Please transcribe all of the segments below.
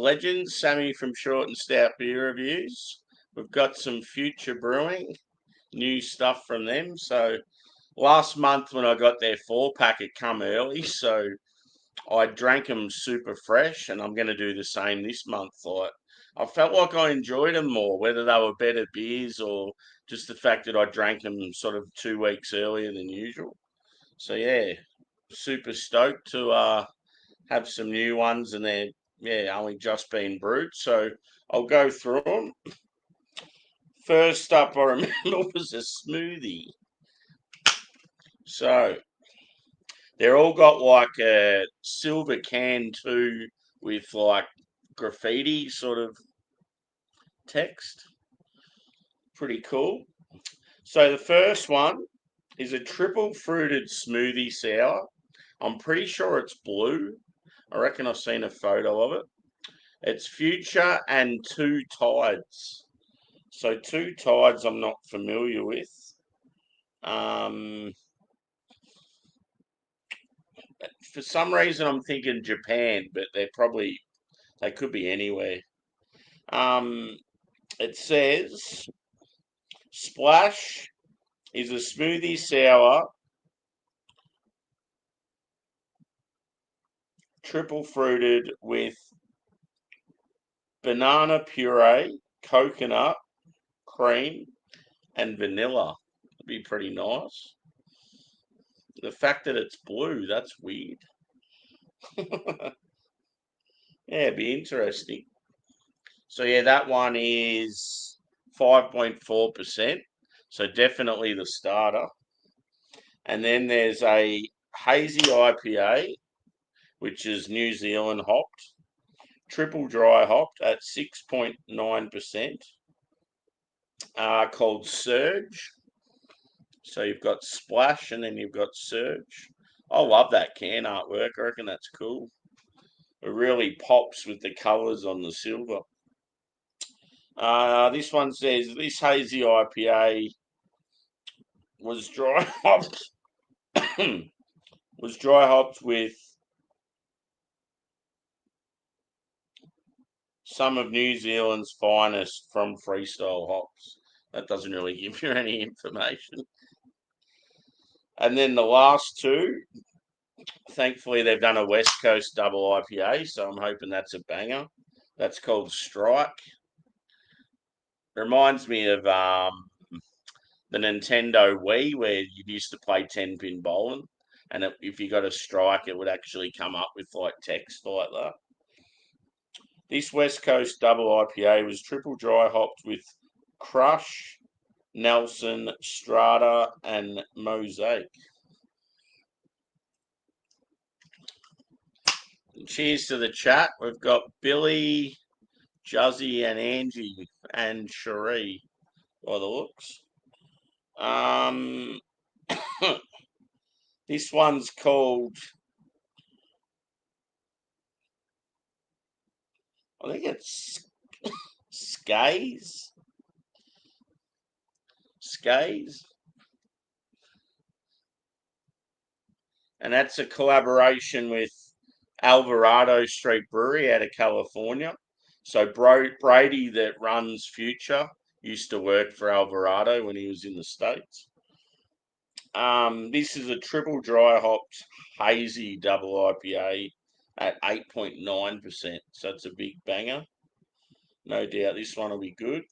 Legends, Sammy from Short and Stout Beer Reviews. We've got some Future Brewing, new stuff from them. So last month when I got their 4-pack, it come early, so I drank them super fresh, and I'm going to do the same this month. I felt like I enjoyed them more, whether they were better beers or just the fact that I drank them sort of 2 weeks earlier than usual. So yeah, super stoked to have some new ones, and they're only just been brewed. So I'll go through them. First up, I remember was a smoothie. So they're all got like a silver can too, with like graffiti sort of text. Pretty cool. So the first one is a triple fruited smoothie sour. I'm pretty sure it's blue. I reckon I've seen a photo of it. It's Future and Two Tides. So Two Tides I'm not familiar with. For some reason I'm thinking Japan, but they could be anywhere. It says Splash is a smoothie sour, triple fruited with banana puree, coconut, cream, and vanilla. It'd be pretty nice. The fact that it's blue, that's weird. Yeah, it'd be interesting. So yeah, that one is 5.4%. So definitely the starter. And then there's a hazy IPA, which is New Zealand hopped, triple dry hopped at 6.9%, called Surge. So you've got Splash and then you've got Surge. I love that can artwork. I reckon that's cool. It really pops with the colours on the silver. This one says this hazy IPA was dry hopped was dry hopped with some of New Zealand's finest from freestyle hops. That doesn't really give you any information. And then the last two, thankfully they've done a West Coast double IPA, so I'm hoping that's a banger. That's called Strike. Reminds me of the Nintendo Wii, where you used to play 10-pin bowling, and if you got a strike, it would actually come up with like text like that. This West Coast double IPA was triple dry hopped with Crush, Nelson, Strata, and Mosaic. Cheers to the chat. We've got Billy, Juzzy, and Angie, and Cherie by the looks. This one's called, I think it's Skaze. And that's a collaboration with Alvarado Street Brewery out of California. So Brady, that runs Future, used to work for Alvarado when he was in the States. This is a triple dry hopped hazy double IPA at 8.9%. So it's a big banger. No doubt this one will be good.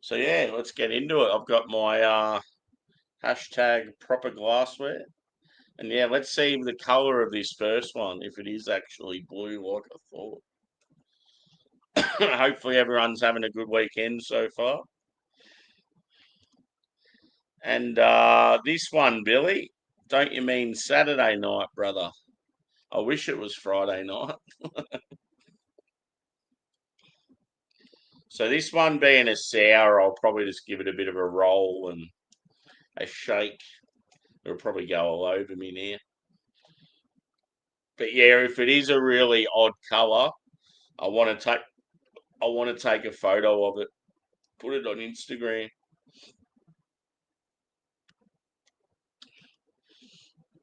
So yeah, let's get into it. I've got my hashtag proper glassware. And yeah, let's see the colour of this first one, if it is actually blue like I thought. Hopefully everyone's having a good weekend so far. And this one, Billy, don't you mean Saturday night, brother? I wish it was Friday night. So this one being a sour, I'll probably just give it a bit of a roll and a shake. It'll probably go all over me now. But yeah, if it is a really odd colour, I want to take a photo of it, put it on Instagram.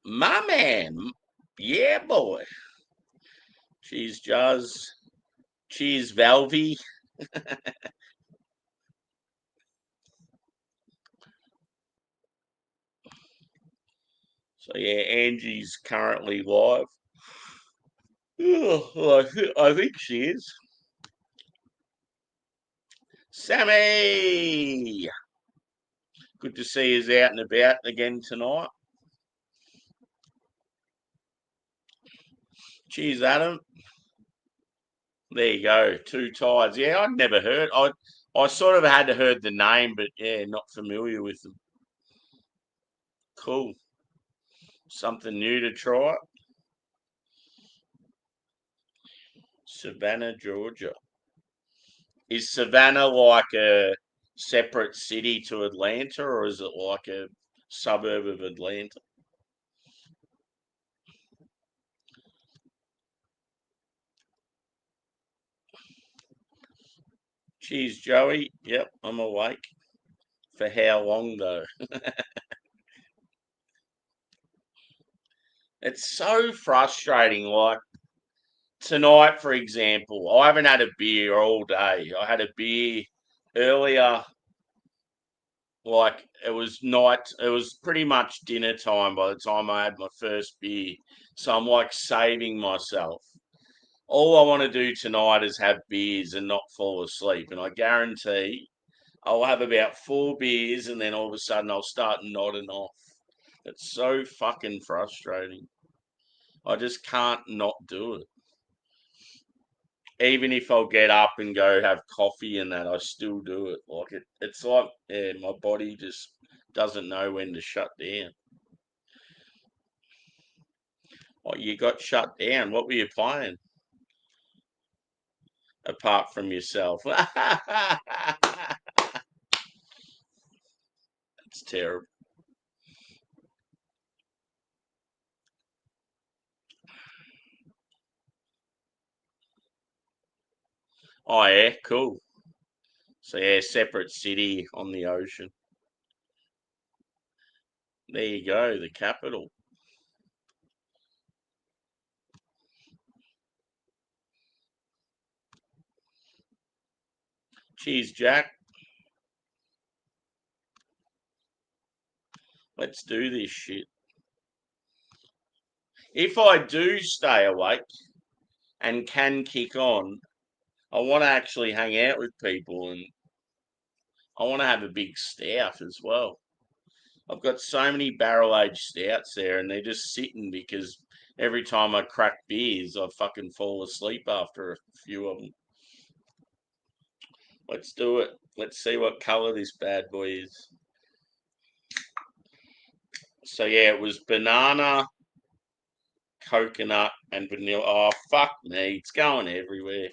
My man, yeah, boy. She's Juz, Cheers, Valvy. So yeah, Angie's currently live. Oh, I think she is. Sammy! Good to see us out and about again tonight. Cheers, Adam. There you go, two tides. Yeah, I'd never heard. I sort of had heard the name, but yeah, not familiar with them. Cool. Something new to try. Savannah, Georgia. Is Savannah like a separate city to Atlanta, or is it like a suburb of Atlanta? Cheers, Joey. Yep, I'm awake. For how long though? It's so frustrating. Like tonight, for example, I haven't had a beer all day. I had a beer earlier, like it was pretty much dinner time by the time I had my first beer. So I'm like saving myself. All I want to do tonight is have beers and not fall asleep. And I guarantee I'll have about 4 beers and then all of a sudden I'll start nodding off. It's so fucking frustrating. I just can't not do it. Even if I'll get up and go have coffee and that, I still do it. It's like yeah, my body just doesn't know when to shut down. Oh, you got shut down. What were you playing apart from yourself? It's terrible. Oh yeah, cool. So yeah, separate city on the ocean. There you go, the capital. Cheers, Jack. Let's do this shit. If I do stay awake and can kick on, I want to actually hang out with people and I want to have a big stout as well. I've got so many barrel aged stouts there and they're just sitting because every time I crack beers, I fucking fall asleep after a few of them. Let's do it. Let's see what colour this bad boy is. So yeah, it was banana, coconut, and vanilla. Oh fuck me, it's going everywhere.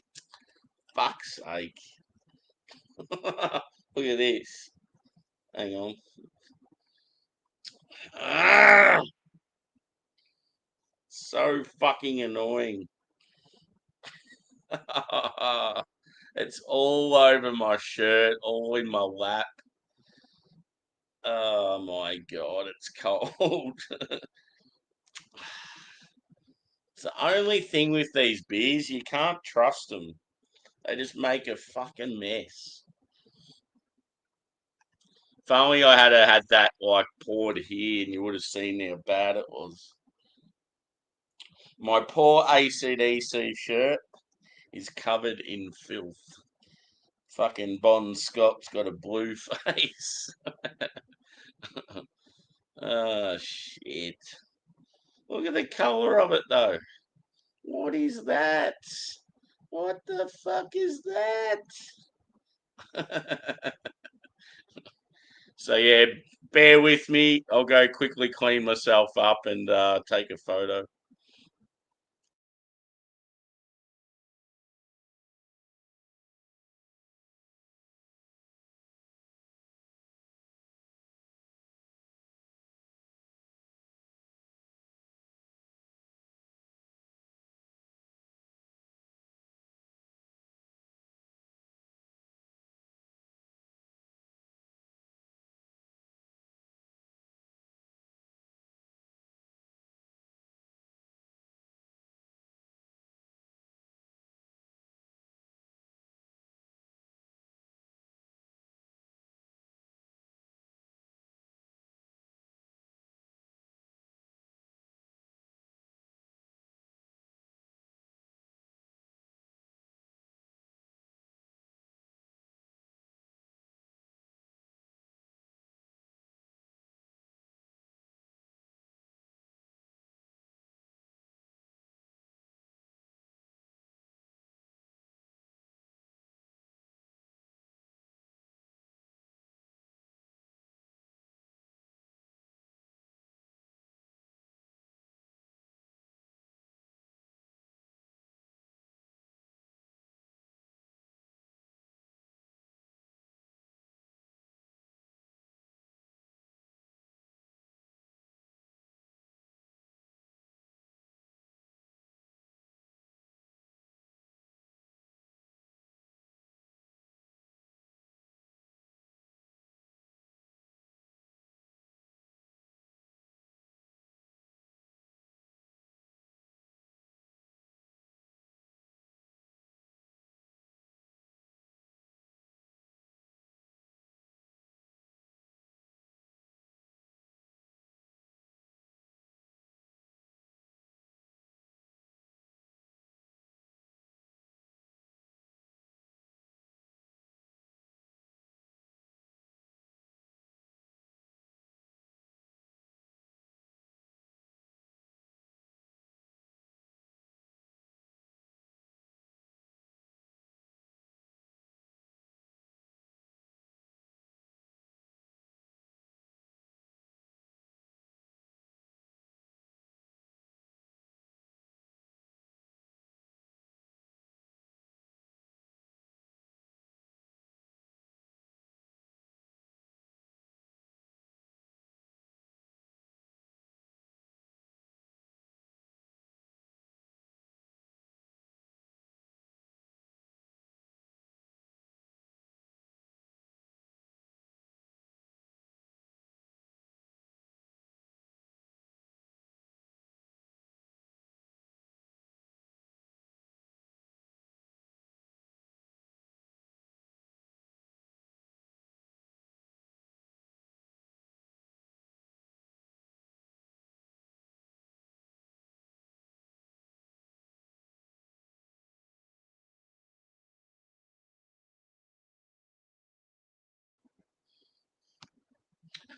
Fuck's sake. Look at this. Hang on. Ah, so fucking annoying. It's all over my shirt, all in my lap. Oh my god, it's cold. It's the only thing with these beers, you can't trust them. They just make a fucking mess. If only I had that like poured here, and you would have seen how bad it was. My poor ACDC shirt is covered in filth. Fucking Bon Scott's got a blue face. Oh shit! Look at the color of it though. What is that? What the fuck is that? So yeah, bear with me. I'll go quickly clean myself up and take a photo.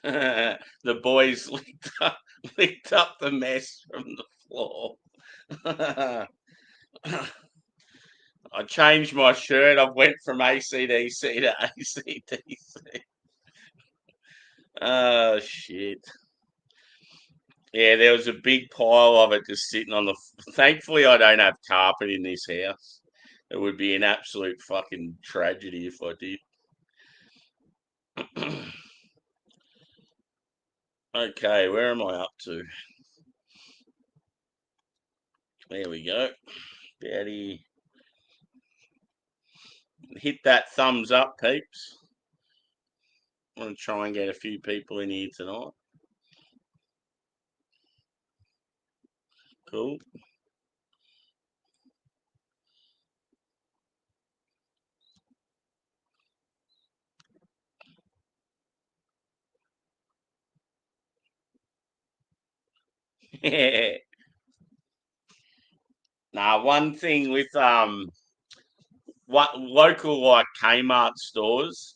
The boys licked up the mess from the floor. I changed my shirt. I went from ACDC to ACDC. Oh, shit. Yeah, there was a big pile of it just sitting on the. Thankfully, I don't have carpet in this house. It would be an absolute fucking tragedy if I did. Okay, where am I up to? There we go. Daddy, hit that thumbs up, peeps. I want to try and get a few people in here tonight. Cool. Yeah. Now, one thing with what local like Kmart stores,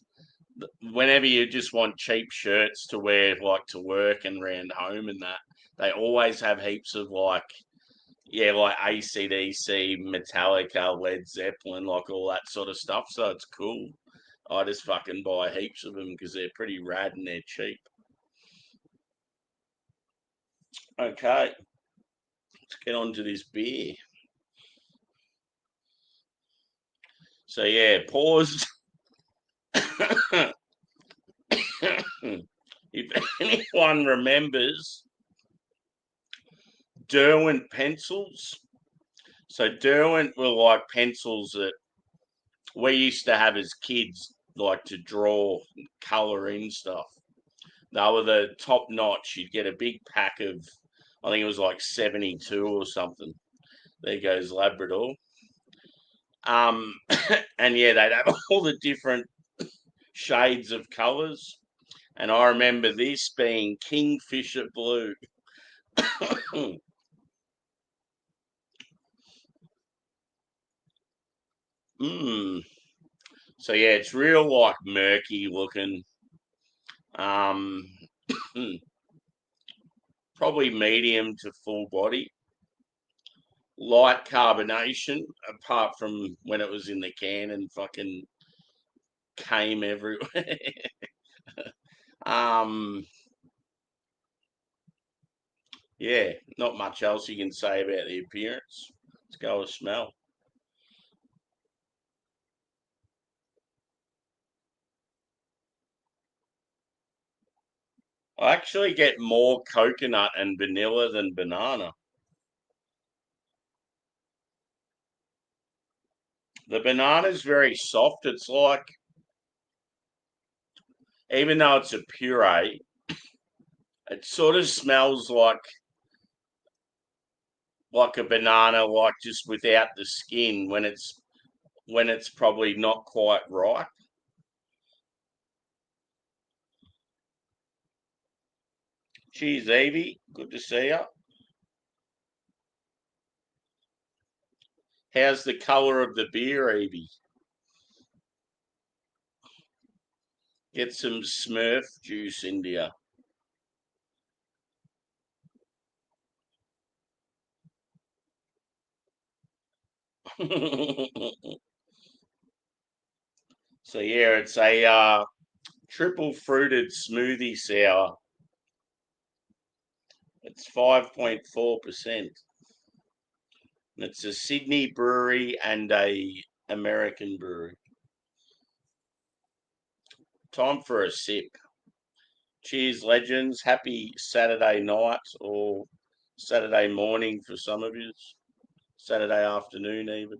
whenever you just want cheap shirts to wear like to work and round home and that, they always have heaps of like yeah, like ACDC, Metallica, Led Zeppelin, like all that sort of stuff. So it's cool. I just fucking buy heaps of them because they're pretty rad and they're cheap. Okay, let's get on to this beer. So yeah, paused. If anyone remembers Derwent pencils, so Derwent were like pencils that we used to have as kids, like to draw, colour in stuff. They were the top notch. You'd get a big pack of, I think it was like 72 or something. There goes Labrador. Um, and yeah, they'd have all the different shades of colours. And I remember this being Kingfisher Blue. mm. So yeah, it's real like murky looking. Um, probably medium to full body. Light carbonation, apart from when it was in the can and fucking came everywhere. um, yeah, not much else you can say about the appearance. Let's go with smell. I actually get more coconut and vanilla than banana. The banana's very soft. It's like, even though it's a puree, it sort of smells like a banana, like just without the skin when it's probably not quite ripe. Cheers, Evie. Good to see you. How's the colour of the beer, Evie? Get some Smurf juice into you. So yeah, it's a triple fruited smoothie sour. It's 5.4%. It's a Sydney brewery and a American brewery. Time for a sip. Cheers, legends. Happy Saturday night or Saturday morning for some of you. Saturday afternoon, even.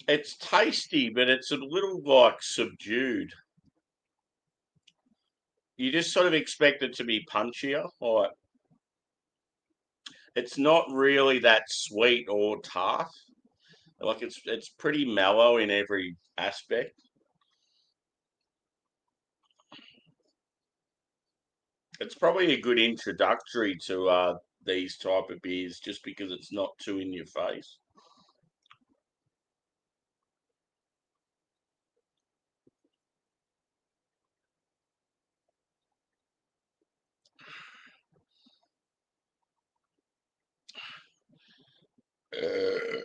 It's tasty, but it's a little like subdued. You just sort of expect it to be punchier. Like it's not really that sweet or tart. Like it's pretty mellow in every aspect. It's probably a good introductory to these type of beers, just because it's not too in your face. Uh,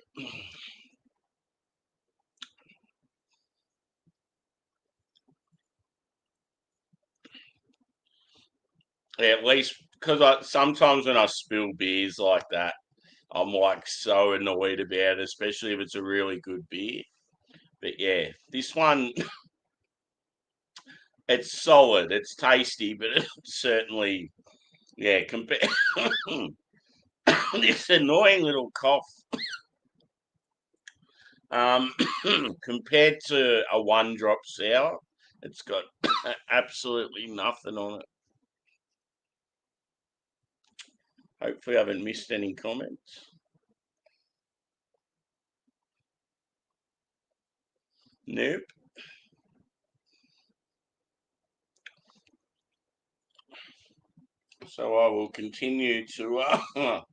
yeah, at least because I sometimes when I spill beers like that, I'm like so annoyed about it, especially if it's a really good beer. But yeah, this one, it's solid, it's tasty, but it's certainly, yeah, compare this annoying little cough. Um, compared to a one drop sour, it's got absolutely nothing on it. Hopefully, I haven't missed any comments. Nope. So I will continue to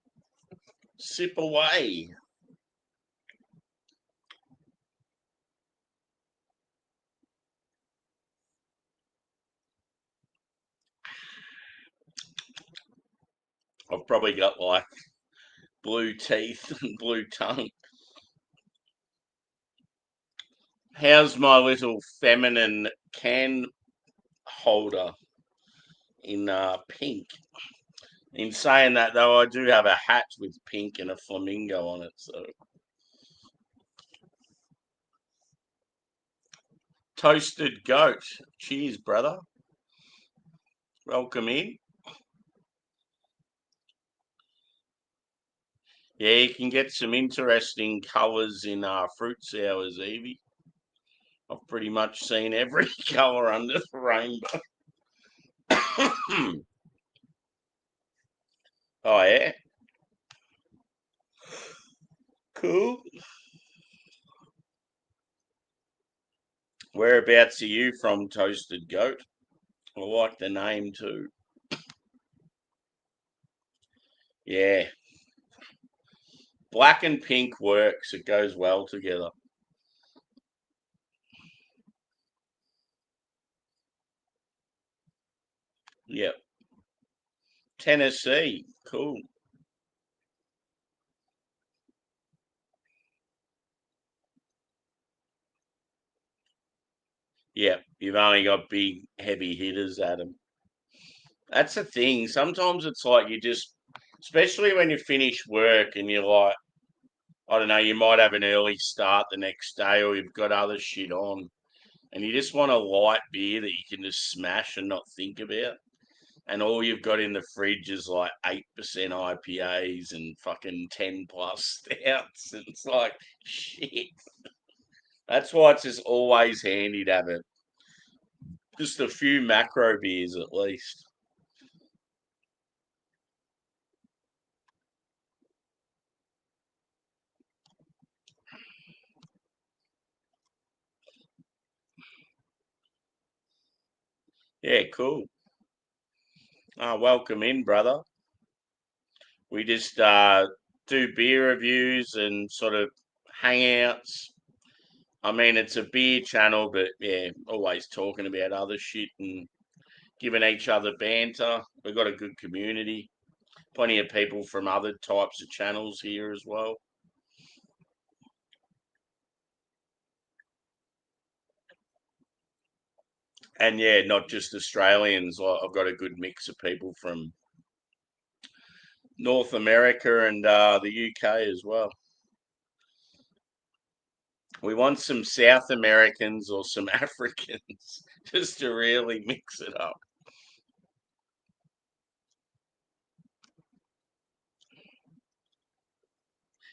sip away. I've probably got like blue teeth and blue tongue. How's my little feminine can holder in pink? In saying that, though, I do have a hat with pink and a flamingo on it. So, toasted goat. Cheers, brother. Welcome in. Yeah, you can get some interesting colours in fruit sours, Evie. I've pretty much seen every colour under the rainbow. Oh, yeah. Cool. Whereabouts are you from, Toasted Goat? I like the name too. Yeah. Black and pink works. It goes well together. Yep. Tennessee. Cool. Yep. You've only got big, heavy hitters at them. That's the thing. Sometimes it's like you just, especially when you finish work and you're like, I don't know, you might have an early start the next day or you've got other shit on and you just want a light beer that you can just smash and not think about. And all you've got in the fridge is like 8% IPAs and fucking 10 plus stouts. And it's like, shit. That's why it's just always handy to have just a few macro beers at least. Yeah, cool. Welcome in, brother. We just do beer reviews and sort of hangouts. I mean, it's a beer channel, but yeah, always talking about other shit and giving each other banter. We've got a good community. Plenty of people from other types of channels here as well. And yeah, not just Australians. I've got a good mix of people from North America and the UK as well. We want some South Americans or some Africans just to really mix it up.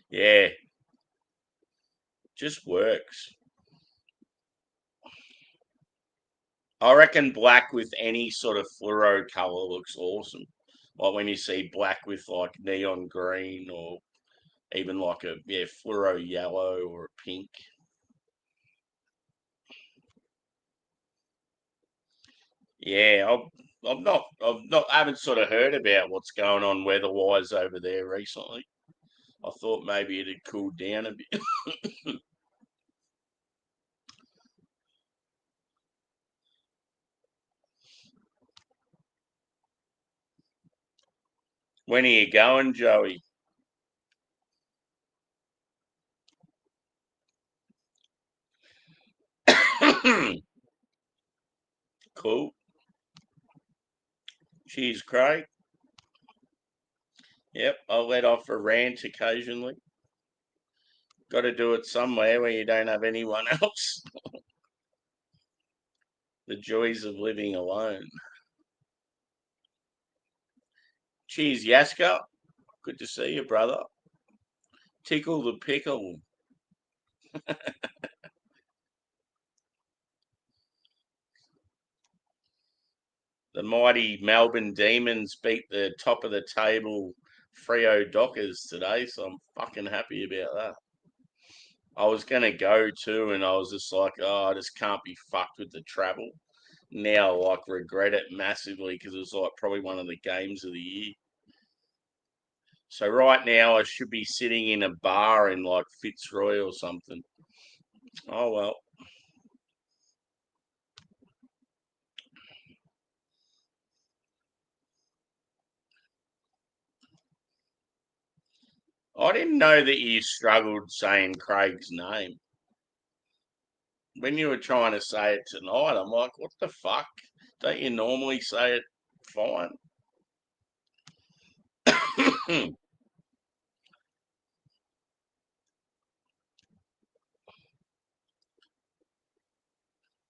Yeah, just works. I reckon black with any sort of fluoro color looks awesome. Like when you see black with like neon green or even like a fluoro yellow or a pink. Yeah, I haven't sort of heard about what's going on weather-wise over there recently. I thought maybe it had cooled down a bit. When are you going, Joey? Cool. Cheers, Craig. Yep, I'll let off a rant occasionally. Got to do it somewhere where you don't have anyone else. The joys of living alone. Cheers, Yaska. Good to see you, brother. Tickle the pickle. The mighty Melbourne Demons beat the top of the table Freo Dockers today, so I'm fucking happy about that. I was going to go too, and I was just like, oh, I just can't be fucked with the travel. Now, like, regret it massively because it was like probably one of the games of the year. So right now, I should be sitting in a bar in like Fitzroy or something. Oh well. I didn't know that you struggled saying Craig's name. When you were trying to say it tonight, I'm like, what the fuck? Don't you normally say it fine?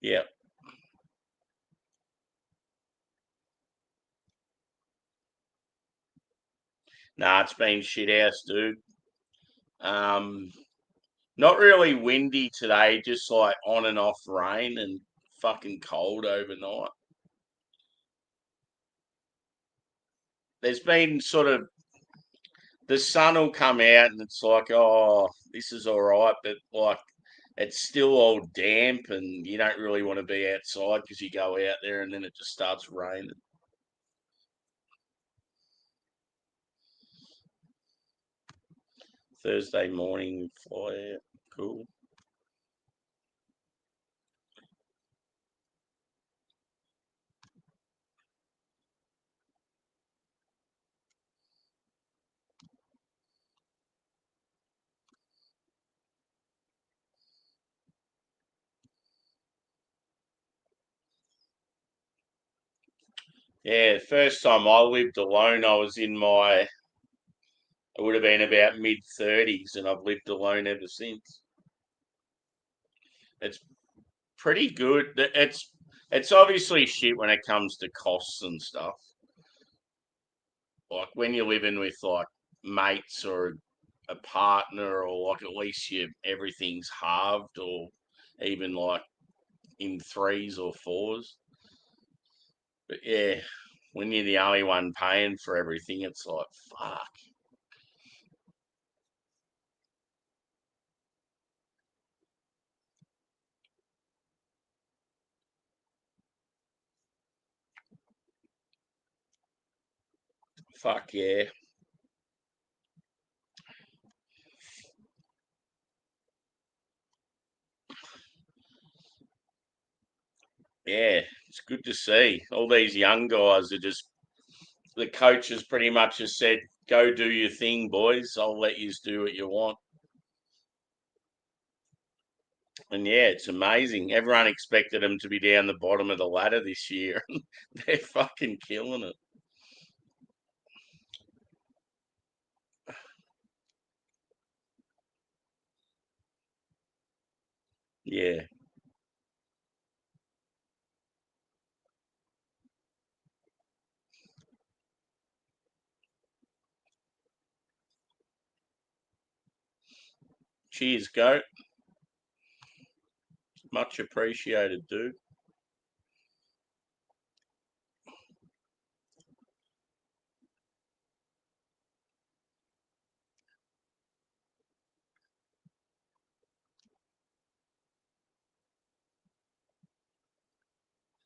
Yeah. Nah, it's been shit house, dude. Um, Not really windy today, just like on and off rain and fucking cold overnight. There's been sort of the sun will come out and it's like, oh, this is all right, but like it's still all damp and you don't really want to be outside because you go out there and then it just starts raining. Thursday morning fly out. Cool. Yeah, first time I lived alone, I was in my, it would have been about mid 30s, and I've lived alone ever since. It's pretty good. It's obviously shit when it comes to costs and stuff. Like when you're living with like mates or a partner, or like at least you everything's halved, or even like in threes or fours. But yeah, when you're the only one paying for everything, it's like fuck. Fuck yeah. Yeah, it's good to see. All these young guys are just, the coaches pretty much just said, go do your thing, boys. I'll let you do what you want. And yeah, it's amazing. Everyone expected them to be down the bottom of the ladder this year. They're fucking killing it. Yeah. Cheers, goat. Much appreciated, dude.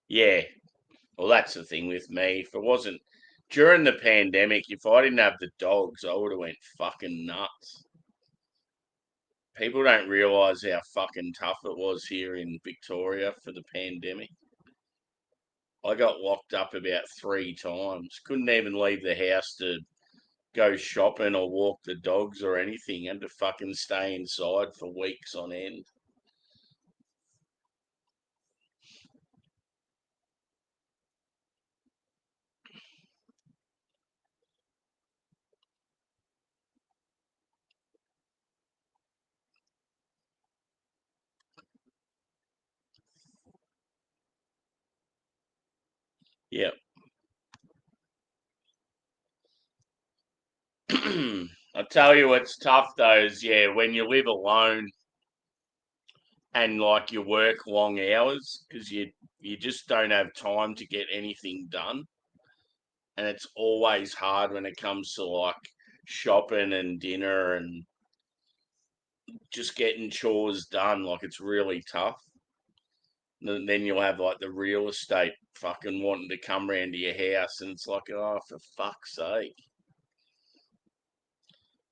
Yeah. Well, that's the thing with me. If it wasn't during the pandemic, if I didn't have the dogs, I would have went fucking nuts. People don't realise how fucking tough it was here in Victoria for the pandemic. I got locked up about 3 times. Couldn't even leave the house to go shopping or walk the dogs or anything. Had to fucking stay inside for weeks on end. Yep. I tell you what's tough though is, yeah, when you live alone and like you work long hours because you just don't have time to get anything done, and it's always hard when it comes to like shopping and dinner and just getting chores done. Like it's really tough. And then you'll have like the real estate fucking wanting to come round to your house, and it's like, oh, for fuck's sake.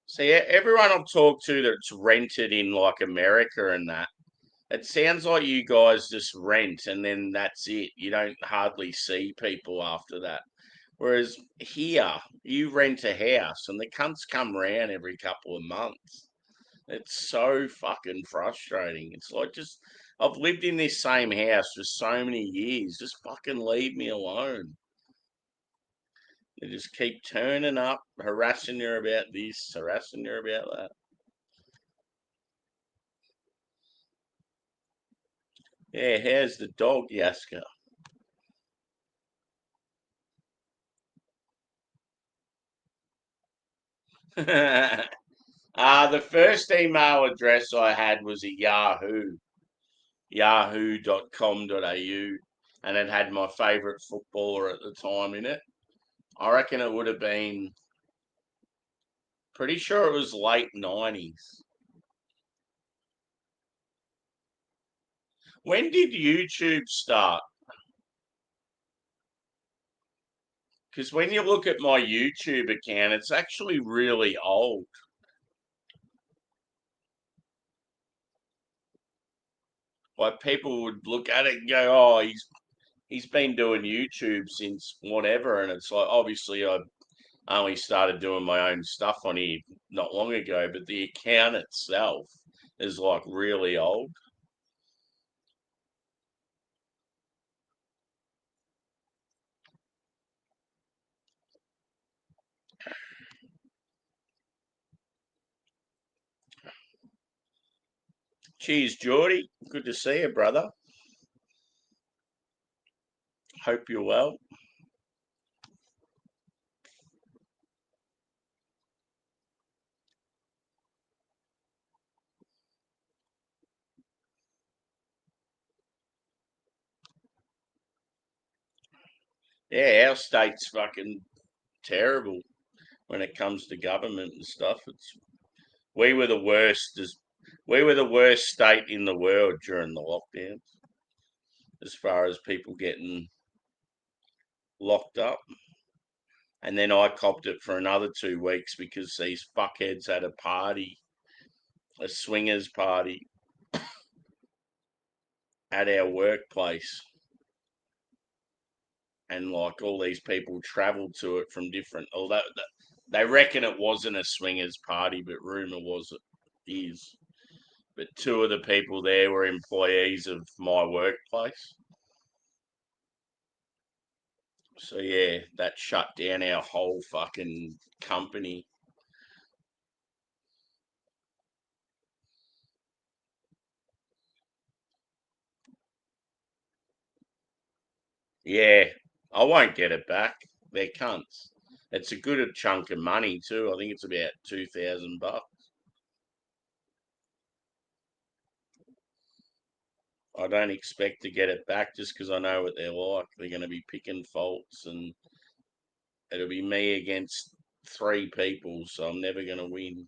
See, everyone I've talked to that's rented in like America and that, it sounds like you guys just rent and then that's it. You don't hardly see people after that. Whereas here, you rent a house and the cunts come round every couple of months. It's so fucking frustrating. It's like just, I've lived in this same house for so many years. Just fucking leave me alone. They just keep turning up, harassing you about this, harassing you about that. Yeah, how's the dog, Yaska? The first email address I had was a Yahoo, yahoo.com.au, and it had my favourite footballer at the time in it. I reckon it would have been, pretty sure it was late 90s. When did YouTube start? Because when you look at my YouTube account, it's actually really old. Like people would look at it and go, "Oh, he's been doing YouTube since whatever," and it's like obviously I only started doing my own stuff on here not long ago, but the account itself is like really old. Cheers, Geordie. Good to see you, brother. Hope you're well. Yeah, our state's fucking terrible when it comes to government and stuff. It's we were the worst as we were the worst state in the world during the lockdowns as far as people getting locked up. And then I copped it for another 2 weeks because these fuckheads had a party, a swingers party at our workplace. And like all these people travelled to it from different, although they reckon it wasn't a swingers party, but rumour was it is. But two of the people there were employees of my workplace. So yeah, that shut down our whole fucking company. Yeah, I won't get it back. They're cunts. It's a good chunk of money too. I think it's about $2,000. I don't expect to get it back just because I know what they're like. They're going to be picking faults, and it'll be me against 3 people, so I'm never going to win.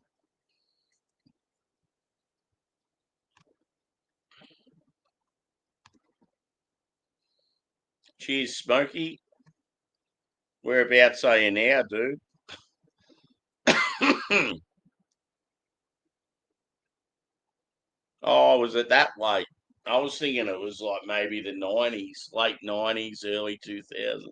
Cheers, Smokey. Whereabouts are you now, dude? Oh, was it that late? I was thinking it was like maybe the 90s, late 90s, early 2000s.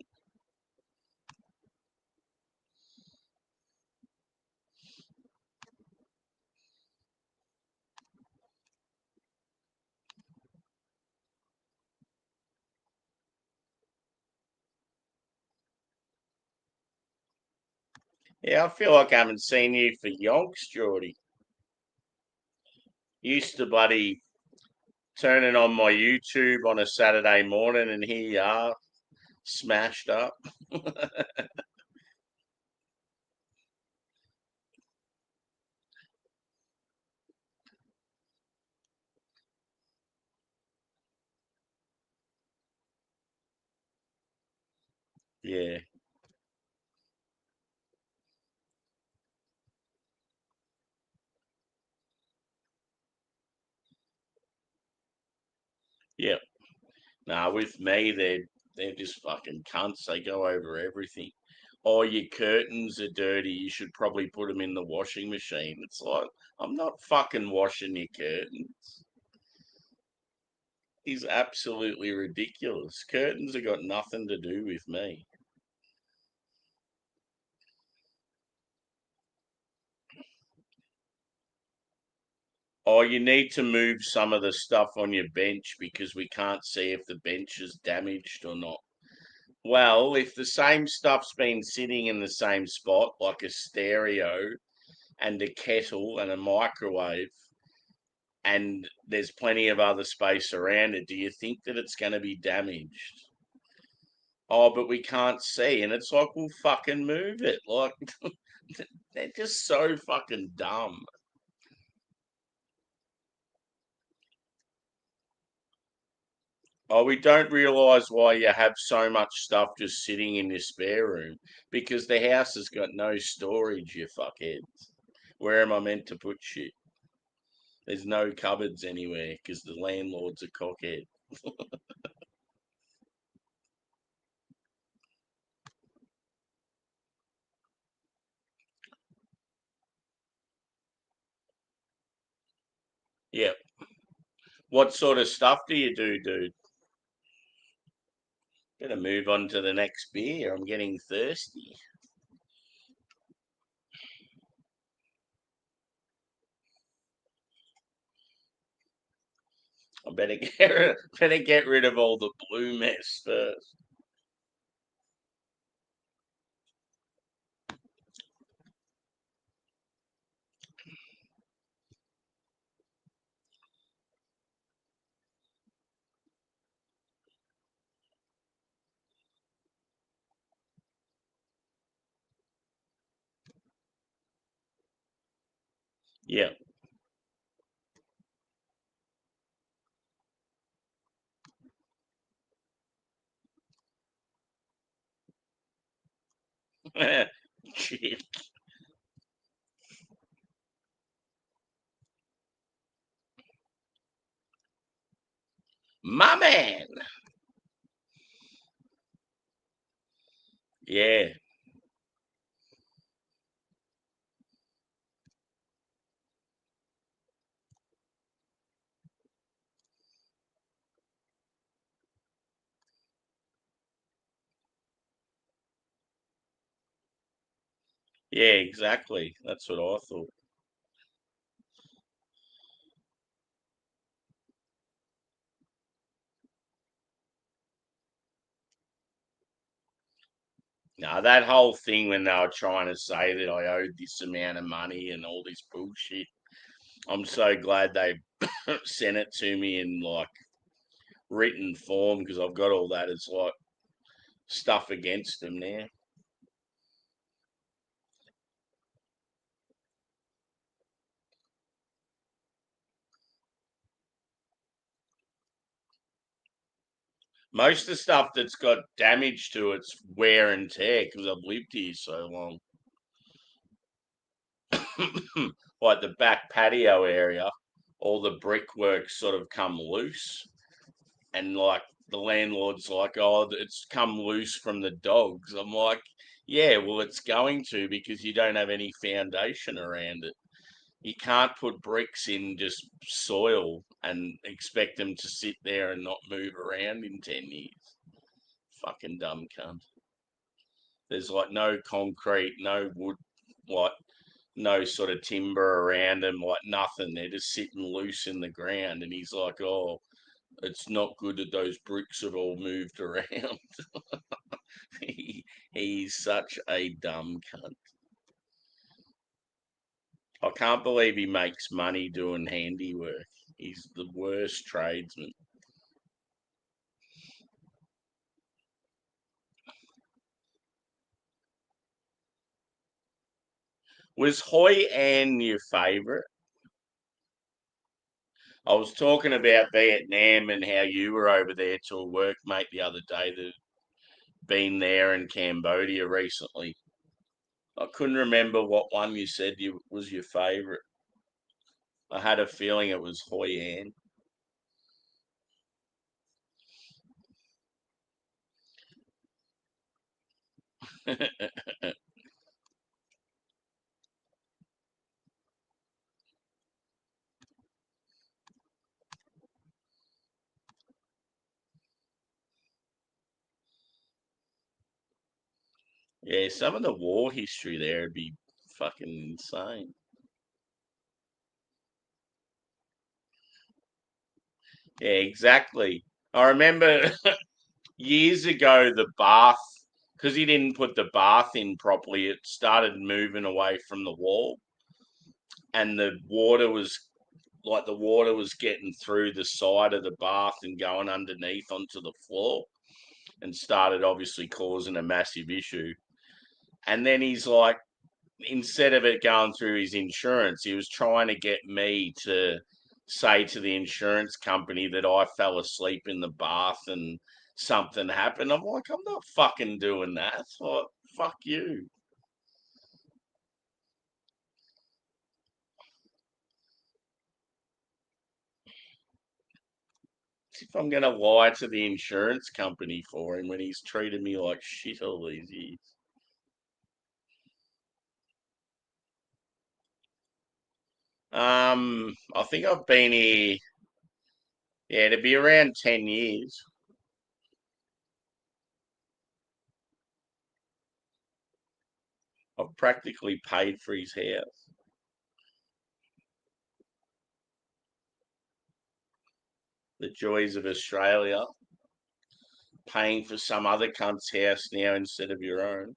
Yeah, I feel like I haven't seen you for yonks, Geordie. Used to bloody turning on my YouTube on a Saturday morning and here you are, smashed up. Yeah, yeah. Nah, with me, they're just fucking cunts. They go over everything. Oh, your curtains are dirty. You should probably put them in the washing machine. It's like I'm not fucking washing your curtains. He's absolutely ridiculous. Curtains have got nothing to do with me. Oh, you need to move some of the stuff on your bench because we can't see if the bench is damaged or not. Well, if the same stuff's been sitting in the same spot, like a stereo and a kettle and a microwave, and there's plenty of other space around it, do you think that it's going to be damaged? Oh, but we can't see. And it's like, well, fucking move it. Like, they're just so fucking dumb. Oh, we don't realise why you have so much stuff just sitting in your spare room because the house has got no storage, you fuckheads. Where am I meant to put shit? There's no cupboards anywhere because the landlord's a cockhead. Yep. What sort of stuff do you do, dude? Better move on to the next beer. I'm getting thirsty. I better get rid of all the blue mess first. Yep. Shit. My man. Yeah. Yeah, exactly. That's what I thought. Now that whole thing when they were trying to say that I owed this amount of money and all this bullshit, I'm so glad they sent it to me in like written form because I've got all that as like stuff against them now. Most of the stuff that's got damage to it's wear and tear because I've lived here so long. Like the back patio area, all the brickwork sort of come loose and like the landlord's like, oh, it's come loose from the dogs. I'm like, yeah, well, it's going to because you don't have any foundation around it. You can't put bricks in just soil and expect them to sit there and not move around in 10 years. Fucking dumb cunt. There's like no concrete, no wood, like no sort of timber around them, like nothing. They're just sitting loose in the ground. And he's like, oh, it's not good that those bricks have all moved around. He's such a dumb cunt. I can't believe he makes money doing handiwork. He's the worst tradesman. Was Hoi An your favourite? I was talking about Vietnam and how you were over there to a workmate the other day that been there in Cambodia recently. I couldn't remember what one you said was your favourite. I had a feeling it was Hoi An. Yeah, some of the war history there would be fucking insane. Yeah, exactly. I remember years ago the bath, because he didn't put the bath in properly, it started moving away from the wall, and the water was getting through the side of the bath and going underneath onto the floor, and started obviously causing a massive issue. And then he's like, instead of it going through his insurance, he was trying to get me to say to the insurance company that I fell asleep in the bath and something happened. I'm like, I'm not fucking doing that. Like, fuck you. As if I'm going to lie to the insurance company for him when he's treated me like shit all these years. I think I've been here, yeah, to be around 10 years. I've practically paid for his house. The joys of Australia, paying for some other cunt's house now instead of your own.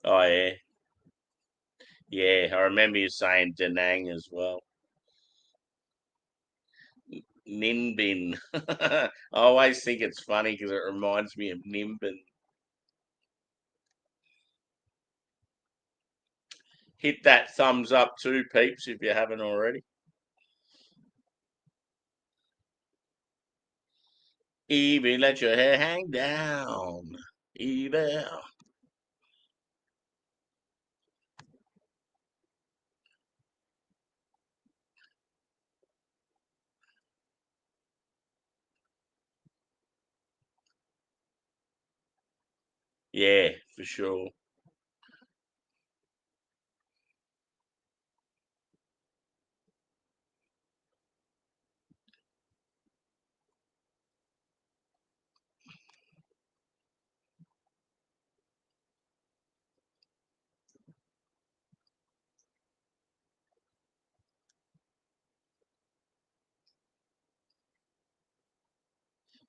Oh yeah, yeah. I remember you saying Da Nang as well. Ninbin. I always think it's funny because it reminds me of Nimbin. Hit that thumbs up too, peeps, if you haven't already. Evie, let your hair hang down. Evie. Yeah, for sure.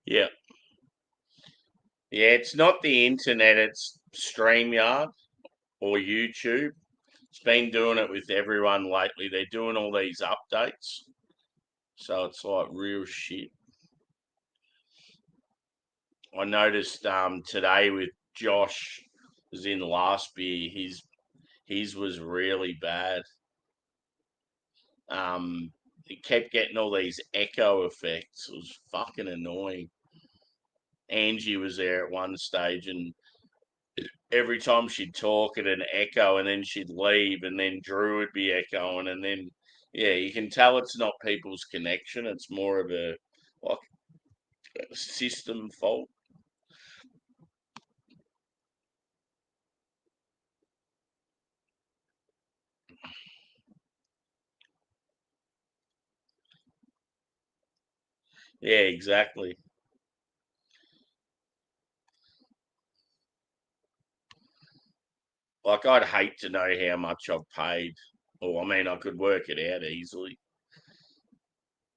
Yeah. Yeah, it's not the internet, it's StreamYard or YouTube. It's been doing it with everyone lately. They're doing all these updates. So it's like real shit. I noticed today with Josh was in last beer, his was really bad. it kept getting all these echo effects. It was fucking annoying. Angie was there at one stage, and every time she'd talk, it'd echo, and then she'd leave, and then Drew would be echoing, and then yeah, you can tell it's not people's connection. It's more of a like a system fault. Yeah, exactly. Like I'd hate to know how much I've paid. Or I mean, I could work it out easily.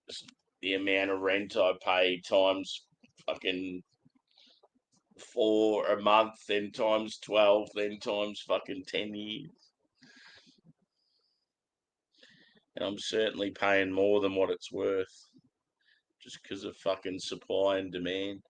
Just the amount of rent I pay times fucking 4 a month, then times 12, then times fucking 10 years. And I'm certainly paying more than what it's worth just because of fucking supply and demand.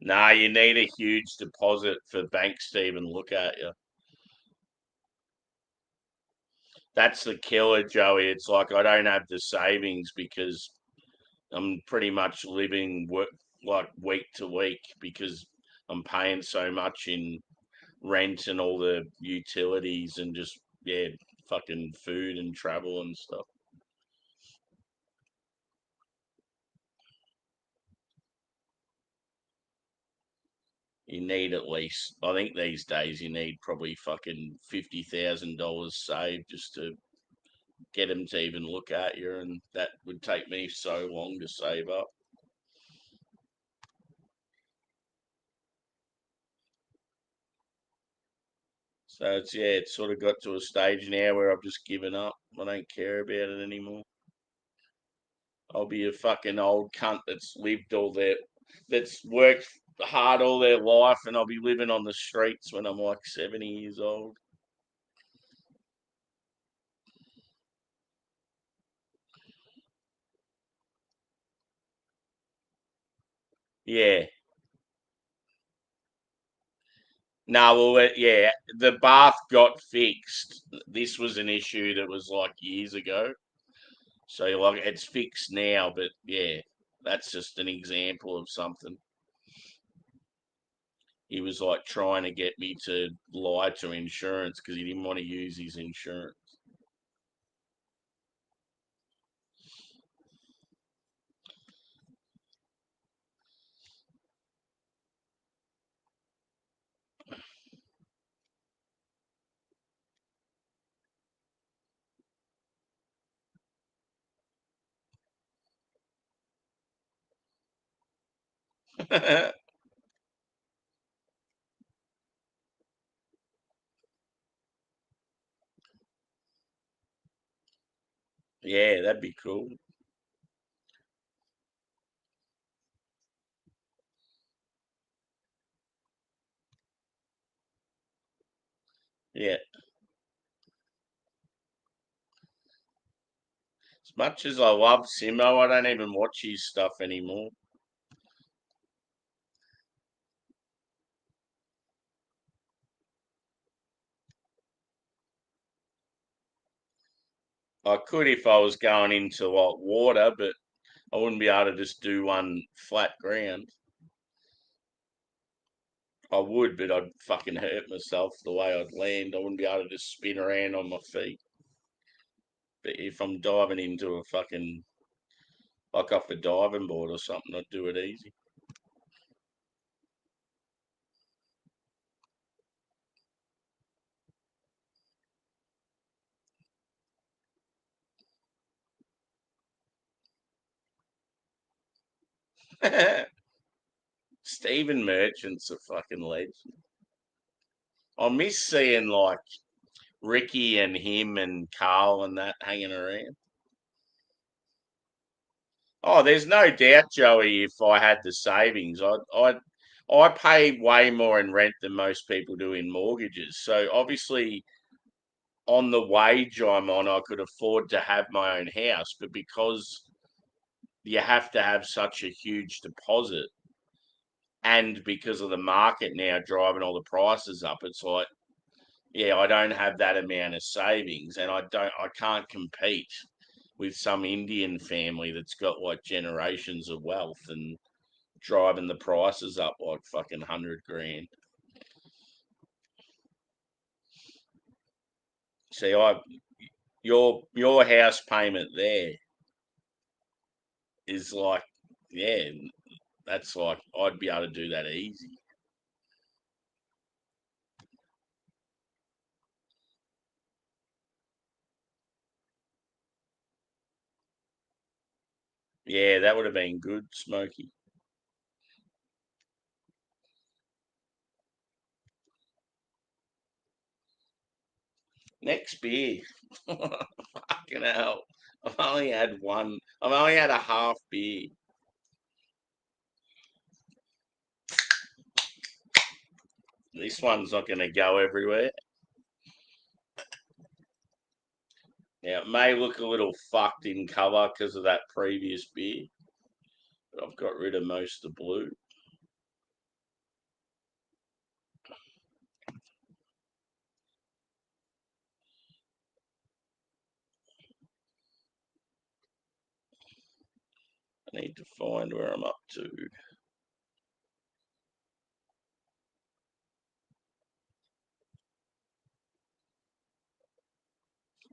Nah, you need a huge deposit for banks to even look at you. That's the killer, Joey. It's like I don't have the savings because I'm pretty much living like week to week because I'm paying so much in rent and all the utilities and just yeah, fucking food and travel and stuff. You need at least, I think these days you need probably fucking $50,000 saved just to get them to even look at you, and that would take me so long to save up. So it's yeah, it's sort of got to a stage now where I've just given up. I don't care about it anymore. I'll be a fucking old cunt that's worked hard all their life, and I'll be living on the streets when I'm like 70 years old. Yeah. No, well, yeah, the bath got fixed. This was an issue that was like years ago. So like it's fixed now, but yeah, that's just an example of something. He was like trying to get me to lie to insurance because he didn't want to use his insurance. Yeah, that'd be cool. Yeah. As much as I love Simo, I don't even watch his stuff anymore. I could if I was going into like water, but I wouldn't be able to just do one flat ground. I would, but I'd fucking hurt myself the way I'd land. I wouldn't be able to just spin around on my feet. But if I'm diving into a fucking like off a diving board or something, I'd do it easy. Stephen Merchant's a fucking legend. I miss seeing like Ricky and him and Carl and that hanging around. Oh, there's no doubt, Joey. If I had the savings, I'd I pay way more in rent than most people do in mortgages. So obviously, on the wage I'm on, I could afford to have my own house, but because you have to have such a huge deposit, and because of the market now driving all the prices up, it's like, yeah, I don't have that amount of savings, and I can't compete with some Indian family that's got like generations of wealth and driving the prices up like fucking 100 grand. See, your house payment there is like, yeah, that's like I'd be able to do that easy. Yeah, that would have been good, Smoky. Next beer. Fucking hell. I've only had one. I've only had a half beer. This one's not going to go everywhere. Now, it may look a little fucked in colour because of that previous beer, but I've got rid of most of the blue. I need to find where I'm up to.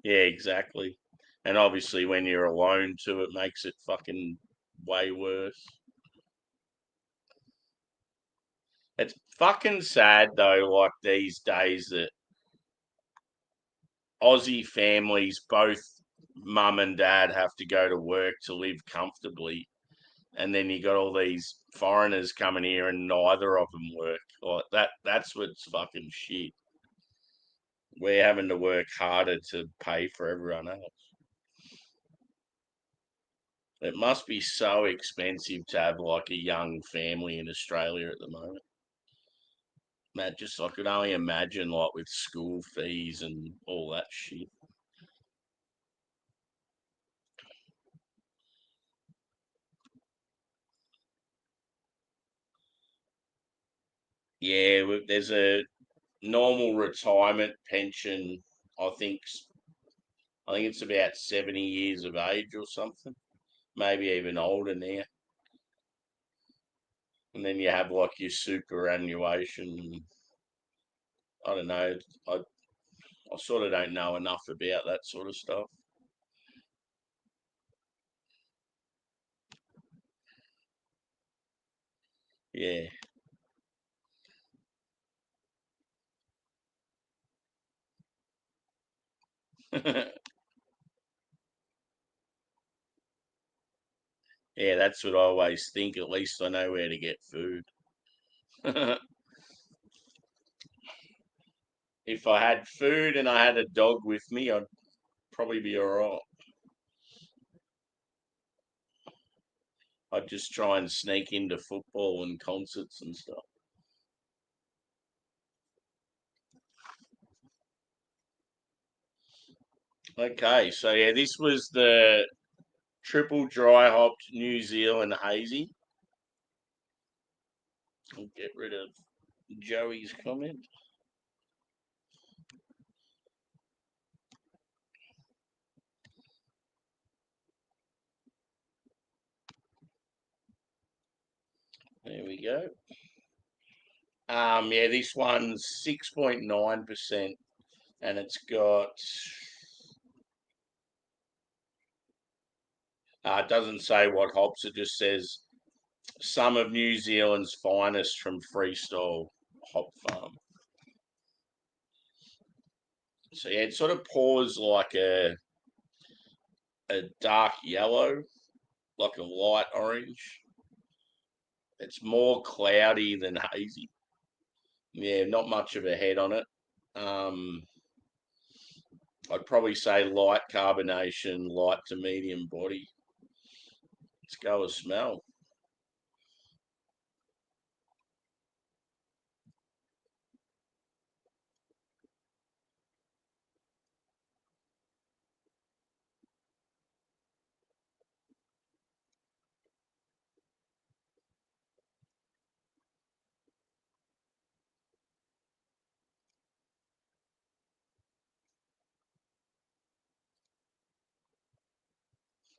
Yeah, exactly. And obviously, when you're alone too, it makes it fucking way worse. It's fucking sad though, like these days that Aussie families, both mum and dad, have to go to work to live comfortably. And then you got all these foreigners coming here and neither of them work. Like that's what's fucking shit. We're having to work harder to pay for everyone else. It must be so expensive to have like a young family in Australia at the moment. Matt, just I could only imagine like with school fees and all that shit. Yeah, there's a normal retirement pension. I think I think it's about 70 years of age or something, maybe even older now. And then you have like your superannuation. I don't know. I I sort of don't know enough about that sort of stuff. Yeah. Yeah, that's what I always think. At least I know where to get food. If I had food and I had a dog with me, I'd probably be all right. I'd just try and sneak into football and concerts and stuff. Okay, so yeah, this was the triple dry hopped New Zealand hazy. I'll get rid of Joey's comment. There we go. Yeah, this one's 6.9%, and it's got. It doesn't say what hops. It just says some of New Zealand's finest from Freestyle Hop Farm. So yeah, it sort of pours like a dark yellow, like a light orange. It's more cloudy than hazy. Yeah, not much of a head on it. Um, I'd probably say light carbonation, light to medium body. Let's go with smell.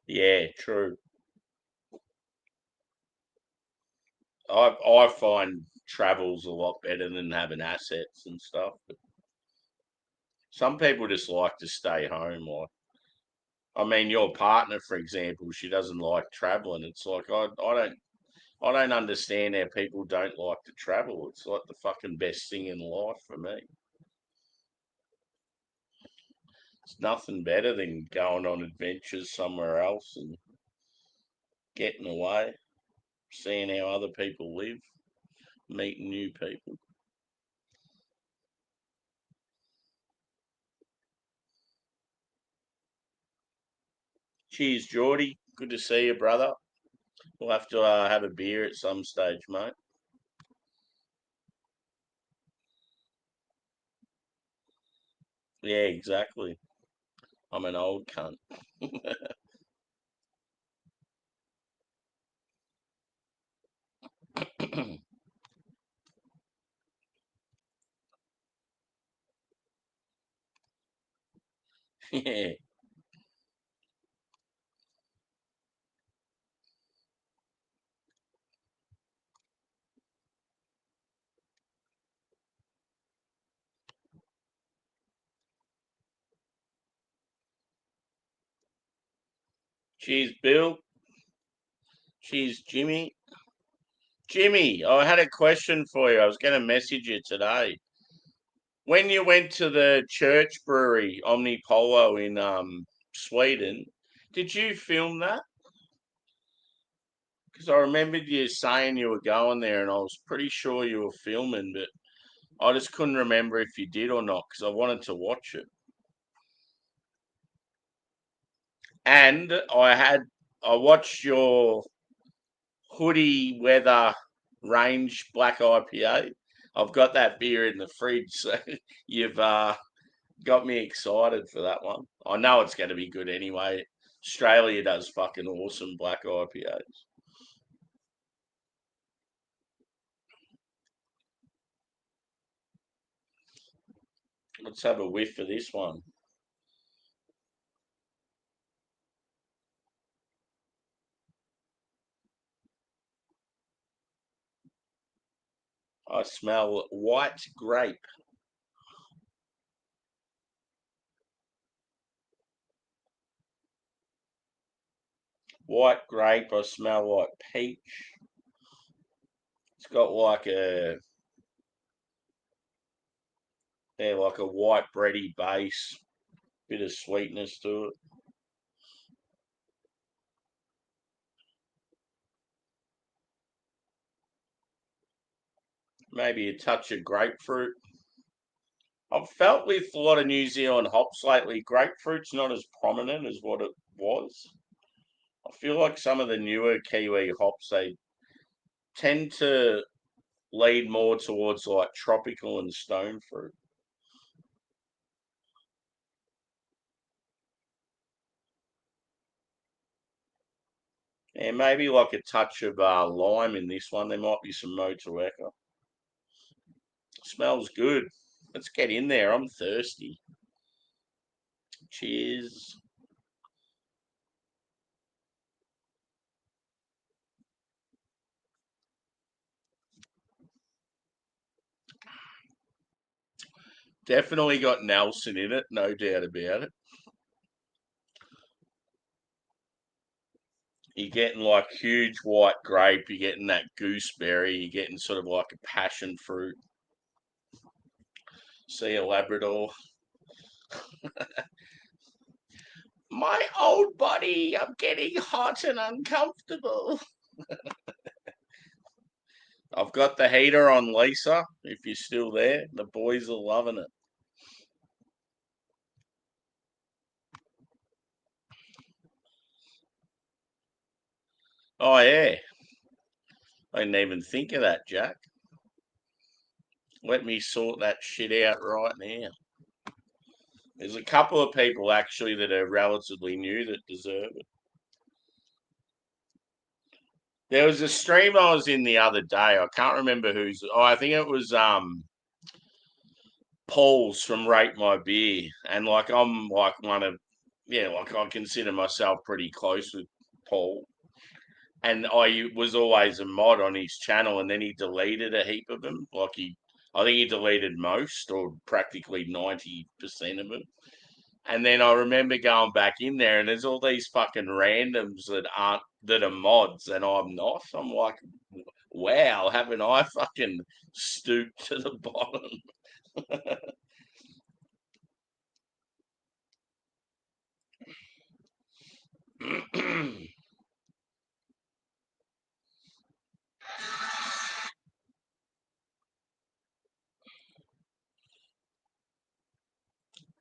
Yeah, true. I find travel's a lot better than having assets and stuff. But some people just like to stay home. Like, I mean, your partner, for example, she doesn't like traveling. It's like I don't understand how people don't like to travel. It's like the fucking best thing in life for me. It's nothing better than going on adventures somewhere else and getting away, seeing how other people live, meeting new people. Cheers, Geordie. Good to see you, brother. We'll have to have a beer at some stage, mate. Yeah, exactly. I'm an old cunt. Yeah. Cheers, Bill. Cheers, Jimmy. Jimmy, I had a question for you. I was going to message you today. When you went to the church brewery, Omnipolo in Sweden, did you film that? Because I remembered you saying you were going there, and I was pretty sure you were filming, but I just couldn't remember if you did or not because I wanted to watch it. And I watched your hoodie weather range black IPA. I've got that beer in the fridge, so you've got me excited for that one. I know it's going to be good anyway. Australia does fucking awesome black IPAs. Let's have a whiff of this one. I smell white grape. White grape. I smell like peach. It's got like a white bready base, bit of sweetness to it. Maybe a touch of grapefruit. I've felt with a lot of New Zealand hops lately, grapefruit's not as prominent as what it was. I feel like some of the newer Kiwi hops, they tend to lead more towards like tropical and stone fruit. And maybe like a touch of lime in this one. There might be some Motueka. Smells good. Let's get in there. I'm thirsty. Cheers. Definitely got Nelson in it, no doubt about it. You're getting like huge white grape, you're getting that gooseberry, you're getting sort of like a passion fruit. See a Labrador. My old body, I'm getting hot and uncomfortable. I've got the heater on, Lisa, if you're still there. The boys are loving it. Oh, yeah. I didn't even think of that, Jack. Let me sort that shit out right now. There's a couple of people actually that are relatively new that deserve it. There was a stream I was in the other day. I can't remember who's. Oh, I think it was Paul's from Rate My Beer, and like I'm like one of yeah, like I consider myself pretty close with Paul, and I was always a mod on his channel, and then he deleted a heap of them. I think he deleted most or practically 90% of them. And then I remember going back in there, and there's all these fucking randoms that are mods, and I'm not. I'm like, wow, haven't I fucking stooped to the bottom?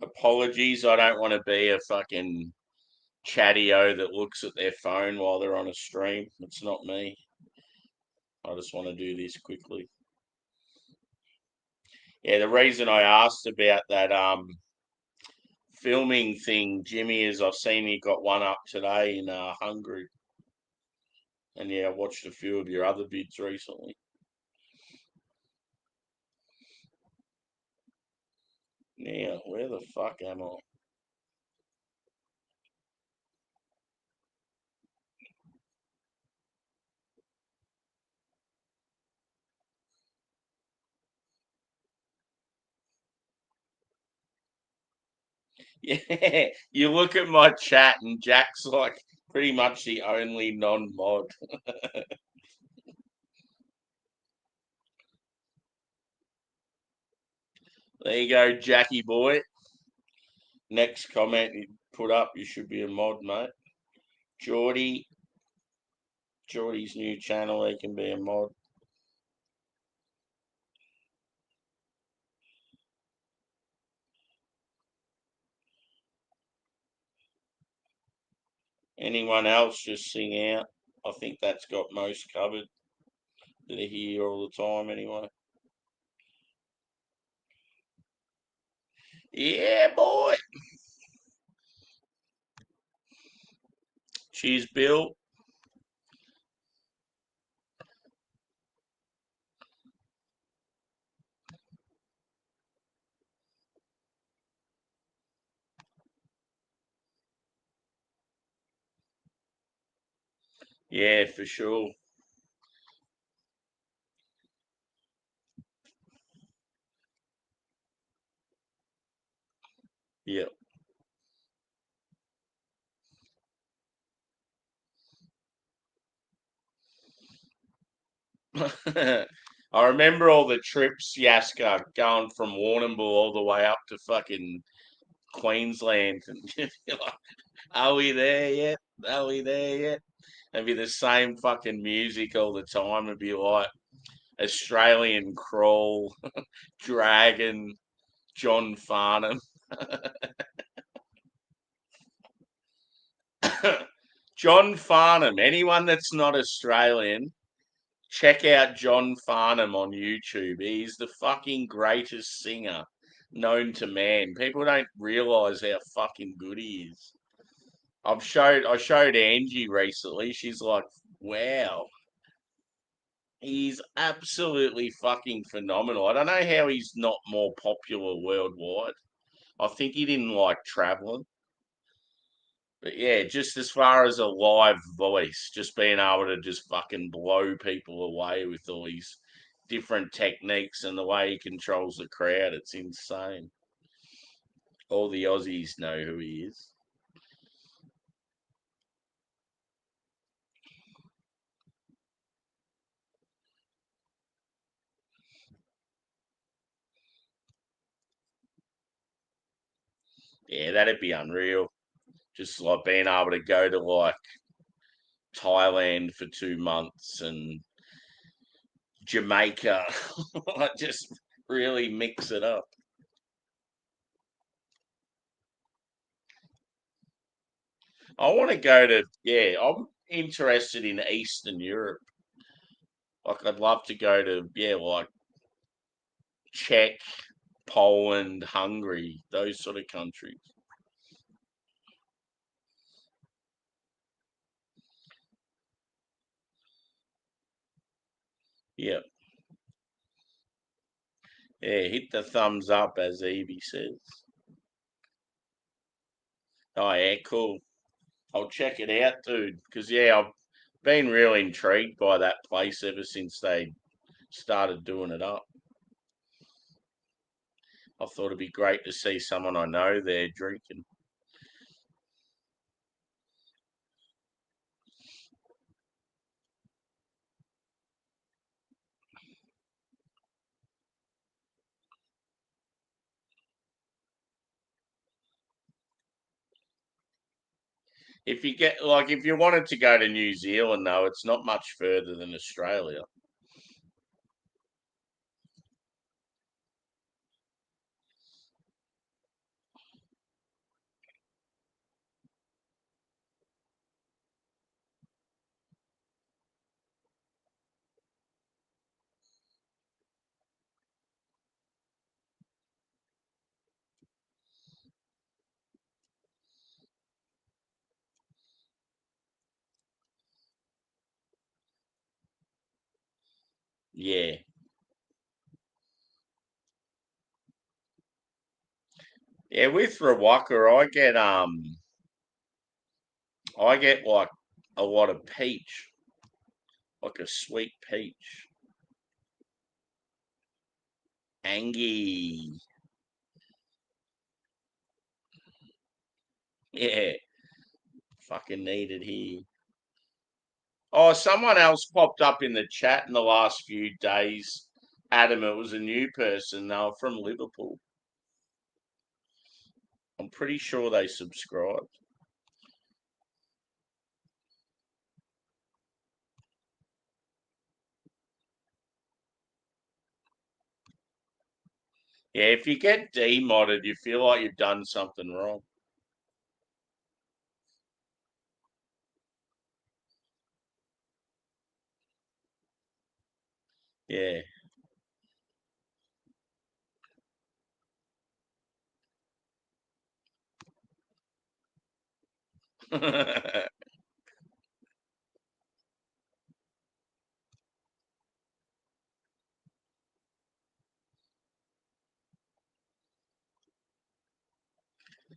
Apologies, I don't want to be a fucking chatty-o that looks at their phone while they're on a stream. It's not me. I just want to do this quickly. Yeah, the reason I asked about that filming thing, Jimmy, is I've seen you got one up today in Hungary, and yeah, I watched a few of your other vids recently. Now, where the fuck am I? Yeah, you look at my chat, and Jack's like pretty much the only non-mod. There you go, Jackie boy. Next comment you put up, you should be a mod, mate. Geordie, Geordie's new channel, he can be a mod. Anyone else just sing out? I think that's got most covered that are here all the time anyway. Yeah, boy. Cheers, Bill. Yeah, for sure. Yeah. I remember all the trips, Yaska, going from Warrnambool all the way up to fucking Queensland. And you're like, are we there yet? Are we there yet? It'd be the same fucking music all the time. It'd be like Australian Crawl, Dragon, John Farnham. John Farnham, anyone that's not Australian, check out John Farnham on YouTube. He's the fucking greatest singer known to man. People don't realise how fucking good he is. I showed Angie recently. She's like, wow, he's absolutely fucking phenomenal. I don't know how he's not more popular worldwide. I think he didn't like traveling. But yeah, just as far as a live voice, just being able to just fucking blow people away with all these different techniques and the way he controls the crowd, it's insane. All the Aussies know who he is. Yeah, that'd be unreal. Just like being able to go to like Thailand for 2 months and Jamaica, like just really mix it up. I want to go to, yeah, I'm interested in Eastern Europe. Like, I'd love to go to, yeah, like Czech, Poland, Hungary, those sort of countries. Yeah, yeah, hit the thumbs up, as Evie says. Oh yeah, cool. I'll check it out, dude. Because yeah, I've been really intrigued by that place ever since they started doing it up. I thought it'd be great to see someone I know there drinking. If you wanted to go to New Zealand though, it's not much further than Australia. Yeah. Yeah, with Rawaka I get like a lot of peach, like a sweet peach. Angie. Yeah, fucking needed here. Oh, someone else popped up in the chat in the last few days. Adam, it was a new person. They were from Liverpool. I'm pretty sure they subscribed. Yeah, if you get demodded, you feel like you've done something wrong. Yeah.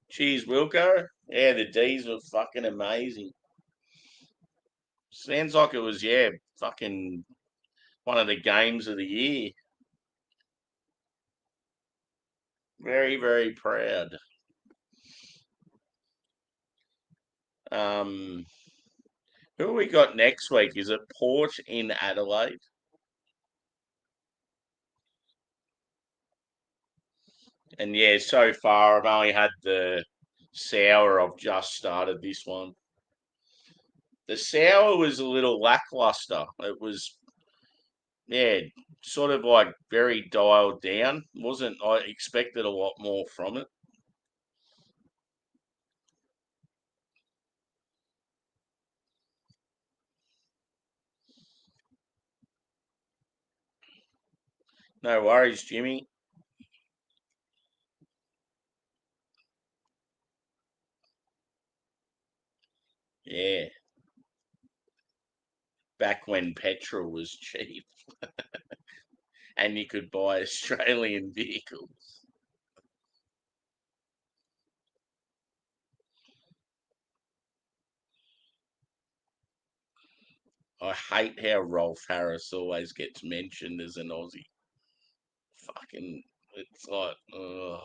Cheers, Wilco. Yeah, the D's were fucking amazing. Sounds like it was, yeah, fucking one of the games of the year. Very, very proud. Um, who we got next week? Is it Port in Adelaide? And yeah, so far I've only had the sour. I've just started this one. The sour was a little lackluster. It was, yeah, sort of like very dialed down. Wasn't I expected a lot more from it? No worries, Jimmy. Yeah, back when petrol was cheap and you could buy Australian vehicles. I hate how Rolf Harris always gets mentioned as an Aussie. Fucking, it's like, ugh.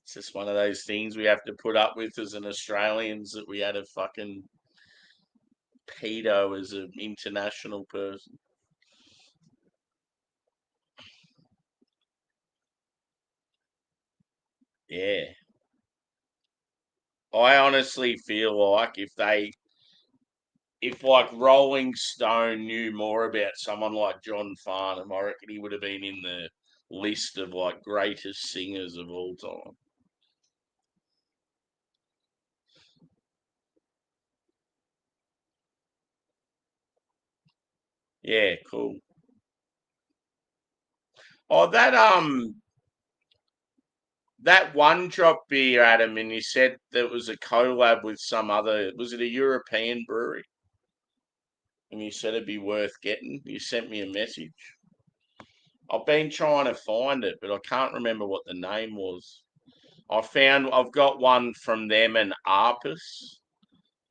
It's just one of those things we have to put up with as an Australians that we had a fucking pedo as an international person. Yeah. I honestly feel like if like Rolling Stone knew more about someone like John Farnham, I reckon he would have been in the list of like greatest singers of all time. Yeah, cool. Oh, that one drop beer, Adam, and you said there was a collab with some other. Was it a European brewery? And you said it'd be worth getting. You sent me a message. I've been trying to find it, but I can't remember what the name was. I've got one from them and Arpus,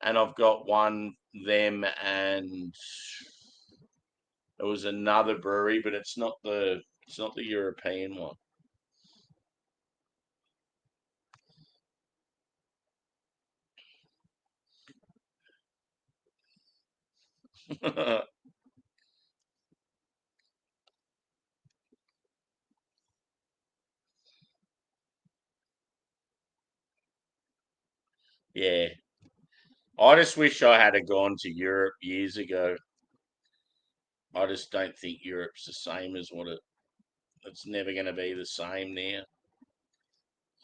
and I've got one them and it was another brewery, but it's not the European one. Yeah. I just wish I had gone to Europe years ago. I just don't think Europe's the same as it's never going to be the same now.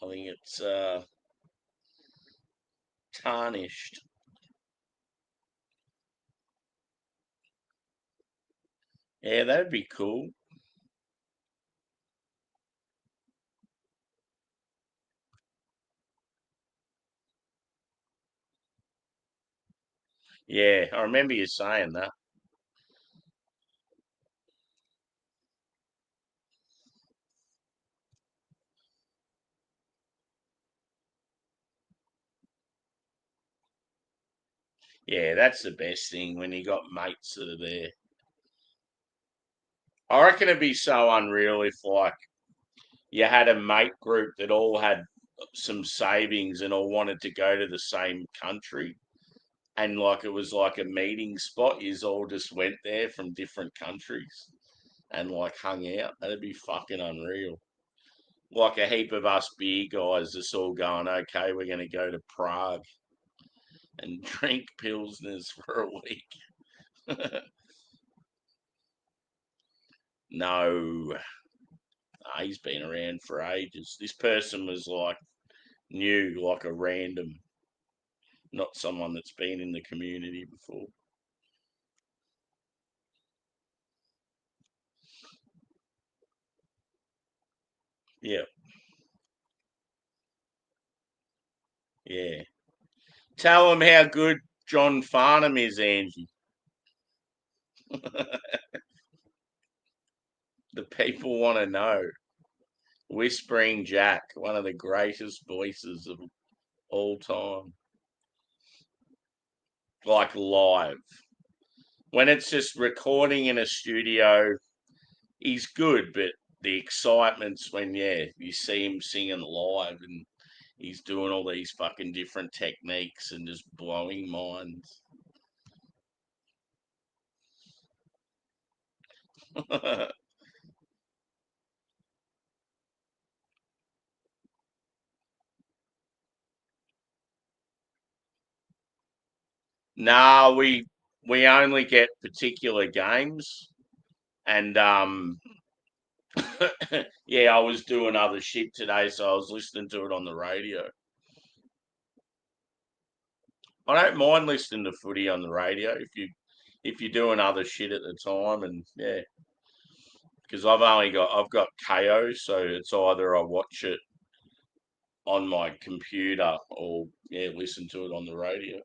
I think it's tarnished. Yeah, that'd be cool. Yeah, I remember you saying that. Yeah, that's the best thing when you got mates that are there. I reckon it'd be so unreal if, like, you had a mate group that all had some savings and all wanted to go to the same country, and like it was like a meeting spot. You all just went there from different countries and like hung out. That'd be fucking unreal. Like a heap of us beer guys just all going, okay, we're going to go to Prague and drink pilsners for a week. No, he's been around for ages. This person was like new, like a random, not someone that's been in the community before. Yeah, yeah. Tell them how good John Farnham is, Angie. The people want to know. Whispering Jack, one of the greatest voices of all time. Like live. When it's just recording in a studio, he's good, but the excitement's when, yeah, you see him singing live and he's doing all these fucking different techniques and just blowing minds. Nah, we only get particular games, and yeah, I was doing other shit today, so I was listening to it on the radio. I don't mind listening to footy on the radio if you're doing other shit at the time, and yeah, because I've got KO, so it's either I watch it on my computer or yeah, listen to it on the radio.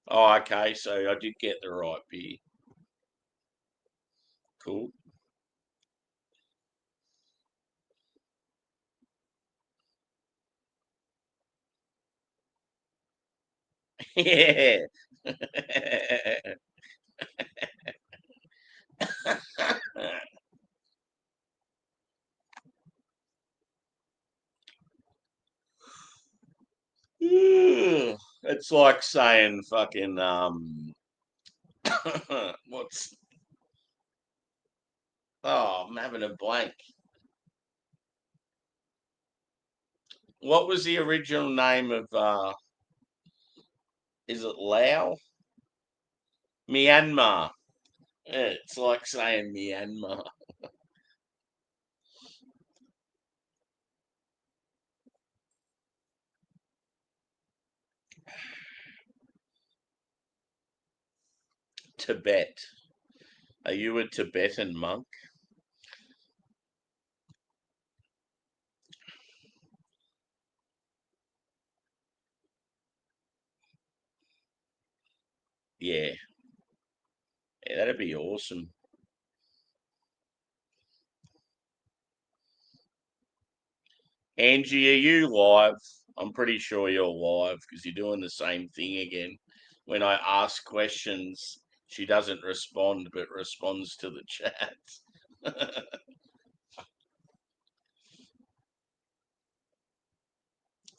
Oh, okay, so I did get the right beer. Cool. Yeah. It's like saying fucking what's I'm having a blank. What was the original name of is it Lao? Myanmar. Yeah, it's like saying Myanmar. Tibet. Are you a Tibetan monk? Yeah, yeah, that'd be awesome. Angie, are you live? I'm pretty sure you're live because you're doing the same thing again. When I ask questions, she doesn't respond but responds to the chat.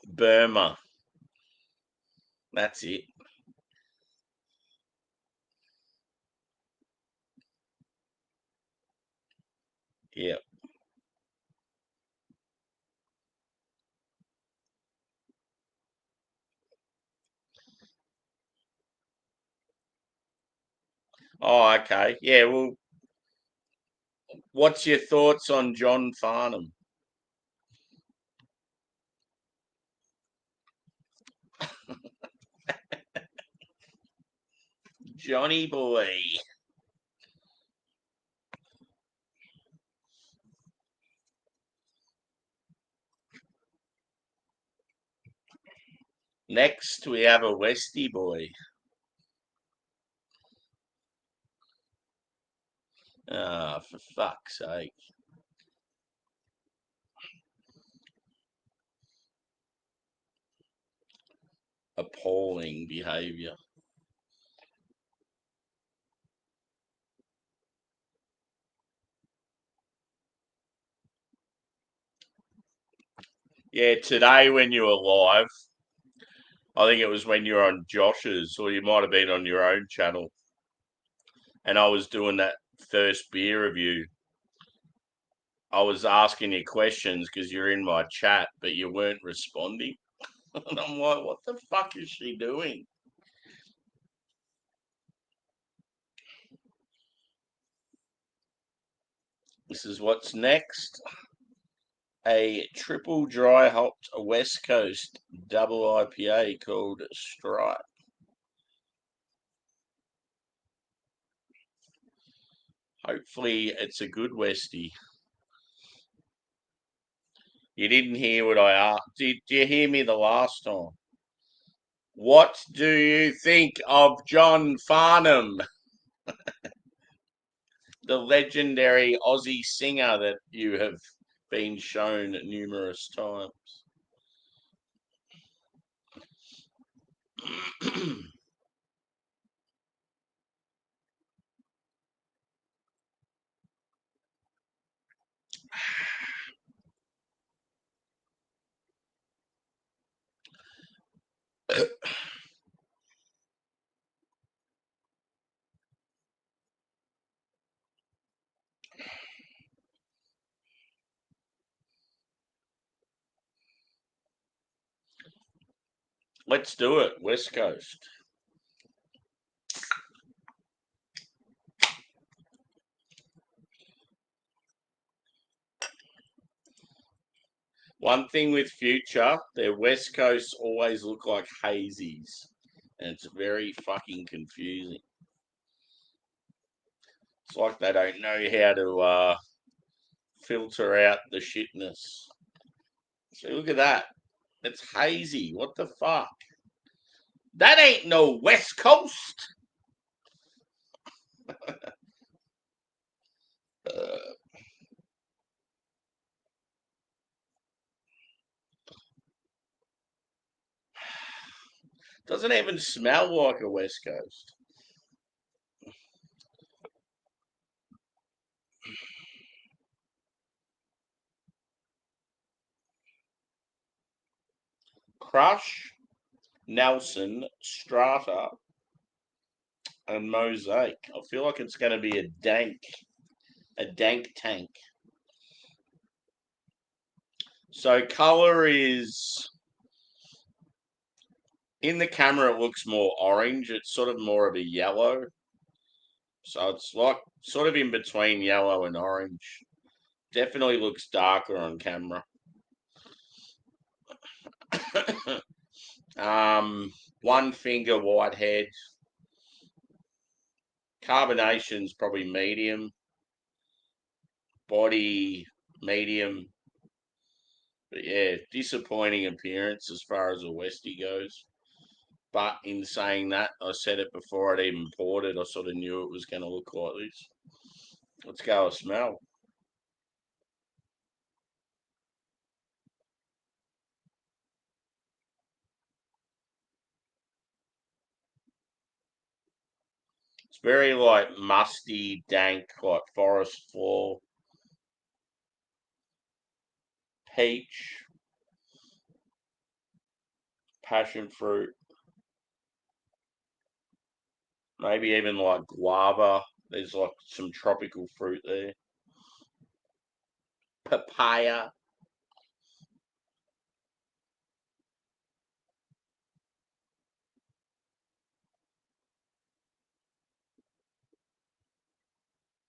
Burma, that's it. Yeah. Oh, okay. Yeah, well, what's your thoughts on John Farnham? Johnny boy. Next, we have a Westie boy. Ah, for fuck's sake. Appalling behaviour. Yeah, today when you were live, I think it was when you were on Josh's, or you might have been on your own channel, and I was doing that first beer review. I was asking you questions because you're in my chat, but you weren't responding. And I'm like, what the fuck is she doing? This is what's next. A triple dry hopped West Coast double IPA called Stripe. Hopefully, it's a good Westie. You didn't hear what I asked. Did you hear me the last time? What do you think of John Farnham, the legendary Aussie singer that you have been shown numerous times? Let's do it, West Coast. One thing with Future, their West Coasts always look like hazies, and it's very fucking confusing. It's like they don't know how to filter out the shitness. See, look at that. It's hazy. What the fuck? That ain't no West Coast. Uh, doesn't even smell like a West Coast. Crush, Nelson, Strata, and Mosaic. I feel like it's going to be a dank tank. So color is in the camera. It looks more orange. It's sort of more of a yellow. So it's like sort of in between yellow and orange. Definitely looks darker on camera. One finger white head. Carbonation's probably medium. Body medium. But yeah, disappointing appearance as far as a Westie goes. But in saying that, I said it before I'd even poured it. I sort of knew it was going to look like this. Let's go a smell. It's very like musty, dank, like forest floor, peach, passion fruit, maybe even like guava. There's like some tropical fruit there. Papaya.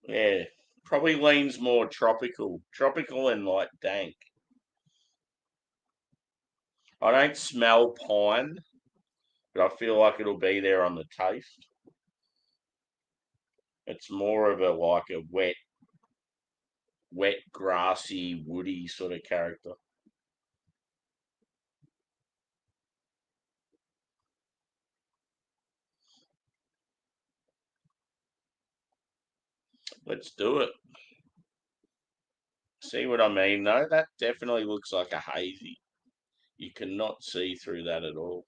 Yeah, probably leans more tropical. Tropical and like dank. I don't smell pine, but I feel like it'll be there on the taste. It's more of a like a wet, grassy, woody sort of character. Let's do it. See what I mean, though? That definitely looks like a hazy. You cannot see through that at all.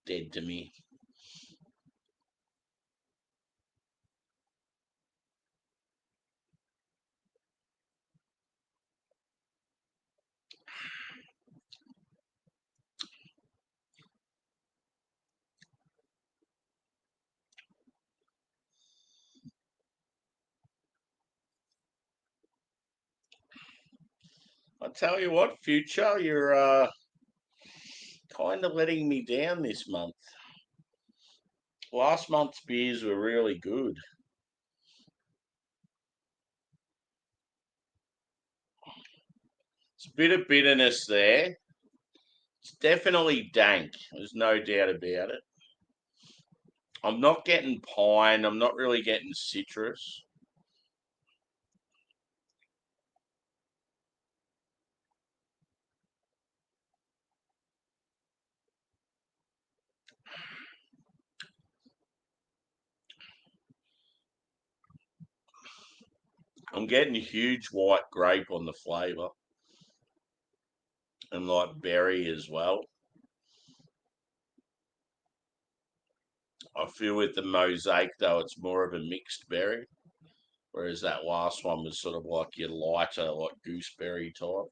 Dead to me. I tell you what, future, you're kind of letting me down this month. Last month's beers were really good. It's a bit of bitterness there. It's definitely dank. There's no doubt about it. I'm not getting pine. I'm not really getting citrus. I'm getting huge white grape on the flavour and like berry as well. I feel with the mosaic though, it's more of a mixed berry, whereas that last one was sort of like your lighter, like gooseberry type.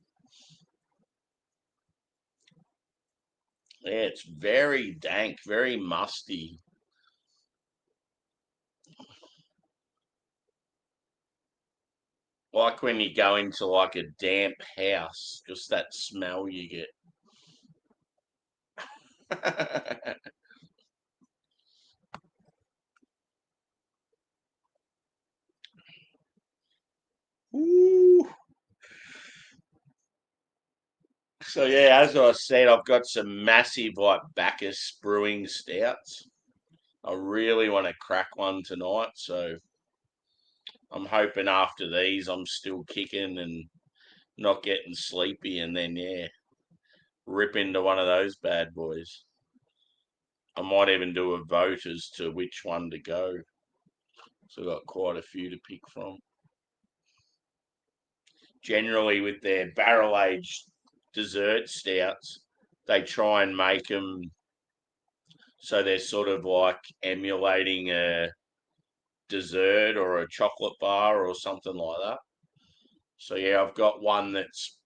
Yeah, it's very dank, very musty. Like when you go into like a damp house, just that smell you get. Ooh. So yeah, as I said, I've got some massive like Bacchus brewing stouts. I really want to crack one tonight, so I'm hoping after these I'm still kicking and not getting sleepy, and then yeah, rip into one of those bad boys. I might even do a vote as to which one to go. So I've got quite a few to pick from. Generally, with their barrel aged dessert stouts, they try and make them so they're sort of like emulating a dessert or a chocolate bar or something like that. So yeah, I've got one that's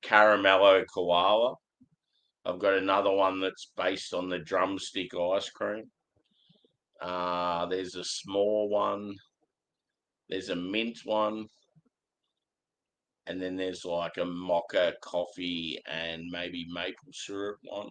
caramello koala. I've got another one that's based on the drumstick ice cream. There's a small one. There's a mint one, and then there's like a mocha coffee and maybe maple syrup one.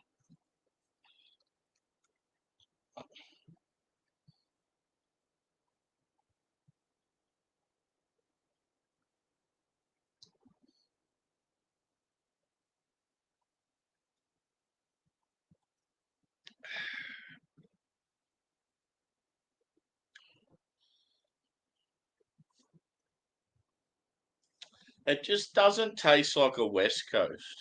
It just doesn't taste like a West Coast.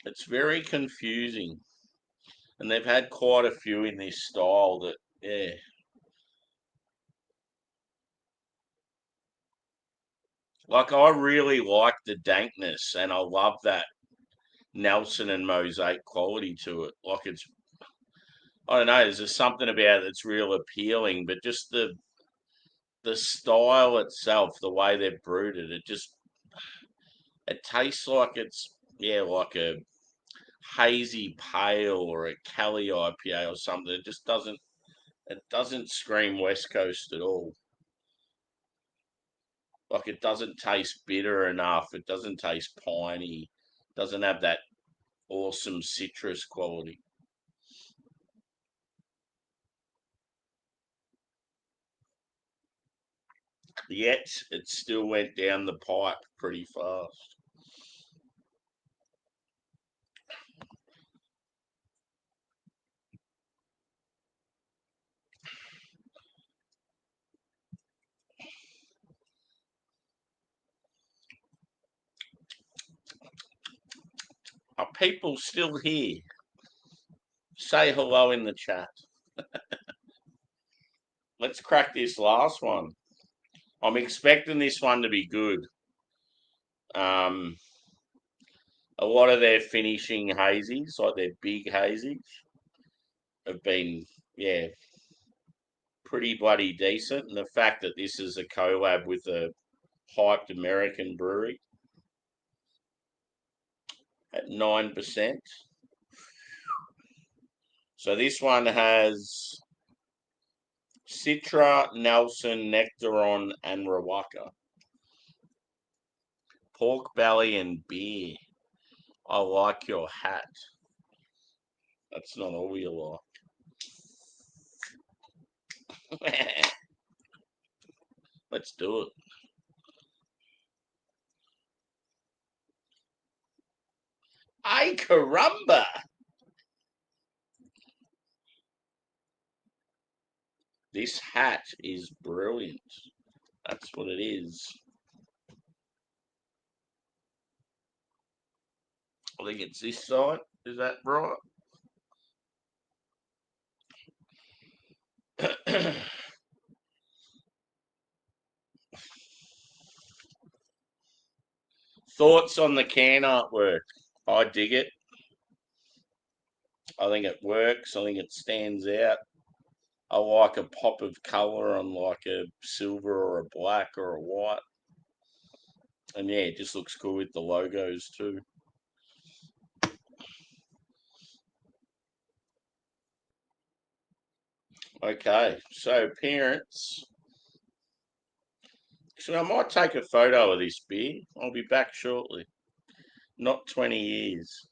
It's very confusing. And they've had quite a few in this style that, yeah. Like, I really like the dankness and I love that Nelson and mosaic quality to it. Like, I don't know, there's just something about it that's real appealing, but just the style itself, the way they've brewed it, it tastes like it's, yeah, like a hazy pale or a Cali IPA or something. It doesn't scream West Coast at all. Like, it doesn't taste bitter enough. It doesn't taste piney. It doesn't have that awesome citrus quality. Yet it still went down the pipe pretty fast. Are people still here? Say hello in the chat. Let's crack this last one. I'm expecting this one to be good. Um, a lot of their finishing hazies, like their big hazies, have been, yeah, pretty bloody decent. And the fact that this is a collab with a hyped American brewery at 9%. So this one has Citra, Nelson, Nectaron, and Rawaka. Pork belly and beer. I like your hat. That's not all you like. Let's do it. Ay caramba! This hat is brilliant. That's what it is. I think it's this side. Is that right? Thoughts on the can artwork? I dig it. I think it works. I think it stands out. I like a pop of colour on like a silver or a black or a white. And yeah, it just looks cool with the logos too. Okay, so parents. So I might take a photo of this beer. I'll be back shortly. Not 20 years.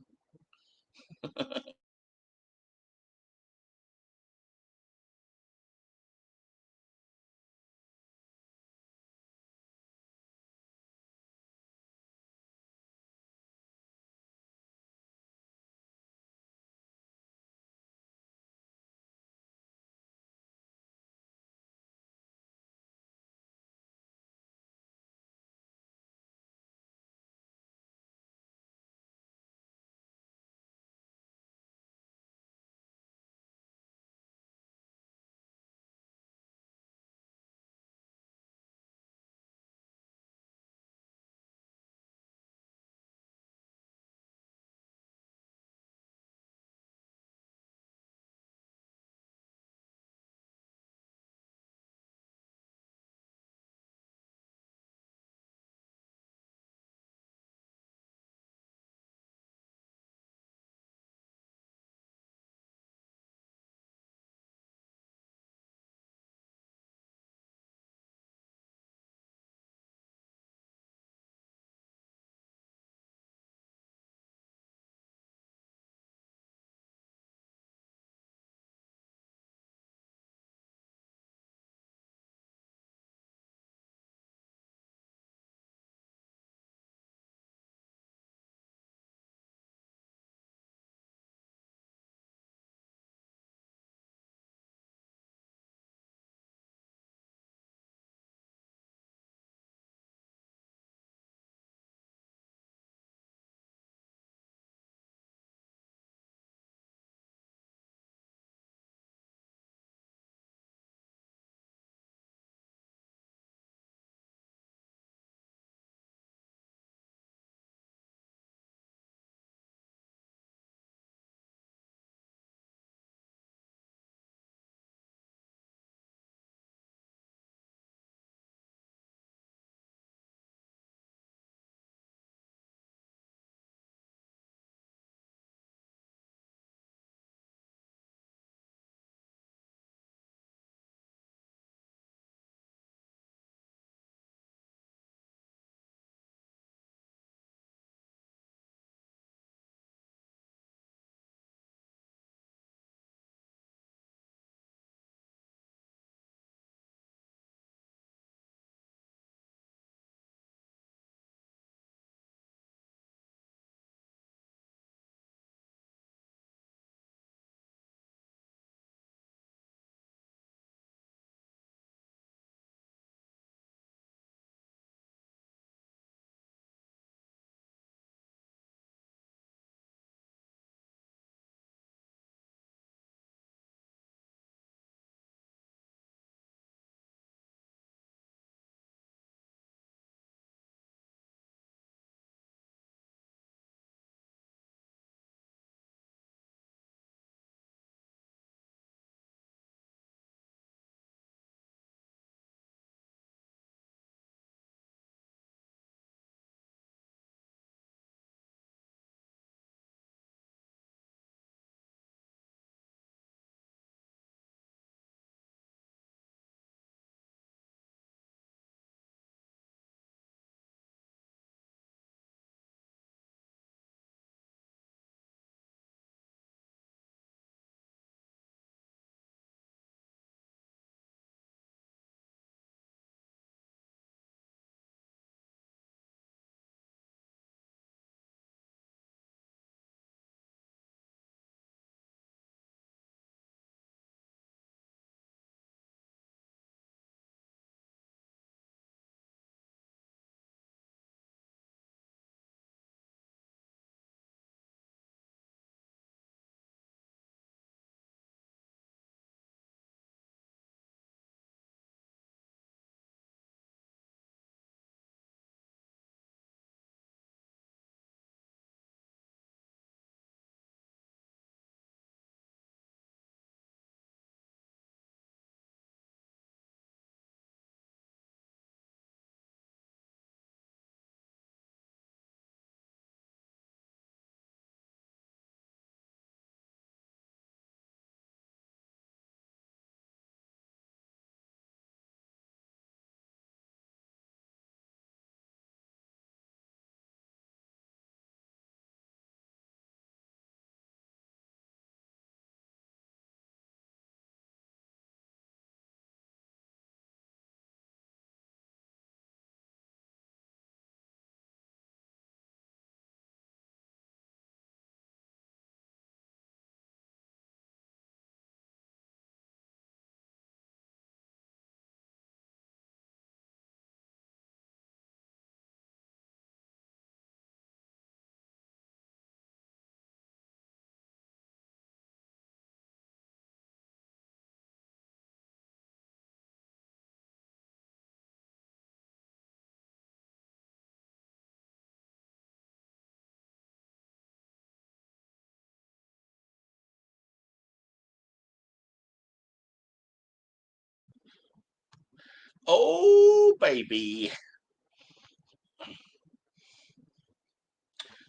Oh, baby.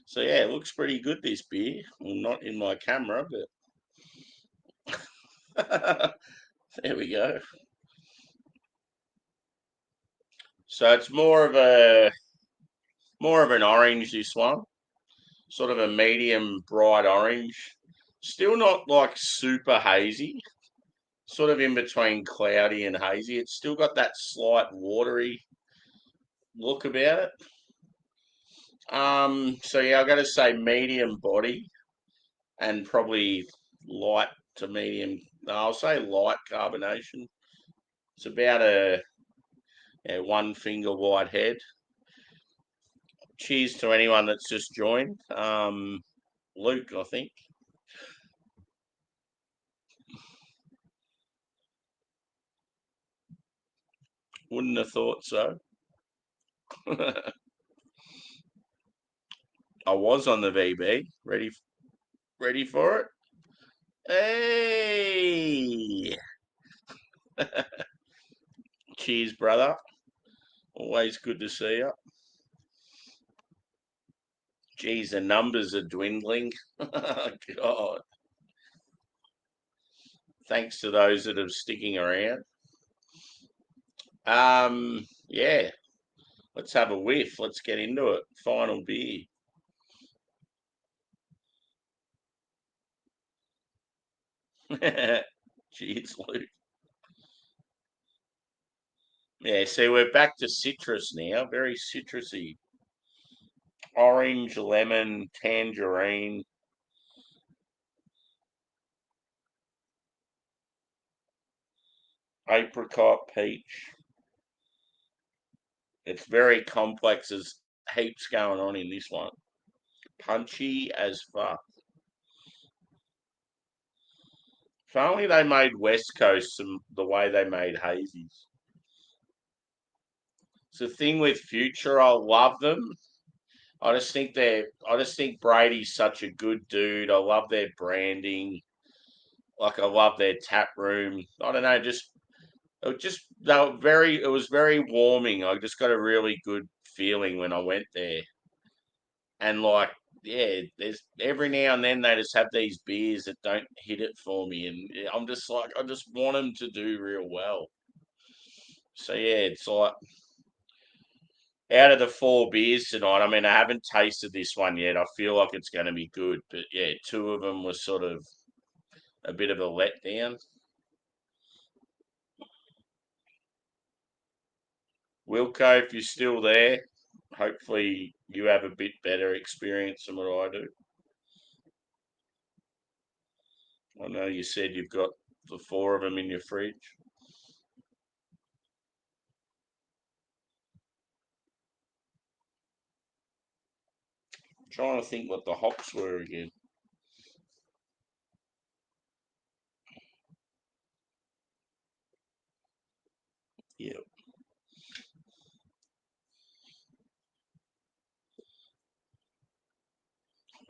So yeah, it looks pretty good, this beer. Well, not in my camera, but there we go. So it's more of an orange, this one. Sort of a medium bright orange. Still not like super hazy. Sort of in between cloudy and hazy. It's still got that slight watery look about it. So yeah, I gotta say medium body and probably light to medium. No, I'll say light carbonation. It's about a one finger wide head. Cheers to anyone that's just joined. Luke, I think. Wouldn't have thought so. I was on the VB. Ready for it? Hey! Cheers, brother. Always good to see you. Geez, the numbers are dwindling. God. Thanks to those that are sticking around. Yeah. Let's have a whiff. Let's get into it. Final beer. Cheers, Luke. Yeah, see, we're back to citrus now. Very citrusy. Orange, lemon, tangerine, apricot, peach. It's very complex. There's heaps going on in this one. Punchy as fuck. If only they made West Coast the way they made hazies. It's the thing with Future. I love them. I just think Brady's such a good dude. I love their branding. Like I love their tap room. I don't know, just they were very. It was very warming. I just got a really good feeling when I went there. And like, yeah, there's every now and then they just have these beers that don't hit it for me, and I'm just like, I just want them to do real well. So yeah, it's like out of the four beers tonight. I mean, I haven't tasted this one yet. I feel like it's going to be good, but yeah, two of them were sort of a bit of a letdown. Wilco, if you're still there, hopefully you have a bit better experience than what I do. I know you said you've got the four of them in your fridge. I'm trying to think what the hops were again. Yeah.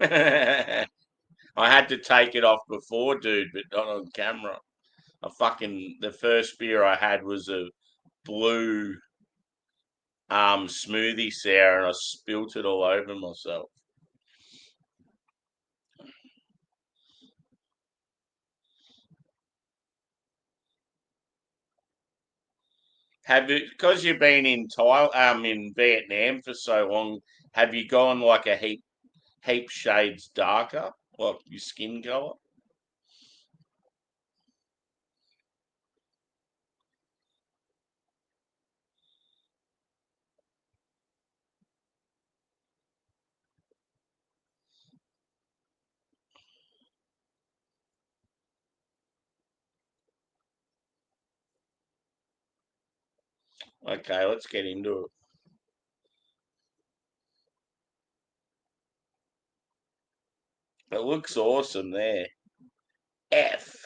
I had to take it off before, dude, but not on camera. The first beer I had was a blue smoothie sour and I spilt it all over myself. Have you, because you've been in Vietnam for so long, have you gone like a heap shades darker, like your skin color? Okay, let's get into it. It looks awesome there. F.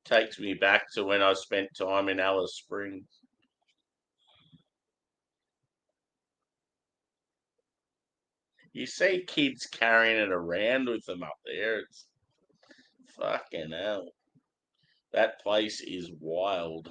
Takes me back to when I spent time in Alice Springs. You see kids carrying it around with them up there. It's fucking hell. That place is wild.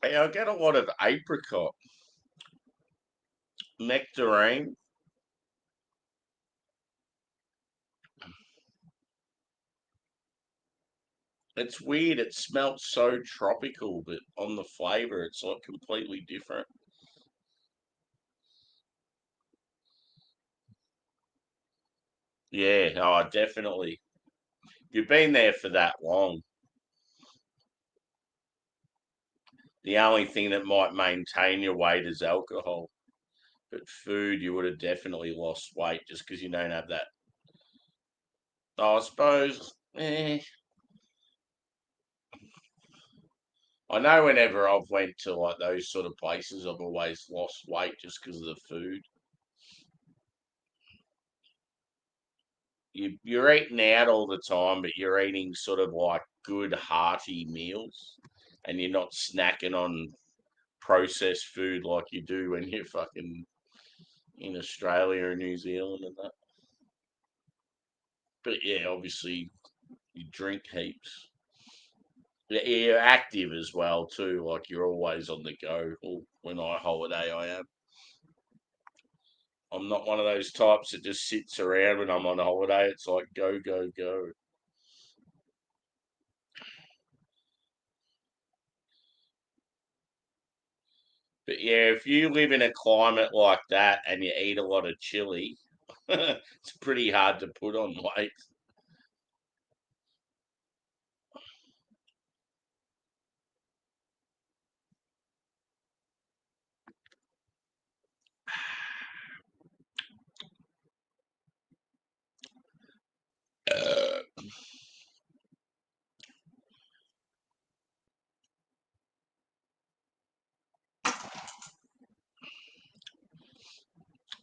Hey, I get a lot of apricot, nectarine. It's weird. It smells so tropical, but on the flavor, it's like completely different. Yeah, oh, definitely. You've been there for that long. The only thing that might maintain your weight is alcohol, but food, you would have definitely lost weight just because you don't have that. I suppose. I know whenever I've went to like those sort of places, I've always lost weight just because of the food. You're eating out all the time, but you're eating sort of like good hearty meals, and you're not snacking on processed food like you do when you're fucking in Australia or New Zealand and that. But yeah, obviously you drink heaps. You're active as well too. Like you're always on the go. Or when I holiday, I am. I'm not one of those types that just sits around when I'm on holiday. It's like go, go, go. But yeah, if you live in a climate like that and you eat a lot of chili, it's pretty hard to put on weight. Uh,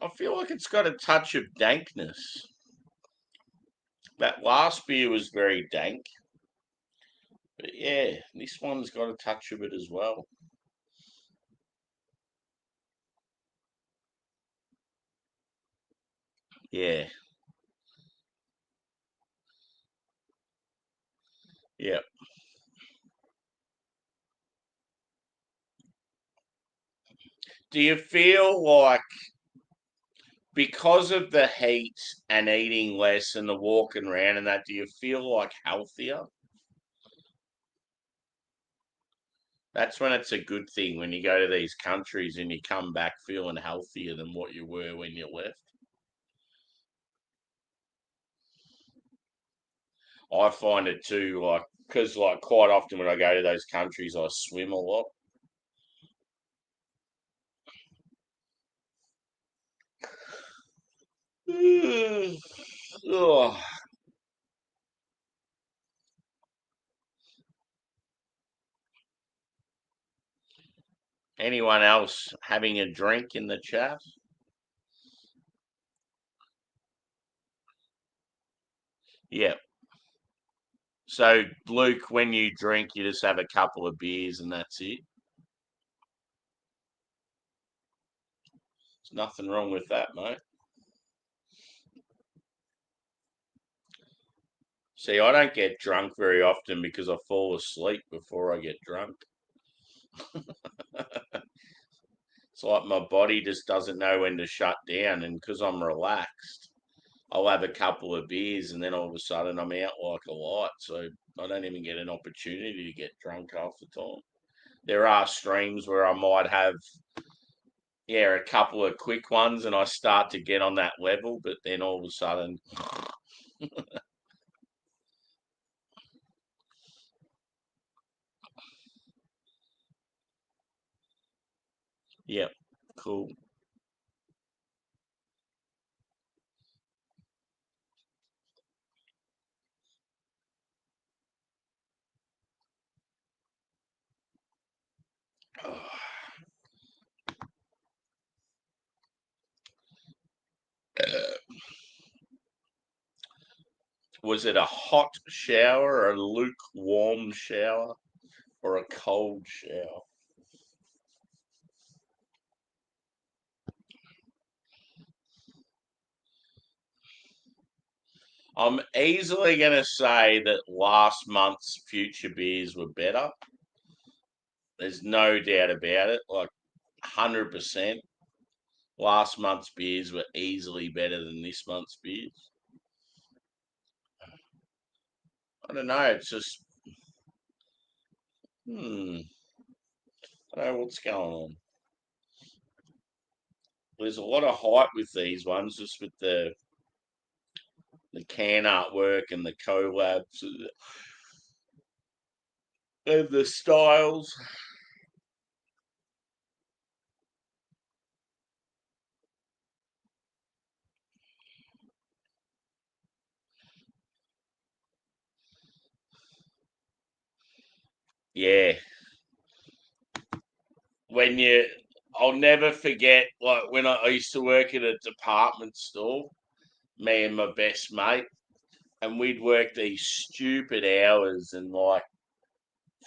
I feel like it's got a touch of dankness. That last beer was very dank, but yeah, this one's got a touch of it as well. Yeah, yeah. Do you feel like because of the heat and eating less and the walking around and that, do you feel like healthier? That's when it's a good thing when you go to these countries and you come back feeling healthier than what you were when you left. I find it too, like, because, like, quite often when I go to those countries, I swim a lot. Ugh. Anyone else having a drink in the chat? Yeah. So, Luke, when you drink, you just have a couple of beers and that's it. There's nothing wrong with that, mate. See, I don't get drunk very often because I fall asleep before I get drunk. It's like my body just doesn't know when to shut down, and because I'm relaxed, I'll have a couple of beers, and then all of a sudden I'm out like a light. So I don't even get an opportunity to get drunk half the time. There are streams where I might have, yeah, a couple of quick ones, and I start to get on that level, but then all of a sudden, yeah, cool. Was it a hot shower, a lukewarm shower, or a cold shower? I'm easily going to say that last month's future beers were better. There's no doubt about it. Like 100%. Last month's beers were easily better than this month's beers. I don't know. It's just, I don't know what's going on. There's a lot of hype with these ones, just with the can artwork and the collabs and the styles. Yeah, when you, I'll never forget, like when I used to work at a department store, me and my best mate, and we'd work these stupid hours. And like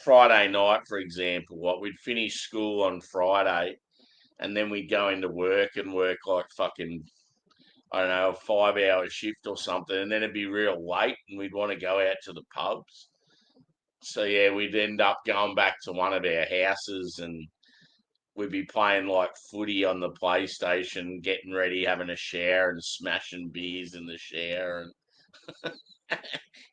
Friday night, for example, like we'd finish school on Friday, and then we'd go into work and work like fucking, I don't know, a 5 hour shift or something, and then it'd be real late, and we'd want to go out to the pubs. So yeah, we'd end up going back to one of our houses, and we'd be playing like footy on the PlayStation, getting ready, having a shower, and smashing beers in the shower, and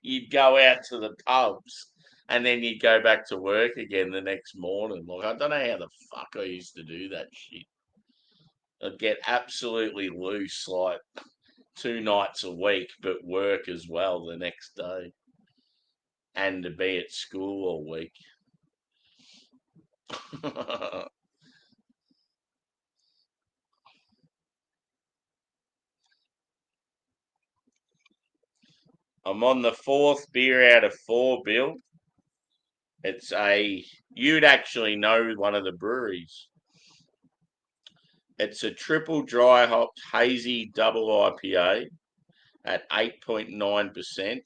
you'd go out to the pubs, and then you'd go back to work again the next morning. Like I don't know how the fuck I used to do that shit. I'd get absolutely loose, like 2 nights a week, but work as well the next day, and to be at school all week. I'm on the fourth beer out of four, Bill. It's a, you'd actually know one of the breweries. It's a triple dry hopped hazy double IPA at 8.9%,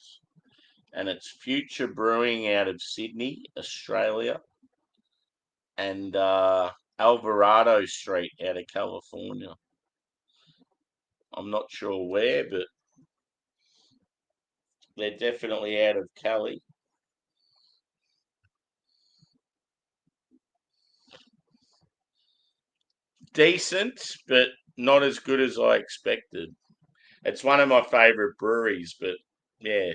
and it's Future Brewing out of Sydney, Australia, and Alvarado Street out of California. I'm not sure where, but they're definitely out of Cali. Decent, but not as good as I expected. It's one of my favourite breweries, but yeah,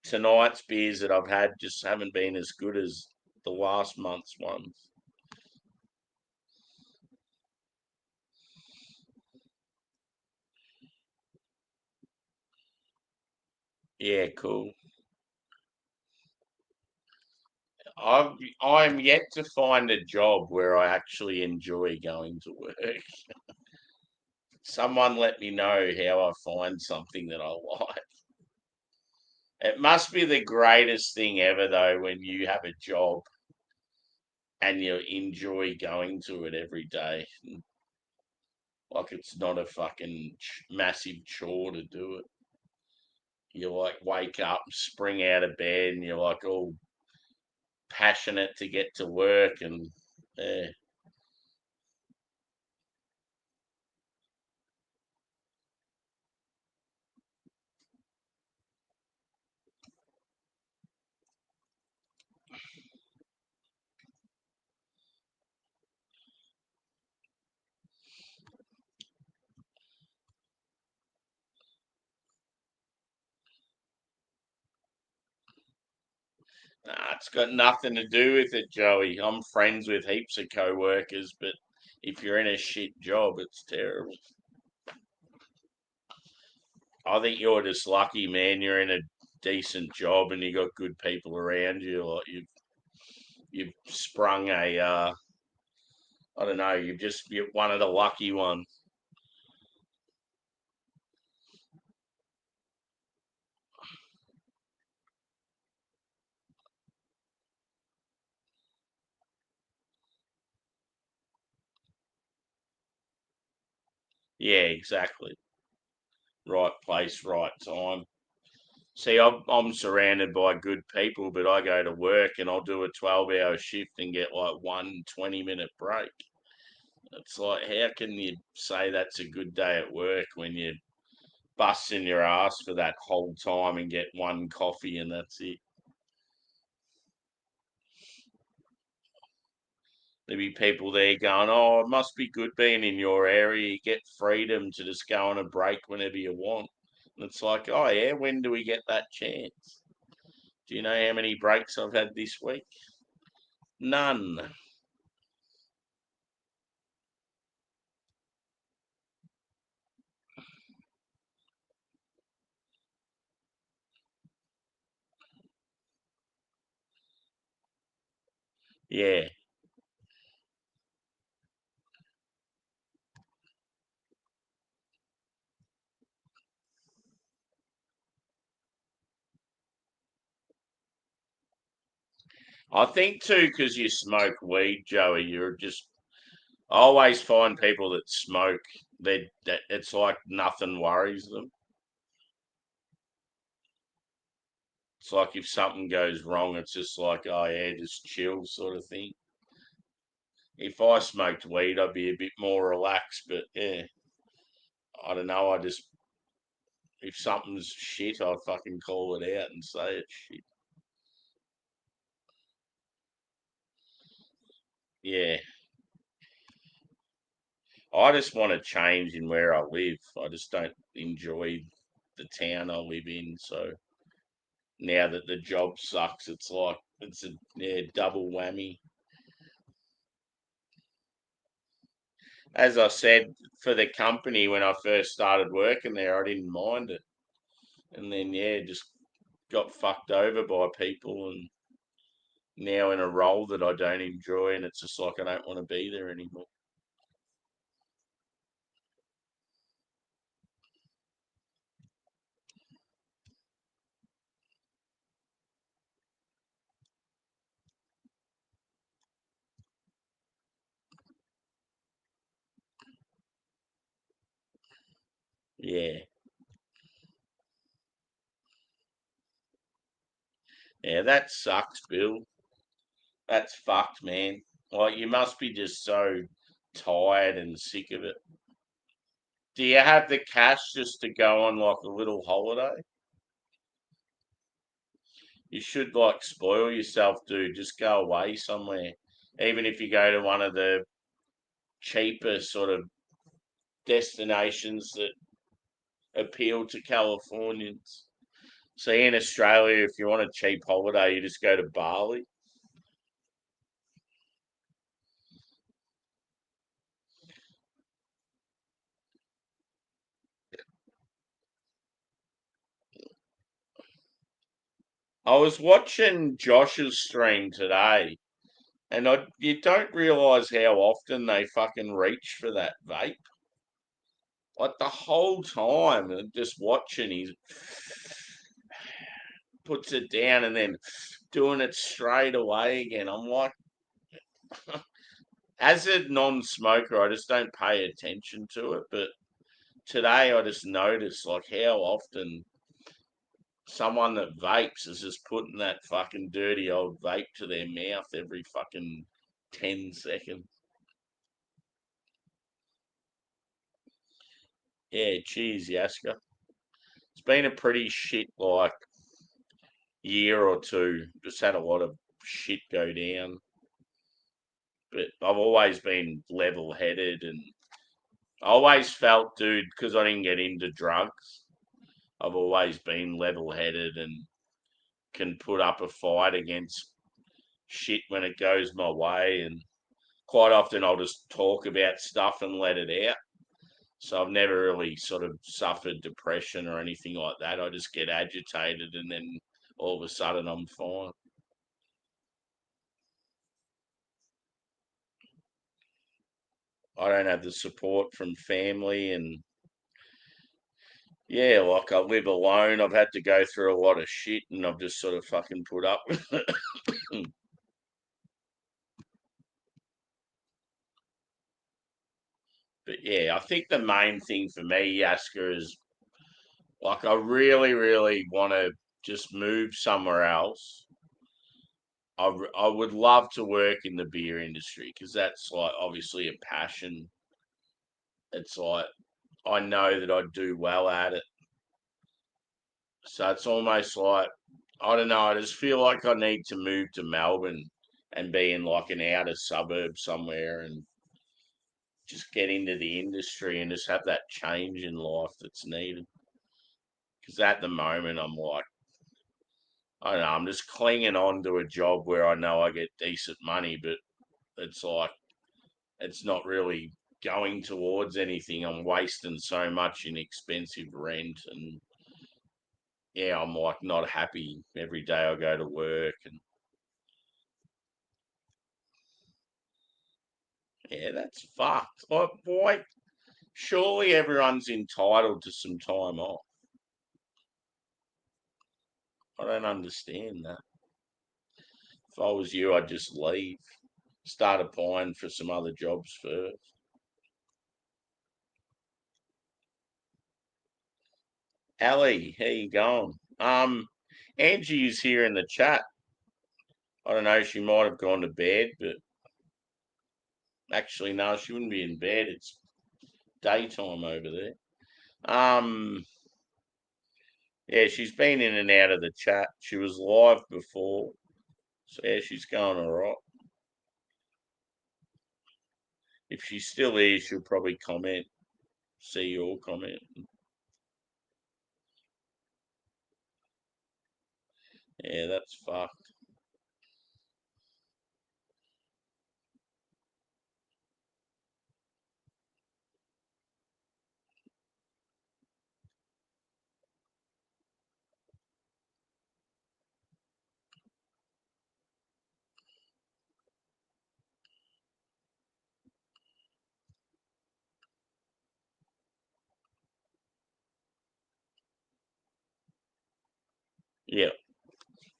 tonight's beers that I've had just haven't been as good as the last month's ones. Yeah, cool. I'm yet to find a job where I actually enjoy going to work. Someone let me know how I find something that I like. It must be the greatest thing ever though when you have a job and you enjoy going to it every day. Like it's not a fucking massive chore to do it. You like wake up, spring out of bed, and you're like all passionate to get to work, and yeah. Nah, it's got nothing to do with it, Joey. I'm friends with heaps of co-workers, but if you're in a shit job, it's terrible. I think you're just lucky, man. You're in a decent job and you got good people around you. Like you've sprung a I don't know. You're one of the lucky ones. Yeah, exactly. Right place, right time. See, I'm surrounded by good people, but I go to work and I'll do a 12-hour shift and get like 1 20-minute break. It's like, how can you say that's a good day at work when you're busting your ass for that whole time and get one coffee and that's it? There'd be people there going, oh, it must be good being in your area. You get freedom to just go on a break whenever you want. And it's like, oh, yeah, when do we get that chance? Do you know how many breaks I've had this week? None. Yeah. I think too, because you smoke weed, Joey, you're just, I always find people that smoke, that it's like nothing worries them. It's like if something goes wrong, it's just like, oh yeah, just chill sort of thing. If I smoked weed, I'd be a bit more relaxed. But yeah, I don't know. I just, if something's shit, I fucking call it out and say it's shit. Yeah, I just want to change in where I live. I just don't enjoy the town I live in. So now that the job sucks, it's like it's a yeah double whammy. As I said, for the company when I first started working there, I didn't mind it, and then yeah, just got fucked over by people, and now in a role that I don't enjoy, and it's just like I don't want to be there anymore. Yeah, yeah, that sucks, Bill. That's fucked, man. Like you must be just so tired and sick of it. Do you have the cash just to go on like a little holiday? You should like spoil yourself, dude. Just go away somewhere. Even if you go to one of the cheaper sort of destinations that appeal to Californians. See, in Australia, if you want a cheap holiday, you just go to Bali. I was watching Josh's stream today, and you don't realise how often they fucking reach for that vape. Like the whole time, and just watching, he puts it down and then doing it straight away again. I'm like, as a non-smoker, I just don't pay attention to it. But today, I just noticed like how often someone that vapes is just putting that fucking dirty old vape to their mouth every fucking 10 seconds. Yeah, cheers, Yaska. It's been a pretty shit like year or two. Just had a lot of shit go down. But I've always been level headed and I always felt, dude, because I didn't get into drugs, I've always been level headed and can put up a fight against shit when it goes my way. And quite often I'll just talk about stuff and let it out. So I've never really sort of suffered depression or anything like that. I just get agitated and then all of a sudden I'm fine. I don't have the support from family and yeah, like I live alone. I've had to go through a lot of shit and I've just sort of fucking put up with it. But yeah, I think the main thing for me, Yaska, is Like, I really, really want to just move somewhere else. I would love to work in the beer industry because that's like obviously a passion. It's like I know that I'd do well at it. So it's almost like, I don't know, I just feel like I need to move to Melbourne and be in like an outer suburb somewhere and just get into the industry and just have that change in life that's needed. Because at the moment, I'm like, I don't know, I'm just clinging on to a job where I know I get decent money, but it's like, it's not really going towards anything. I'm wasting so much in expensive rent and yeah, I'm like not happy every day I go to work and yeah, that's fucked. Like, why? Surely everyone's entitled to some time off. I don't understand that. If I was you, I'd just leave, start applying for some other jobs first. Ali, how you going? Angie is here in the chat. I don't know, she might have gone to bed, but actually, no, she wouldn't be in bed. It's daytime over there. Um, yeah, she's been in and out of the chat. She was live before, so yeah, she's going all right. If she's still here, she'll probably comment, see your comment. Yeah, that's fucked. Yeah,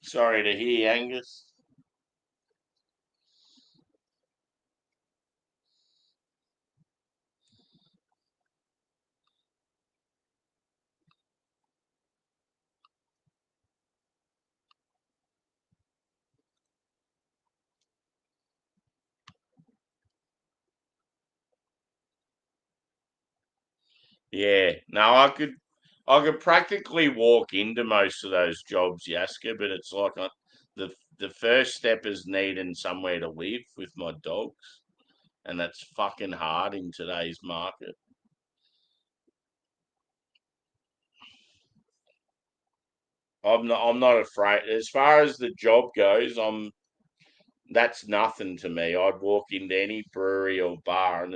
sorry to hear, Angus. Yeah, no, I could practically walk into most of those jobs, Yaska, but it's like the first step is needing somewhere to live with my dogs, and that's fucking hard in today's market. I'm not afraid. As far as the job goes, that's nothing to me. I'd walk into any brewery or bar and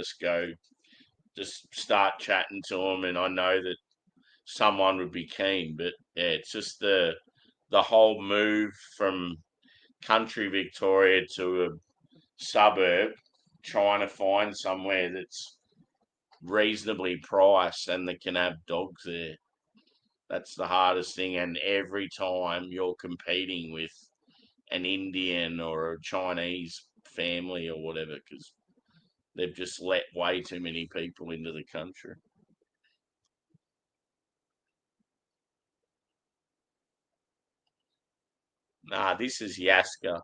just start chatting to them, and I know that someone would be keen. But yeah, it's just the whole move from country Victoria to a suburb, trying to find somewhere that's reasonably priced and that can have dogs there. That's the hardest thing. And every time you're competing with an Indian or a Chinese family or whatever, because they've just let way too many people into the country. Nah, this is Yaska.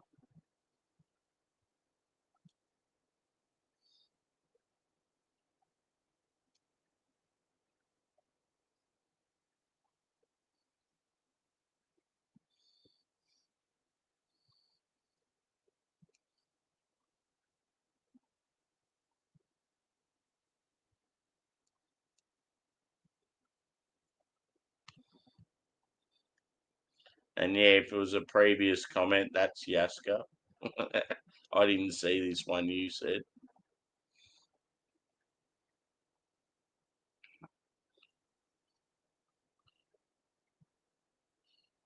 And yeah, if it was a previous comment, that's Yaska. I didn't see this one you said.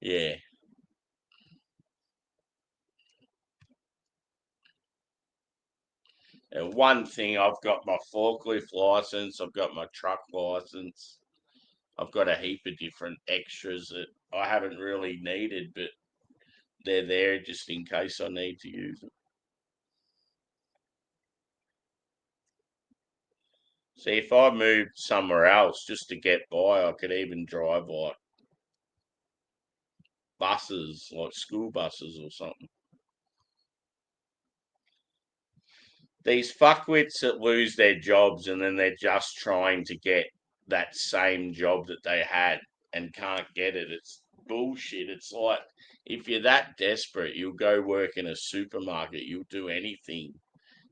Yeah. And one thing, I've got my forklift license, I've got my truck license, I've got a heap of different extras that I haven't really needed, but they're there just in case I need to use them. See, if I moved somewhere else just to get by, I could even drive like buses, like school buses or something. These fuckwits that lose their jobs and then they're just trying to get that same job that they had and can't get it. It's bullshit. It's like if you're that desperate, you'll go work in a supermarket. You'll do anything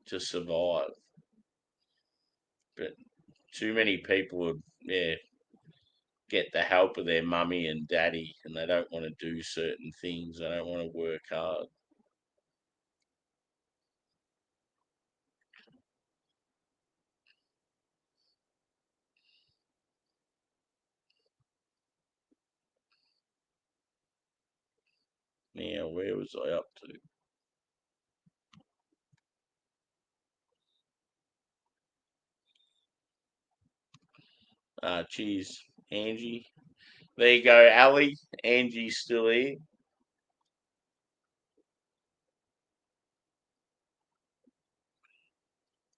to survive. But too many people would, yeah, get the help of their mummy and daddy and they don't want to do certain things. They don't want to work hard. Now, where was I up to? Cheers, Angie. There you go, Ali. Angie's still here.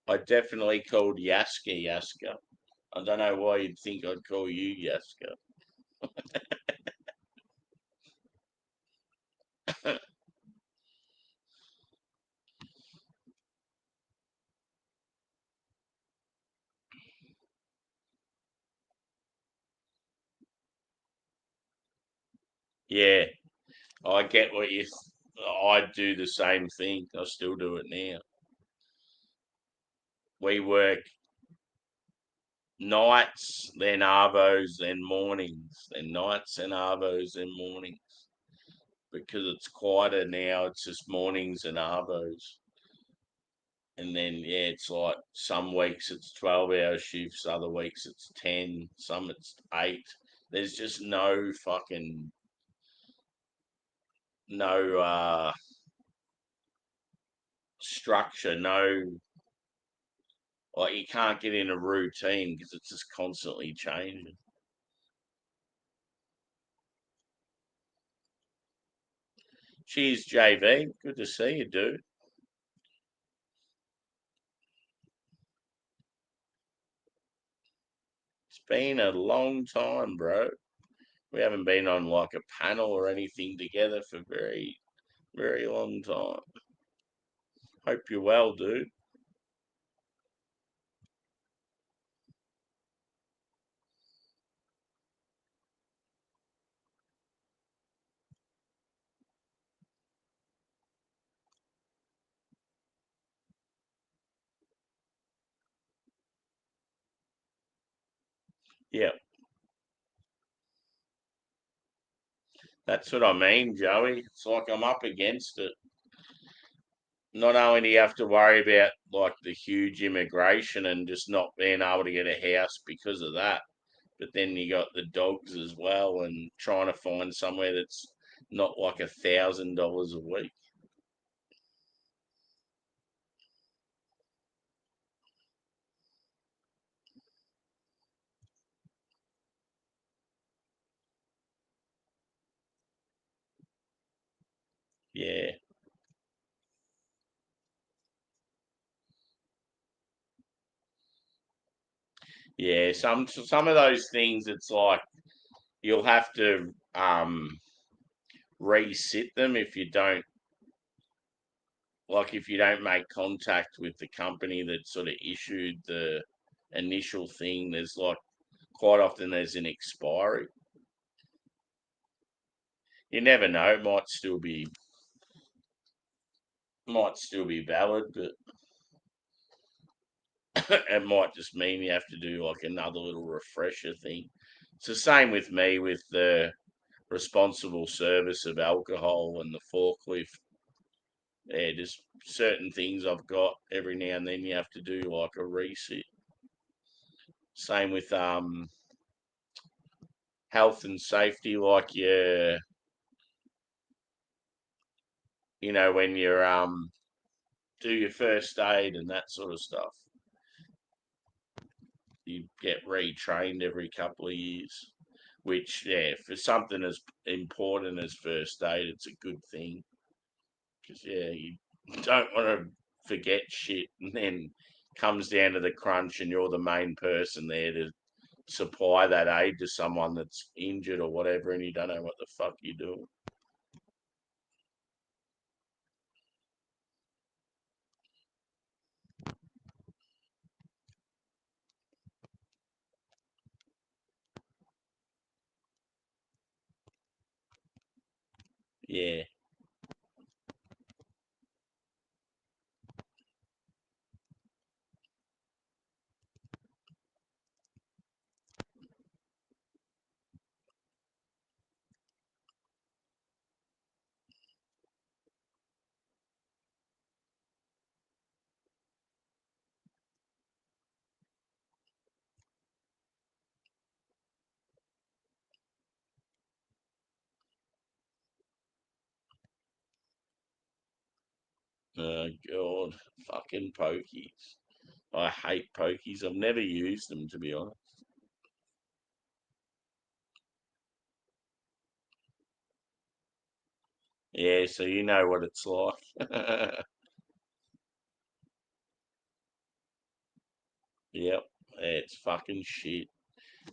I definitely called Yaska Yaska. I don't know why you'd think I'd call you Yaska. Yeah, I get what you. I'd do the same thing. I still do it now. We work nights, then arvos, then mornings, then nights and arvos, then mornings. Because it's quieter now, it's just mornings and arvos. And then yeah, it's like some weeks it's 12-hour shifts, other weeks it's 10, some it's 8. There's just no fucking no structure, no, like you can't get in a routine because it's just constantly changing. Cheers, JV. Good to see you, dude. It's been a long time, bro. We haven't been on like a panel or anything together for very, very long time. Hope you're well, dude. Yeah, that's what I mean, Joey. It's like I'm up against it. Not only do you have to worry about like the huge immigration and just not being able to get a house because of that, but then you got the dogs as well and trying to find somewhere that's not like $1,000 a week. Yeah, yeah. Some of those things, it's like you'll have to resit them if you don't, like if you don't make contact with the company that sort of issued the initial thing. There's like quite often there's an expiry. You never know; it might still be valid, but it might just mean you have to do like another little refresher thing. It's the same with me with the responsible service of alcohol and the forklift. Yeah, just certain things I've got every now and then you have to do like a reset. Same with health and safety, like when you're do your first aid and that sort of stuff. You get retrained every couple of years. Which, yeah, for something as important as first aid, it's a good thing. Because, yeah, you don't want to forget shit and then comes down to the crunch and you're the main person there to supply that aid to someone that's injured or whatever, and you don't know what the fuck you're doing. Yeah. Oh, God. Fucking pokies. I hate pokies. I've never used them, to be honest. Yeah, so you know what it's like. Yep, it's fucking shit.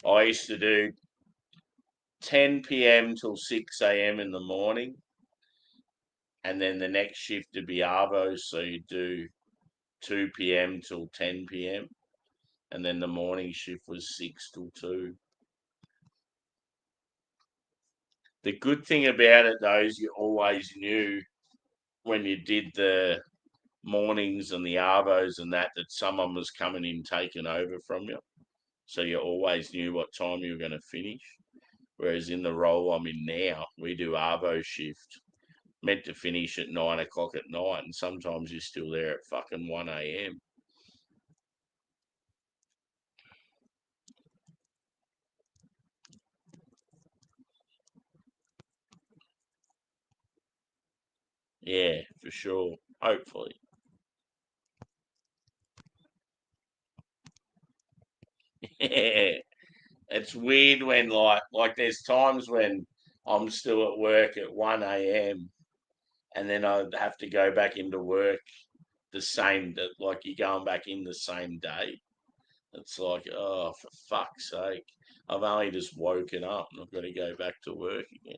I used to do 10 p.m. till 6 a.m. in the morning, and then the next shift would be Arvos, so you do 2 p.m. till 10 p.m., and then the morning shift was 6 till 2. The good thing about it, though, is you always knew when you did the mornings and the Arvos and that someone was coming in taking over from you. So you always knew what time you were going to finish. Whereas in the role I'm in now, we do Arvo shift, meant to finish at 9 o'clock at night, and sometimes you're still there at fucking 1 a.m. Yeah, for sure. Hopefully. Yeah. It's weird when like there's times when I'm still at work at 1 a.m. and then I'd have to go back into work the same like you're going back in the same day. It's like, oh, for fuck's sake. I've only just woken up and I've got to go back to work again.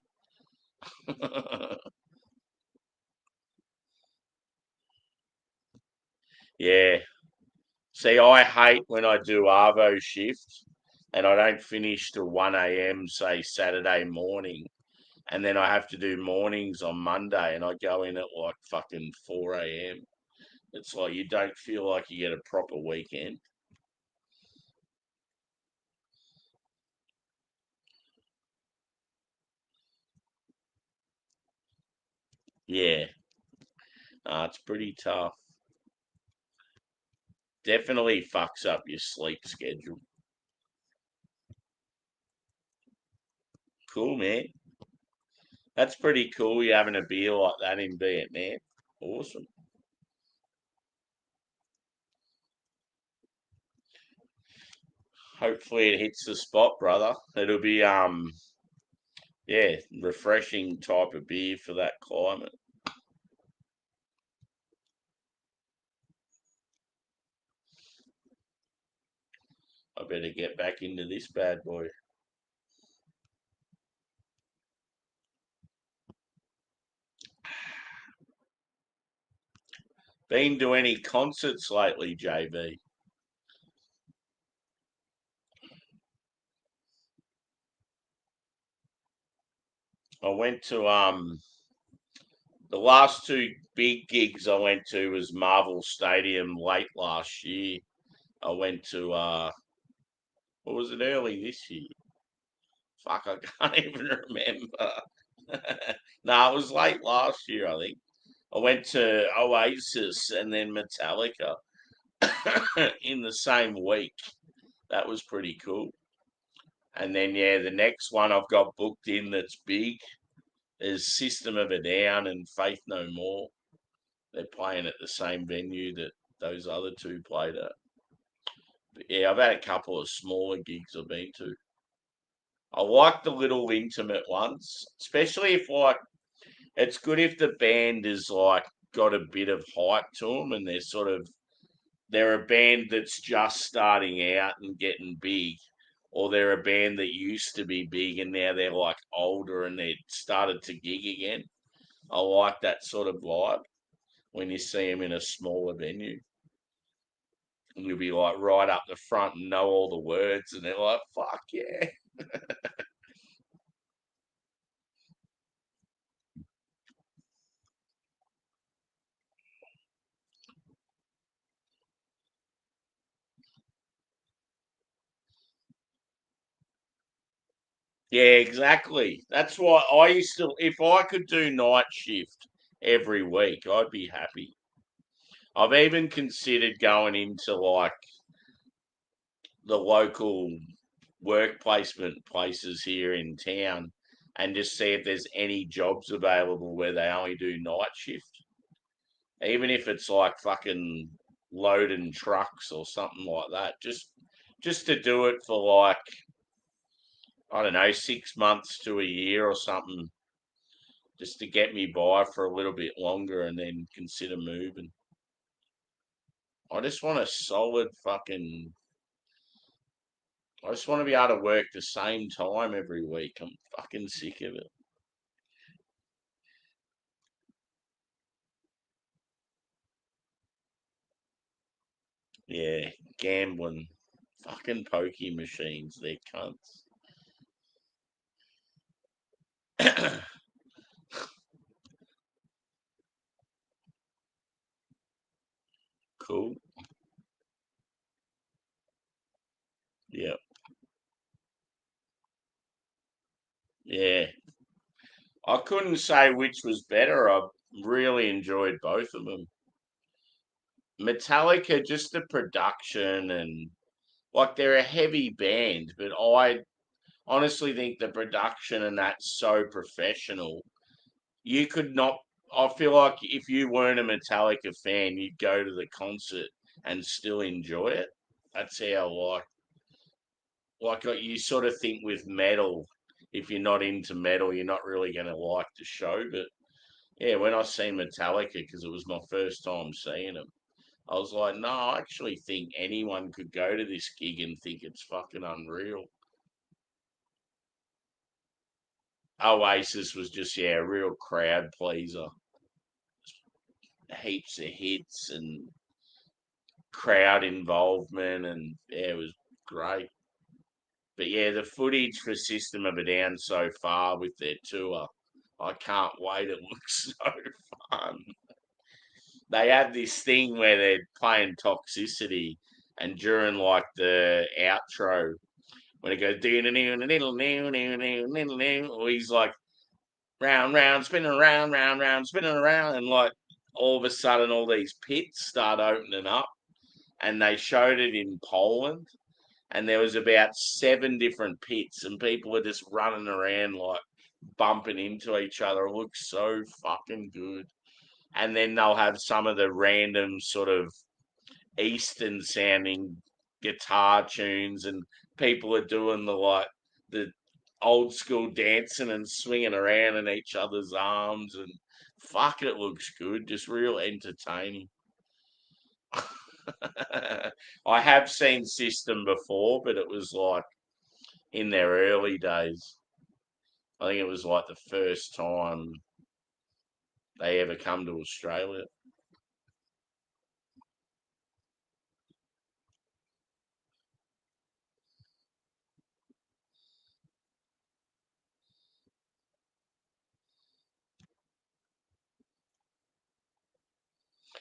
Yeah. See, I hate when I do Arvo shift and I don't finish till 1 a.m., say Saturday morning. And then I have to do mornings on Monday and I go in at like fucking 4 a.m. It's like you don't feel like you get a proper weekend. Yeah, it's pretty tough. Definitely fucks up your sleep schedule. Cool, man. That's pretty cool. You having a beer like that in Vietnam. Awesome. Hopefully it hits the spot, brother. It'll be yeah, refreshing type of beer for that climate. I better get back into this bad boy. Been to any concerts lately, JB? I went to the last two big gigs I went to was Marvel Stadium late last year. I went to what was it early this year? Fuck, I can't even remember. No, it was late last year, I think. I went to Oasis and then Metallica in the same week. That was pretty cool. And then yeah, the next one I've got booked in that's big is System of a Down and Faith No More. They're playing at the same venue that those other two played at. But yeah, I've had a couple of smaller gigs I've been to. I like the little intimate ones, especially if like it's good if the band is like got a bit of hype to them and they're sort of they're a band that's just starting out and getting big, or they're a band that used to be big and now they're like older and they started to gig again. I like that sort of vibe when you see them in a smaller venue. And you'll be like right up the front and know all the words, and they're like, fuck yeah. Yeah, exactly. That's why I used to, if I could do night shift every week, I'd be happy. I've even considered going into like the local work placement places here in town and just see if there's any jobs available where they only do night shift. Even if it's like fucking loading trucks or something like that. Just to do it for like, I don't know, 6 months to a year or something, just to get me by for a little bit longer and then consider moving. I just want a solid fucking. I just want to be able to work the same time every week. I'm fucking sick of it. Yeah, gambling. Fucking pokey machines, they're cunts. Cool. Yeah. Yeah. I couldn't say which was better. I really enjoyed both of them. Metallica, just the production and like they're a heavy band, but I honestly think the production and that's so professional. You could not. I feel like if you weren't a Metallica fan, you'd go to the concert and still enjoy it. That's how you sort of think with metal. If you're not into metal, you're not really going to like the show. But yeah, when I seen Metallica, because it was my first time seeing them, I was like, no, I actually think anyone could go to this gig and think it's fucking unreal. Oasis was just, yeah, a real crowd pleaser. Heaps of hits and crowd involvement, and yeah, it was great. But yeah, the footage for System of a Down so far with their tour, I can't wait. It looks so fun. They have this thing where they're playing Toxicity, and during like the outro, when it goes, or he's like round, round, spinning around, round, round, spinning around, and like all of a sudden, all these pits start opening up, and they showed it in Poland, and there was about 7 different pits, and people were just running around like bumping into each other. It looks so fucking good. And then they'll have some of the random sort of Eastern sounding guitar tunes, and people are doing the old school dancing and swinging around in each other's arms, and fuck, it looks good, just real entertaining. I have seen System before, but it was like in their early days. I think it was like the first time they ever come to Australia.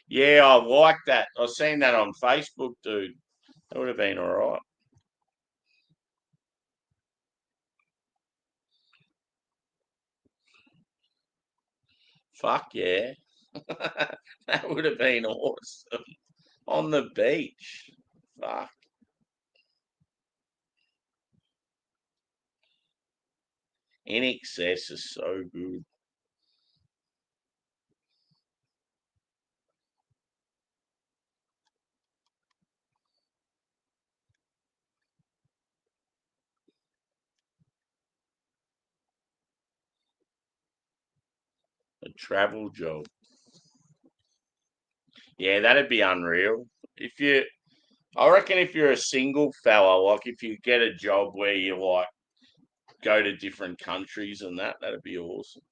Yeah, I like that. I seen that on Facebook, dude. That would have been all right. Fuck yeah. That would have been awesome. On the beach. Fuck. In excess is so good. A travel job. Yeah, that'd be unreal. If you, I reckon if you're a single fella, like if you get a job where you like go to different countries and that'd be awesome.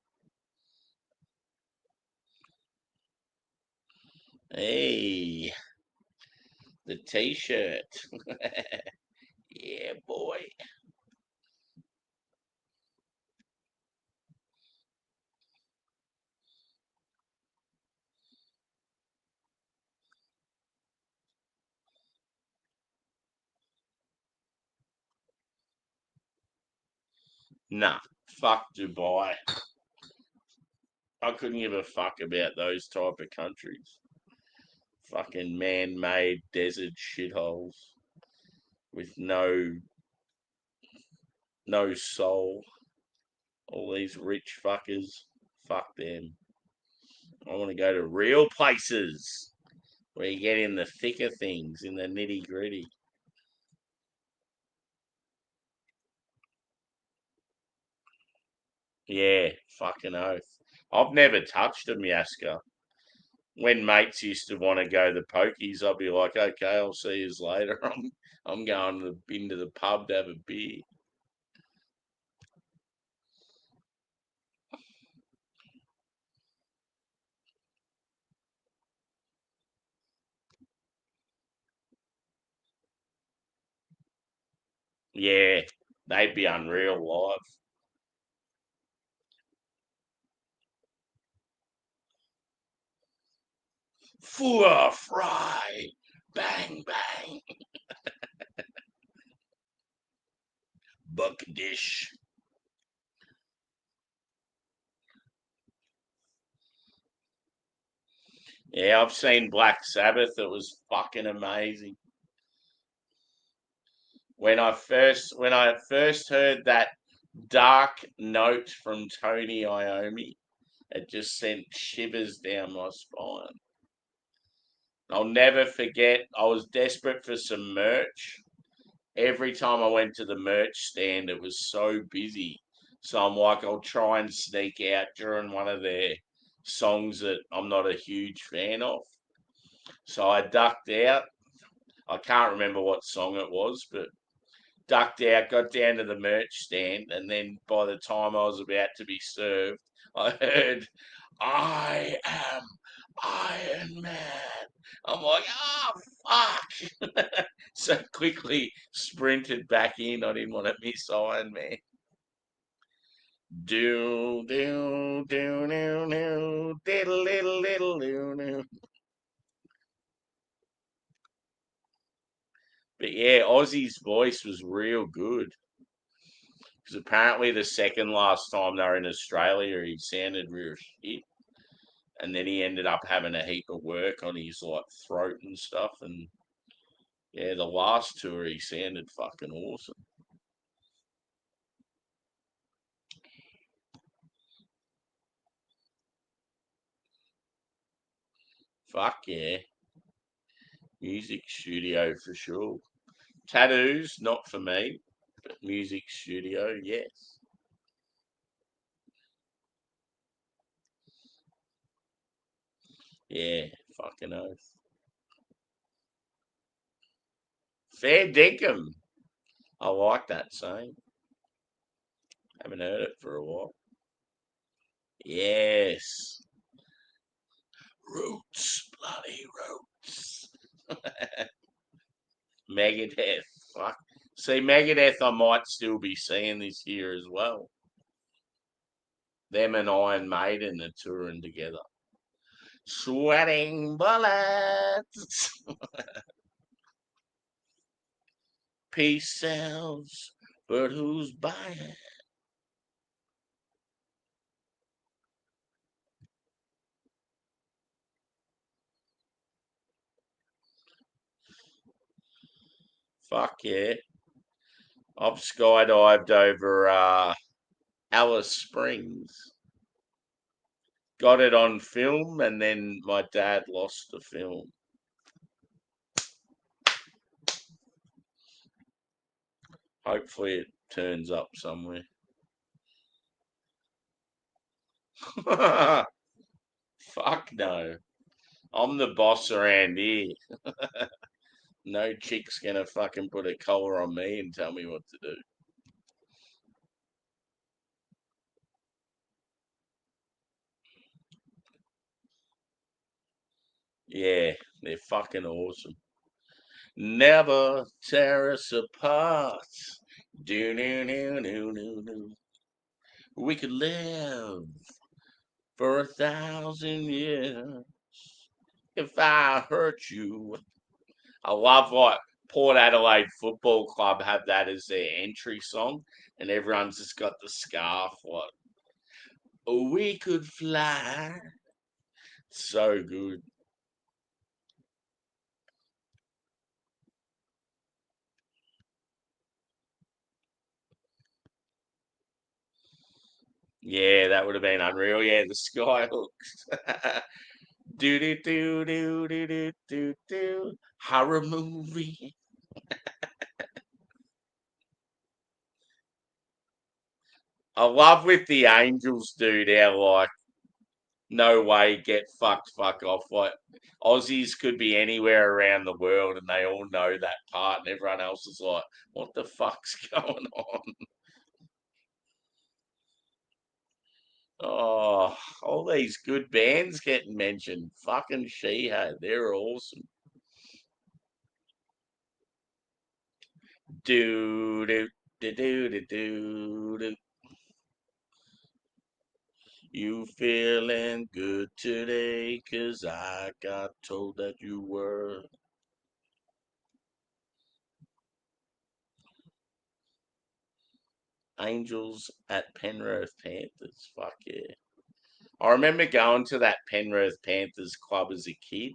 Hey, the t-shirt. Yeah, boy. Nah, fuck Dubai. I couldn't give a fuck about those type of countries. Fucking man-made desert shitholes with no soul. All these rich fuckers. Fuck them. I want to go to real places where you get in the thicker things, in the nitty gritty. Yeah, fucking oath. I've never touched a Miasca. When mates used to want to go to the pokies, I'd be like, okay, I'll see you later. I'm going into the pub to have a beer. Yeah, they'd be unreal live. Four fry, bang bang, buck dish. Yeah, I've seen Black Sabbath. It was fucking amazing. When I first heard that dark note from Tony Iommi, it just sent shivers down my spine. I'll never forget. I was desperate for some merch. Every time I went to the merch stand, it was so busy. So I'm like, I'll try and sneak out during one of their songs that I'm not a huge fan of. So I ducked out. I can't remember what song it was, but ducked out, got down to the merch stand, and then by the time I was about to be served, I heard, I am Iron Man. I'm like, oh, fuck. So quickly sprinted back in. I didn't want to miss Iron Man. Do, do, do, do, do, diddle, diddle, diddle, do, do. But yeah, Ozzy's voice was real good. Because apparently the second last time they were in Australia, he sounded real shit. And then he ended up having a heap of work on his like throat and stuff. And yeah, the last tour he sounded fucking awesome. Fuck yeah, music studio for sure. Tattoos not for me, but music studio yes. Yeah, fucking oath. Fair dinkum. I like that saying. Haven't heard it for a while. Yes, roots, bloody roots. Megadeth. Fuck. See, Megadeth, I might still be seeing this year as well. Them and Iron Maiden are touring together. Sweating bullets. Peace sells, but who's buying? Fuck yeah. I've skydived over Alice Springs. Got it on film, and then my dad lost the film. Hopefully, it turns up somewhere. Fuck no. I'm the boss around here. No chick's gonna fucking put a collar on me and tell me what to do. Yeah, they're fucking awesome. Never tear us apart. Do do do do do do. We could live for 1,000 years if I hurt you. I love what Port Adelaide Football Club have that as their entry song, and everyone's just got the scarf. What? We could fly. So good. Yeah, that would have been unreal. Yeah, the Skyhooks. Do do do do do do do do. Horror movie. I love with the Angels, dude. How like no way, get fucked, fuck off. Like Aussies could be anywhere around the world, and they all know that part, and everyone else is like, "What the fuck's going on?" Oh, all these good bands getting mentioned. Fucking Shihad, they're awesome. Do do do do do do do. You feeling good today? 'Cause I got told that you were. Angels at Penrith Panthers. Fuck yeah. I remember going to that Penrith Panthers club as a kid.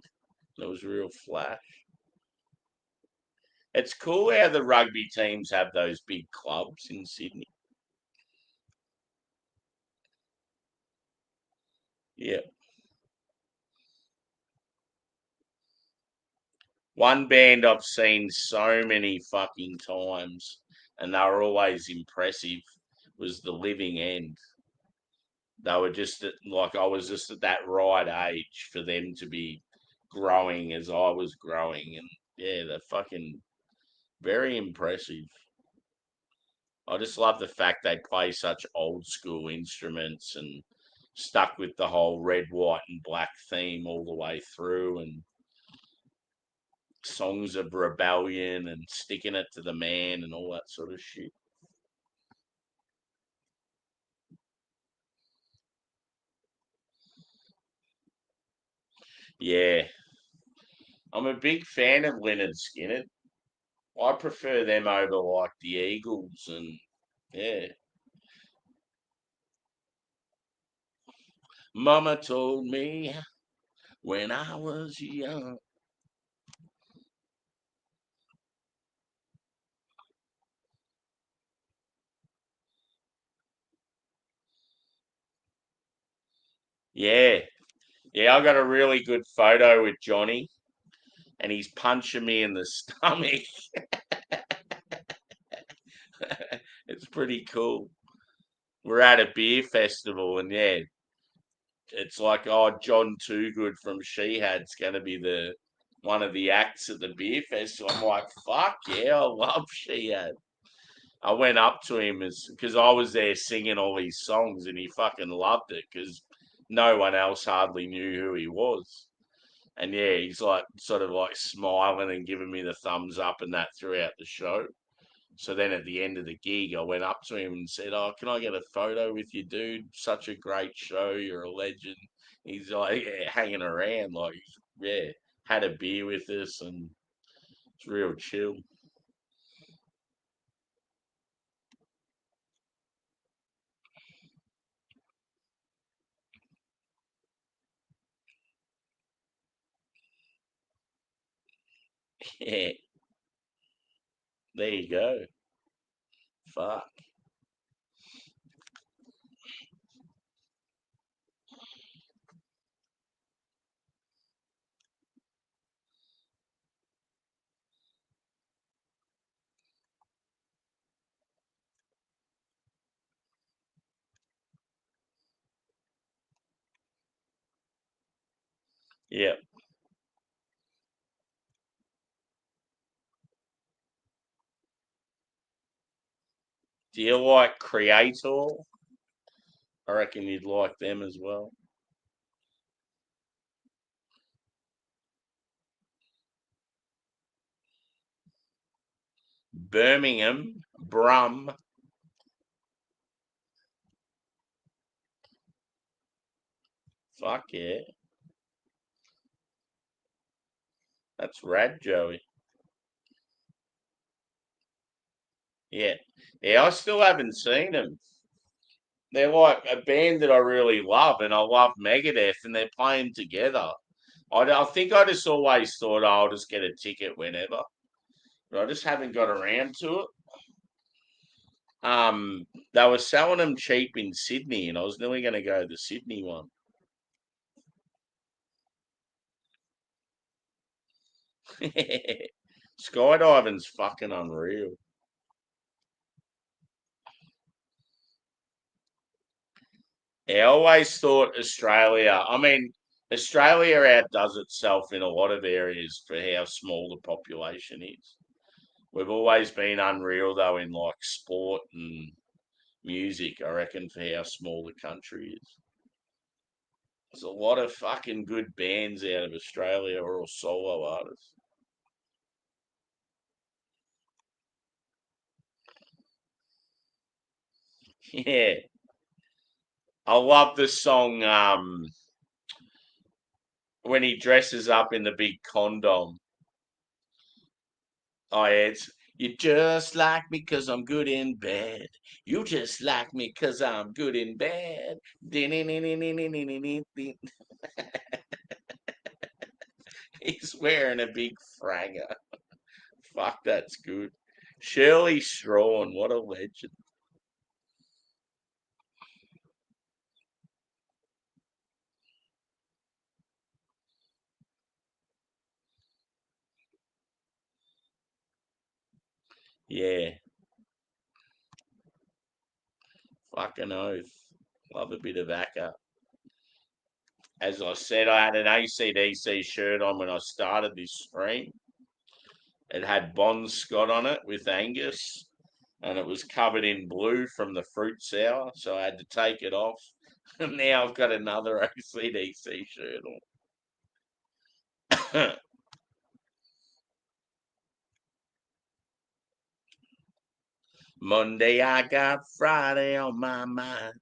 It was real flash. It's cool how the rugby teams have those big clubs in Sydney. Yeah. One band I've seen so many fucking times and they were always impressive was The Living End. They were just like I was just at that right age for them to be growing as I was growing, and yeah, they're fucking very impressive. I just love the fact they play such old school instruments and stuck with the whole red, white, and black theme all the way through, and songs of rebellion and sticking it to the man and all that sort of shit. Yeah, I'm a big fan of Leonard Skinner. I prefer them over like the Eagles and yeah. Mama told me when I was young. Yeah, yeah, I got a really good photo with Johnny, and he's punching me in the stomach. It's pretty cool. We're at a beer festival, and yeah, it's like, oh, John Toogood from Shehad's going to be the one of the acts at the beer festival. I'm like, fuck yeah, I love Shehad. I went up to him as because I was there singing all these songs, and he fucking loved it because no one else hardly knew who he was. And yeah, he's like sort of like smiling and giving me the thumbs up and that throughout the show. So then at the end of the gig, I went up to him and said, "Oh, can I get a photo with you, dude? Such a great show. You're a legend." He's like, yeah, hanging around, like, yeah, had a beer with us and it's real chill. Yeah, there you go. Fuck. Yeah. Do you like Creator? I reckon you'd like them as well. Birmingham, Brum. Fuck yeah. That's rad, Joey. Yeah. Yeah, I still haven't seen them. They're like a band that I really love, and I love Megadeth, and they're playing together. I think I just always thought, oh, I'll just get a ticket whenever, but I just haven't got around to it. They were selling them cheap in Sydney, and I was nearly going to go to the Sydney one. Skydiving's fucking unreal. I always thought Australia, I mean, Australia outdoes itself in a lot of areas for how small the population is. We've always been unreal, though, in like sport and music, I reckon, for how small the country is. There's a lot of fucking good bands out of Australia or all solo artists. Yeah. I love the song when he dresses up in the big condom. Oh, yeah, it's you just like me 'cause I'm good in bed. You just like me 'cause I'm good in bed. He's wearing a big fragger. Fuck, that's good. Shirley Strawn, what a legend. Yeah, fucking oath. Love a bit of acca. As I said, I had an ACDC shirt on when I started this stream. It had Bon Scott on it with Angus, and it was covered in blue from the fruit sour, so I had to take it off. And now I've got another ACDC shirt on. Monday I got Friday on my mind.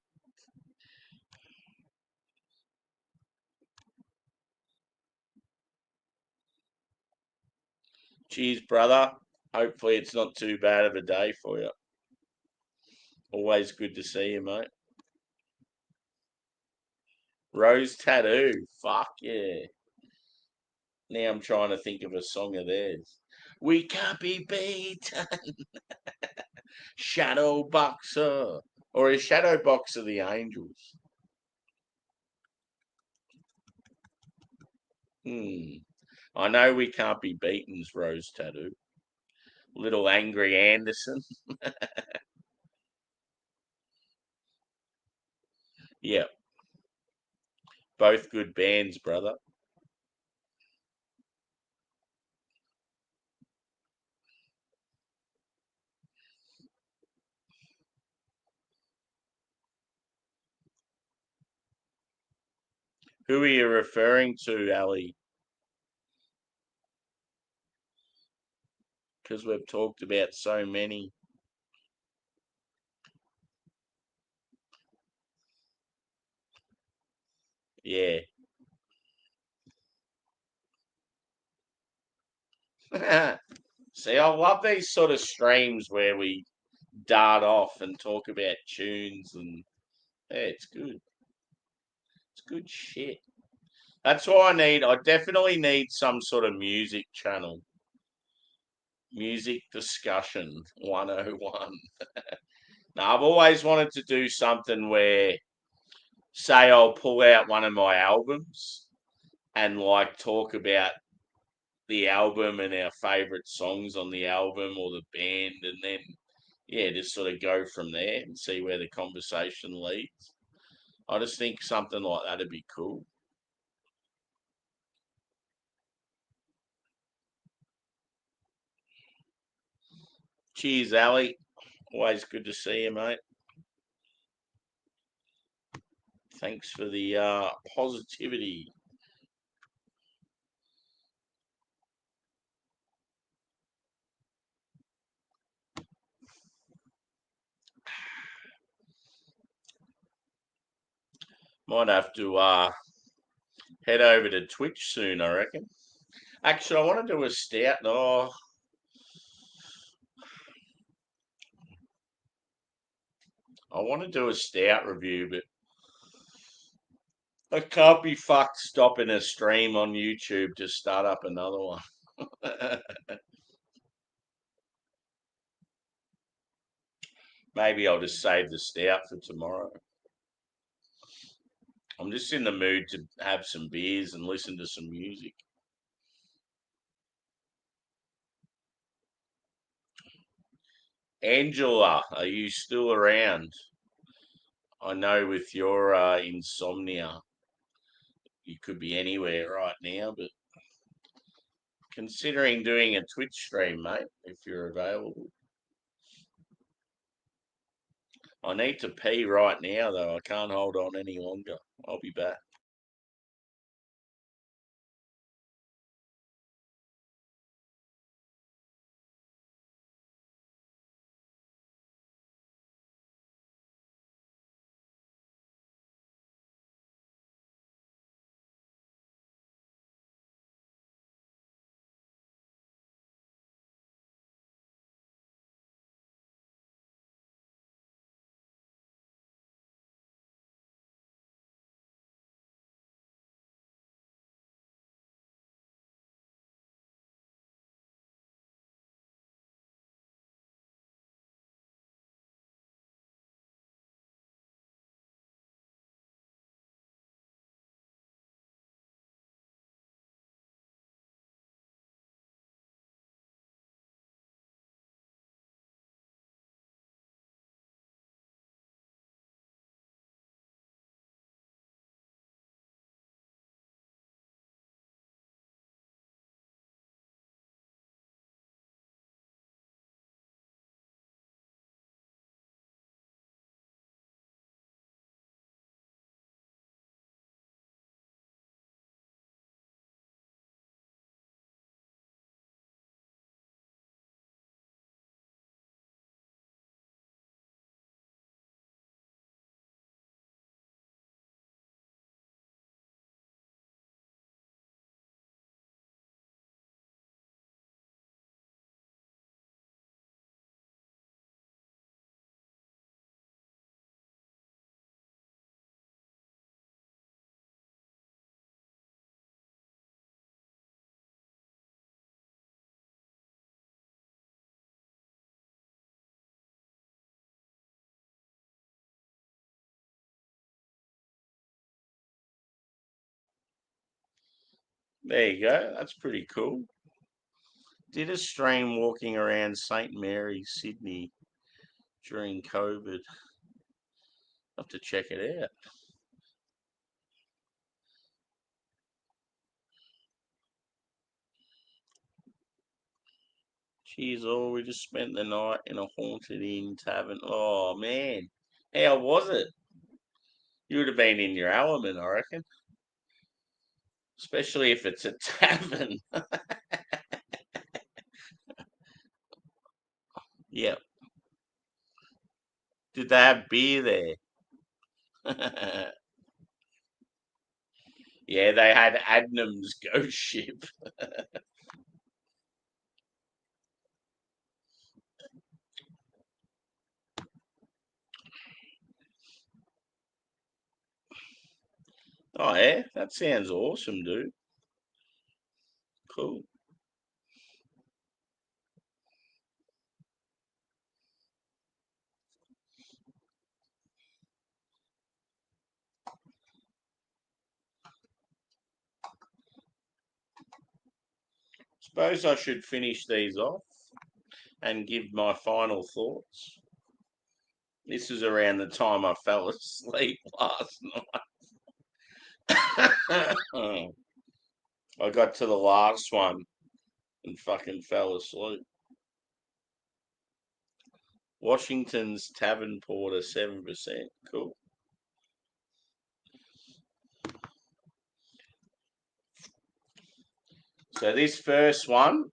Cheers, brother. Hopefully it's not too bad of a day for you. Always good to see you, mate. Rose Tattoo. Fuck yeah. Now I'm trying to think of a song of theirs. We can't be beaten. Shadow Boxer. Or is Shadow Boxer the Angels? Hmm. I know we can't be beaten's Rose Tattoo. Little Angry Anderson. Yep. Both good bands, brother. Who are you referring to, Ali? Because we've talked about so many. Yeah. See, I love these sort of streams where we dart off and talk about tunes and yeah, it's good. It's good shit. That's what I need. I definitely need some sort of music channel. Music discussion 101. Now, I've always wanted to do something where, say, I'll pull out one of my albums and like talk about the album and our favorite songs on the album or the band, and then yeah, just sort of go from there and see where the conversation leads. I just think something like that'd be cool. Cheers, Ali. Always good to see you, mate. Thanks for the positivity. Might have to head over to Twitch soon, I reckon. Actually, I want to do a stout. Oh, I want to do a stout review, but I can't be fucked stopping a stream on YouTube to start up another one. Maybe I'll just save the stout for tomorrow. I'm just in the mood to have some beers and listen to some music. Angela, are you still around? I know with your insomnia, you could be anywhere right now, but considering doing a Twitch stream, mate, if you're available. I need to pee right now, though. I can't hold on any longer. I'll be back. There you go. That's pretty cool. Did a stream walking around St. Mary's, Sydney during COVID. Have to check it out. Cheers all. We just spent the night in a haunted inn tavern. Oh, man. How was it? You would have been in your element, I reckon. Especially if it's a tavern. Yep. Did they have beer there? Yeah, they had Adnam's ghost ship. Oh, yeah? That sounds awesome, dude. Cool. Suppose I should finish these off and give my final thoughts. This is around the time I fell asleep last night. I got to the last one and fucking fell asleep. Washington's Tavern Porter, 7%. Cool. So this first one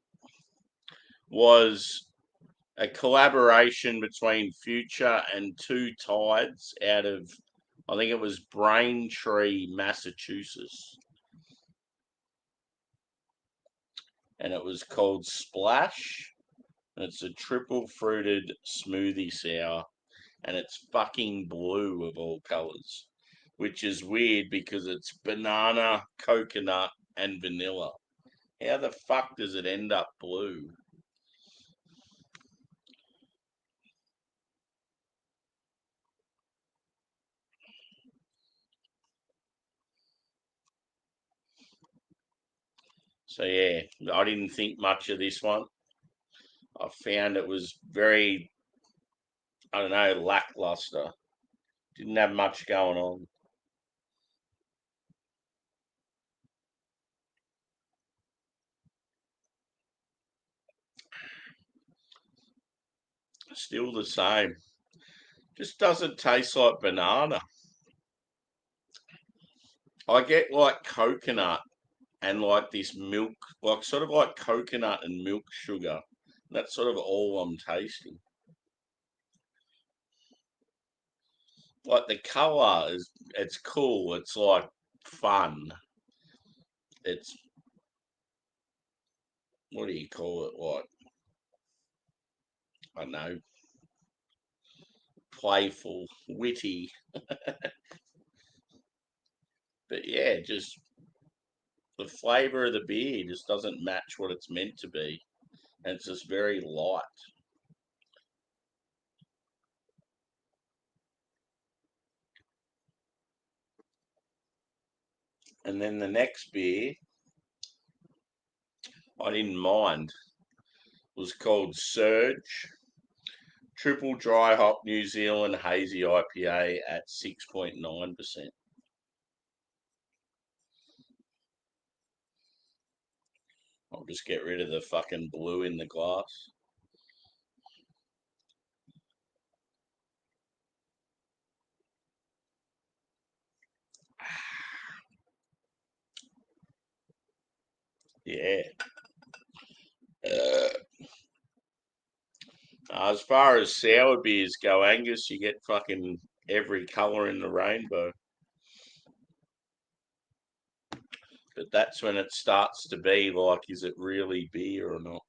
was a collaboration between Future and Two Tides out of, I think it was Braintree, Massachusetts. And it was called Splash. And it's a triple fruited smoothie sour. And it's fucking blue of all colours. Which is weird because it's banana, coconut, and vanilla. How the fuck does it end up blue? So yeah, I didn't think much of this one. I found it was very, I don't know, lackluster. Didn't have much going on. Still the same. Just doesn't taste like banana. I get like coconut and like this milk, like sort of like coconut and milk sugar. That's sort of all I'm tasting. Like the color is, it's cool. It's like fun. It's, what do you call it? Like, I don't know, playful, witty. But yeah, just the flavor of the beer just doesn't match what it's meant to be. And it's just very light. And then the next beer, I didn't mind, was called Surge Triple Dry Hop New Zealand Hazy IPA at 6.9%. I'll just get rid of the fucking blue in the glass. Yeah. Uh, as far as sour beers go, Angus, you get fucking every colour in the rainbow. But that's when it starts to be like, is it really beer or not?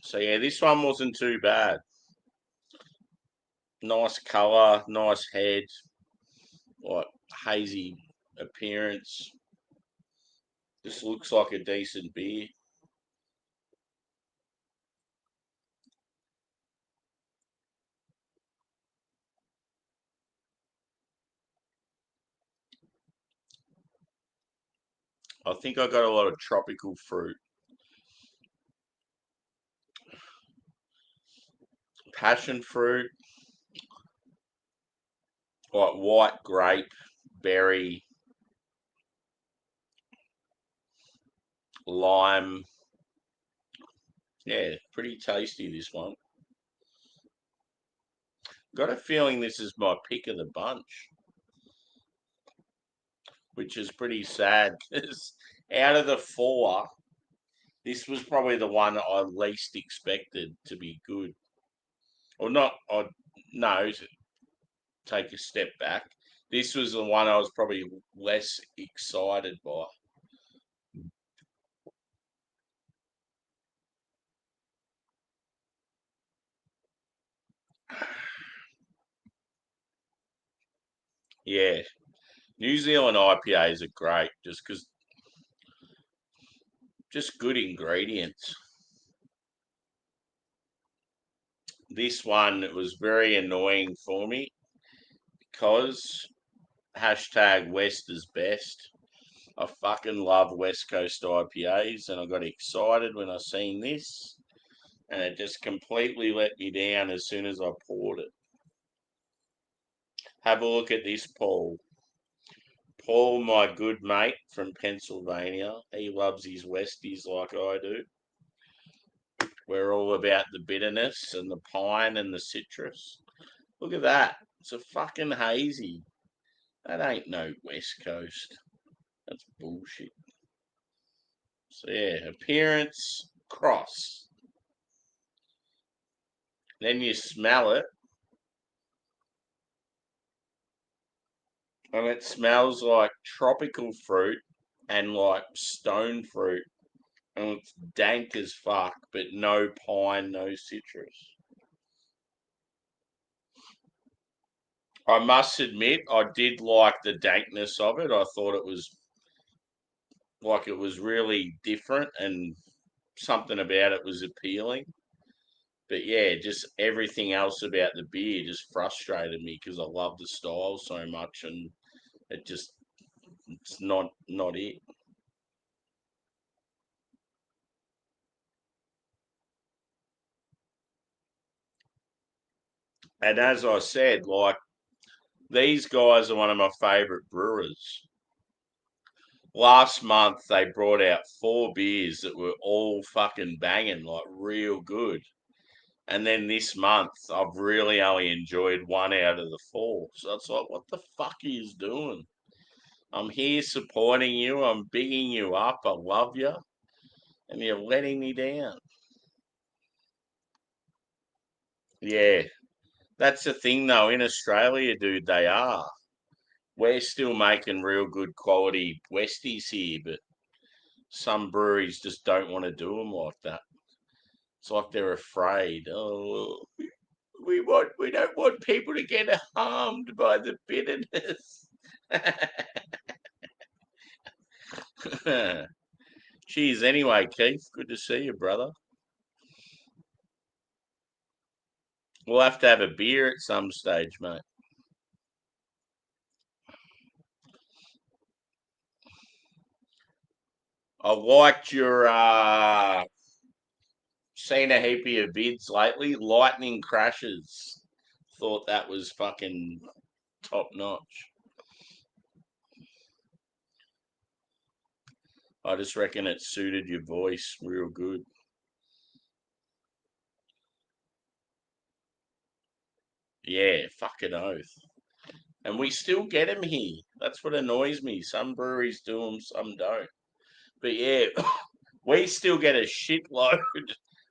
So yeah, this one wasn't too bad. Nice colour, nice head, like hazy appearance. This looks like a decent beer. I think I got a lot of tropical fruit. Passion fruit, like white grape, berry, lime. Yeah, pretty tasty this one. Got a feeling this is my pick of the bunch, which is pretty sad because out of the four, this was probably the one I least expected to be good. Or not, I no, take a step back. This was the one I was probably less excited by. Yeah, New Zealand IPAs are great just because just good ingredients. This one it was very annoying for me because hashtag West is best. I fucking love West Coast IPAs and I got excited when I seen this and it just completely let me down as soon as I poured it. Have a look at this, Paul. Paul, my good mate from Pennsylvania, he loves his Westies like I do. We're all about the bitterness and the pine and the citrus. Look at that. It's a fucking hazy. That ain't no West Coast. That's bullshit. So yeah, appearance, cross. Then you smell it, and it smells like tropical fruit and like stone fruit. And it's dank as fuck, but no pine, no citrus. I must admit, I did like the dankness of it. I thought it was really different and something about it was appealing. But yeah, just everything else about the beer just frustrated me because I love the style so much, and it's not it. And as I said, like these guys are one of my favourite brewers. Last month they brought out four beers that were all fucking banging, like real good. And then this month I've really only enjoyed one out of the four. So it's like, what the fuck are you doing? I'm here supporting you. I'm bigging you up. I love you, and you're letting me down. Yeah, that's the thing though. In Australia, dude, they are. We're still making real good quality Westies here, but some breweries just don't want to do them like that. It's like they're afraid. Oh, we don't want people to get harmed by the bitterness. Cheers anyway, Keith. Good to see you, brother. We'll have to have a beer at some stage, mate. I've liked your seen a heap of your vids lately. Lightning crashes. Thought that was fucking top notch. I just reckon it suited your voice real good. Yeah, fucking oath. And we still get them here. That's what annoys me. Some breweries do them, some don't. But yeah, we still get a shitload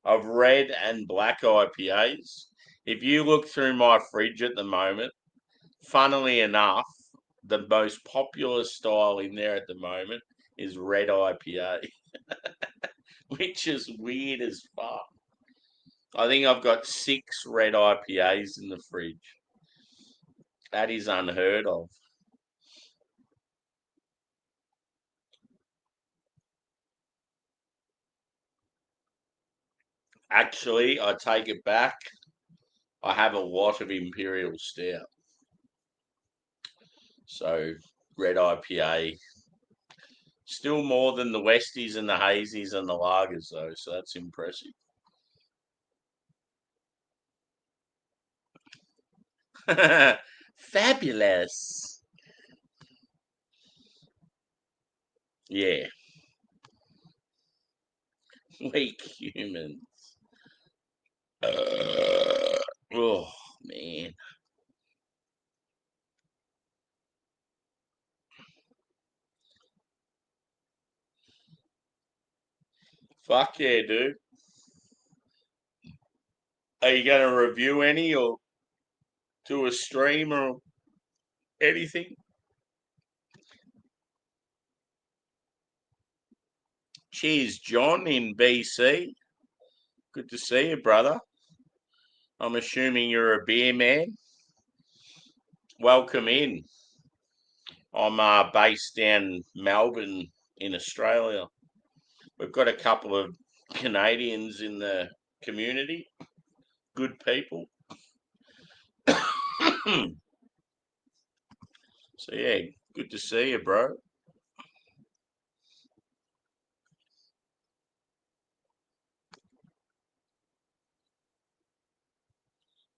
of red and black IPAs. If you look through my fridge at the moment, funnily enough, the most popular style in there at the moment is red IPA, which is weird as fuck. I think I've got six red IPAs in the fridge. That is unheard of. Actually, I take it back. I have a lot of Imperial Stout. So, red IPA. Still more than the Westies and the Hazies and the Lagers, though. So, that's impressive. Fabulous. Yeah, weak human. Oh, man. Fuck yeah, dude. Are you going to review any or do a stream or anything? Cheers, John in BC. Good to see you, brother. I'm assuming you're a beer man. Welcome in. I'm based down Melbourne in Australia. We've got a couple of Canadians in the community. Good people. So yeah, good to see you, bro.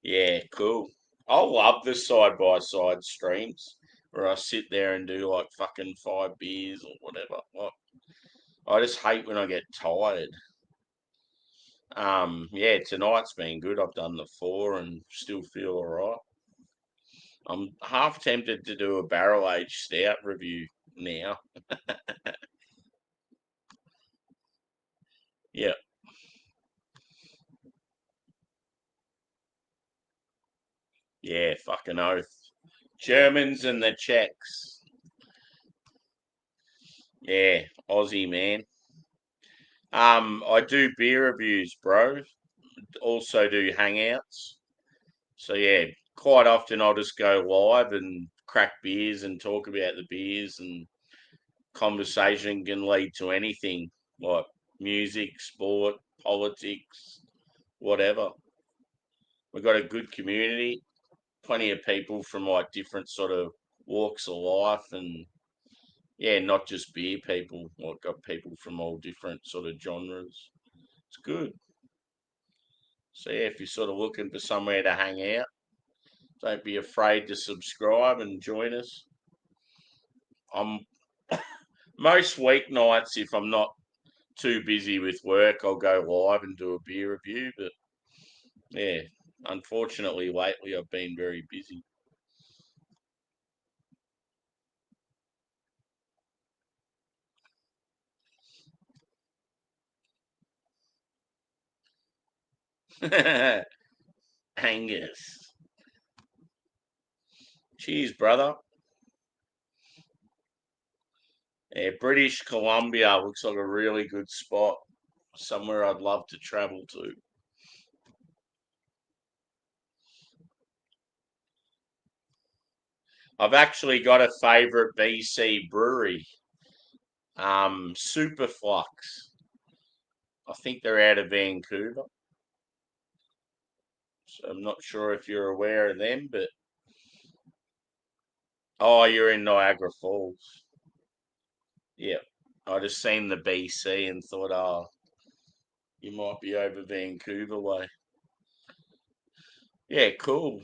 Yeah, cool. I love the side by side streams where I sit there and do like fucking five beers or whatever. Like, I just hate when I get tired. Yeah, tonight's been good. I've done the 4 and still feel all right. I'm half tempted to do a barrel aged stout review now. Yeah, yeah, fucking oath. Germans and the Czechs. Yeah, Aussie man. I do beer reviews, bro. Also do hangouts. So yeah, quite often I'll just go live and crack beers and talk about the beers, and conversation can lead to anything like music, sport, politics, whatever. We've got a good community, plenty of people from like different sort of walks of life, and yeah, not just beer people. Like got people from all different sort of genres. It's good. So yeah, if you're sort of looking for somewhere to hang out, don't be afraid to subscribe and join us. I'm most weeknights, if I'm not too busy with work, I'll go live and do a beer review. But yeah, unfortunately, lately I've been very busy. Angus. Cheers, brother. Yeah, British Columbia looks like a really good spot. Somewhere I'd love to travel to. I've actually got a favourite BC brewery, Superflux. I think they're out of Vancouver. So I'm not sure if you're aware of them, but oh, you're in Niagara Falls. Yeah. I just seen the BC and thought, oh, you might be over Vancouver way. Yeah, cool.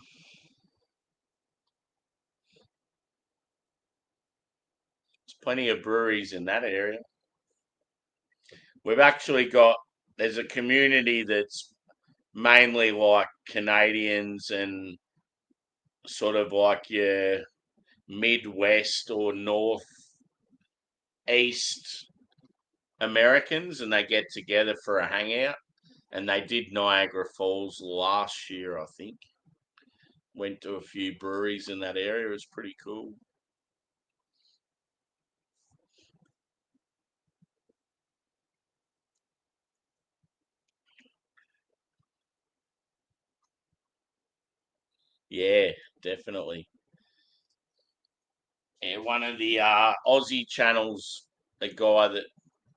There's plenty of breweries in that area. We've actually got, there's a community that's mainly like Canadians and sort of like your Midwest or Northeast Americans, and they get together for a hangout. And they did Niagara Falls last year, I think. Went to a few breweries in that area. It was pretty cool. Yeah, definitely. And one of the Aussie channels, a guy that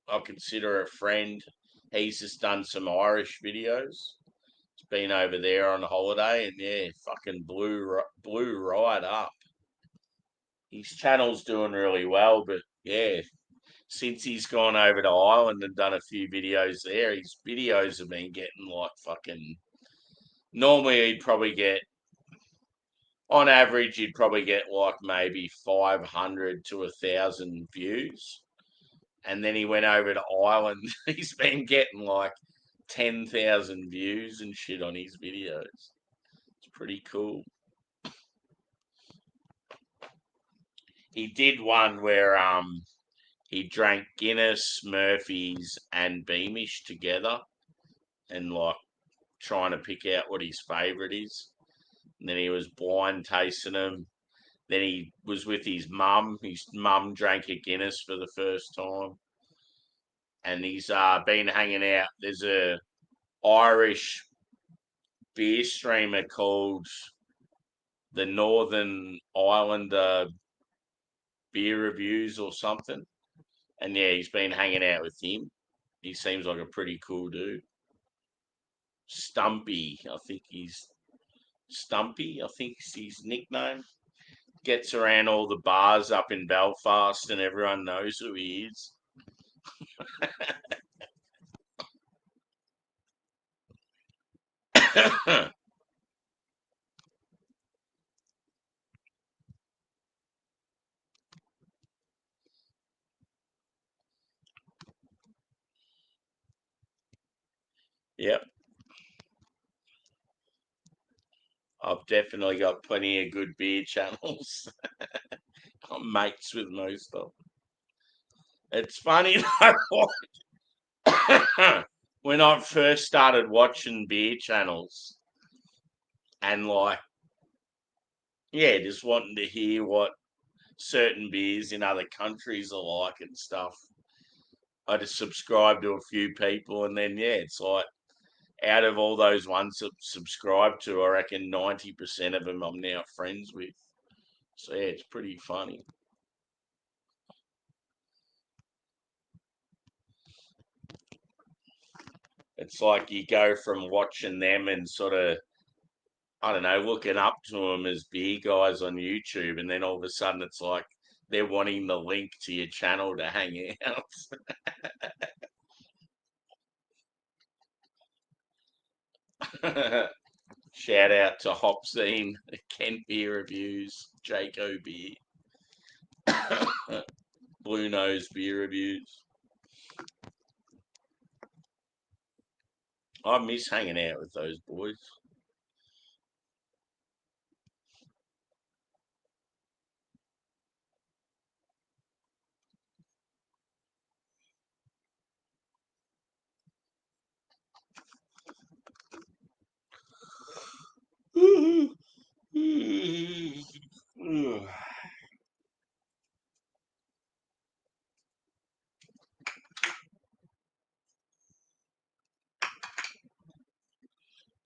I consider a friend, he's just done some Irish videos. He's been over there on holiday, and yeah, fucking blew right up. His channel's doing really well, but yeah, since he's gone over to Ireland and done a few videos there, his videos have been getting like fucking. Normally, he'd probably get, on average, you'd probably get like maybe 500 to 1,000 views. And then he went over to Ireland. He's been getting like 10,000 views and shit on his videos. It's pretty cool. He did one where he drank Guinness, Murphy's, and Beamish together, and like trying to pick out what his favourite is. And then he was blind tasting them. Then he was with his mum. His mum drank a Guinness for the first time, and he's been hanging out. There's a Irish beer streamer called the Northern Islander Beer Reviews or something. And yeah, he's been hanging out with him. He seems like a pretty cool dude. Stumpy, I think he's Stumpy, I think is his nickname. Gets around all the bars up in Belfast and everyone knows who he is. Yep. I've definitely got plenty of good beer channels. I'm mates with most of them. It's funny though, when I first started watching beer channels and like, yeah, just wanting to hear what certain beers in other countries are like and stuff. I just subscribed to a few people, and then yeah, it's like out of all those ones that subscribed to, I reckon 90% of them I'm now friends with. So yeah, it's pretty funny. It's like you go from watching them and sort of, I don't know, looking up to them as beer guys on YouTube, and then all of a sudden it's like they're wanting the link to your channel to hang out. Shout out to Hopsine, Kent Beer Reviews, Jaco Beer, Blue Nose Beer Reviews. I miss hanging out with those boys.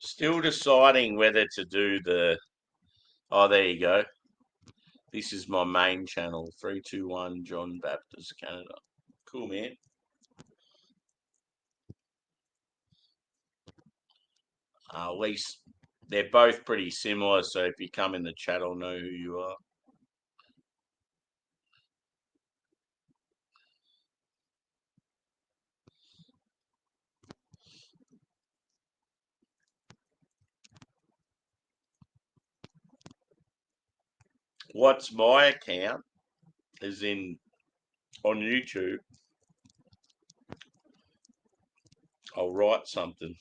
Still deciding whether to do the. Oh, there you go. This is my main channel, 321 John Baptist Canada. Cool, man. At least they're both pretty similar, so if you come in the chat, I'll know who you are. What's my account? Is in on YouTube. I'll write something,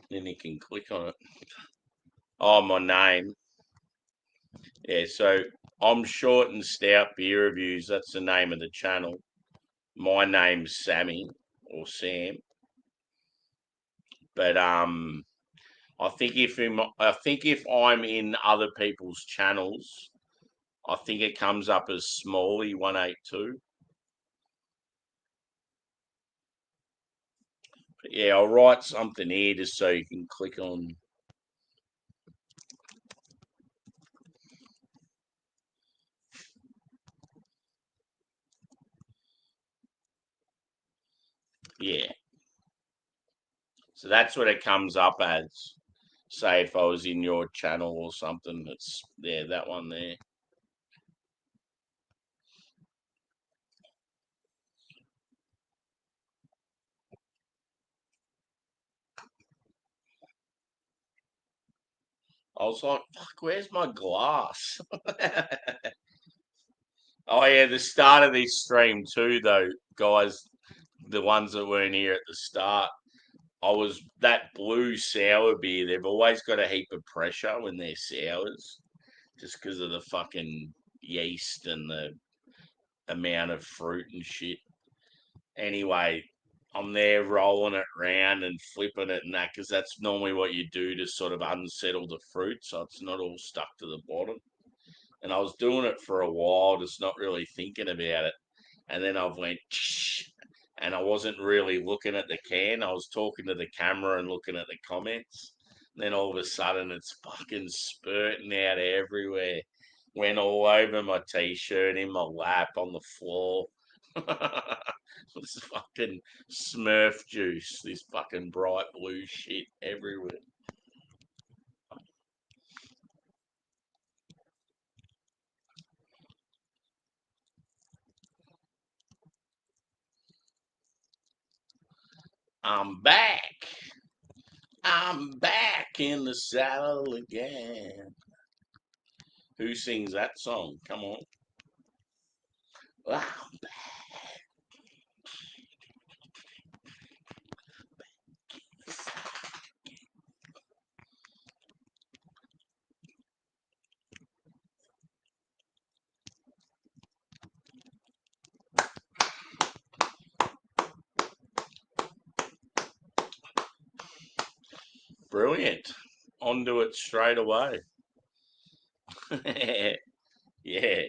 then you can click on it. Oh, my name. Yeah, so I'm Short and Stout Beer Reviews. That's the name of the channel. My name's Sammy or Sam, but I think if I'm in other people's channels, I think it comes up as Smalley182. But yeah, I'll write something here just so you can click on. Yeah, so that's what it comes up as. Say if I was in your channel or something, that's there, that one there. I was like, fuck, where's my glass? Oh yeah, the start of this stream too, though, guys. The ones that weren't here at the start, I was that blue sour beer. They've always got a heap of pressure when they're sours, just because of the fucking yeast and the amount of fruit and shit. Anyway, I'm there rolling it round and flipping it and that, because that's normally what you do to sort of unsettle the fruit, so it's not all stuck to the bottom. And I was doing it for a while, just not really thinking about it. And then I went, and I wasn't really looking at the can. I was talking to the camera and looking at the comments. And then all of a sudden, it's fucking spurting out everywhere. Went all over my t-shirt, in my lap, on the floor. This fucking Smurf juice, this fucking bright blue shit everywhere. I'm back. I'm back in the saddle again. Who sings that song? Come on. Wow. Brilliant. Onto it straight away. Yeah.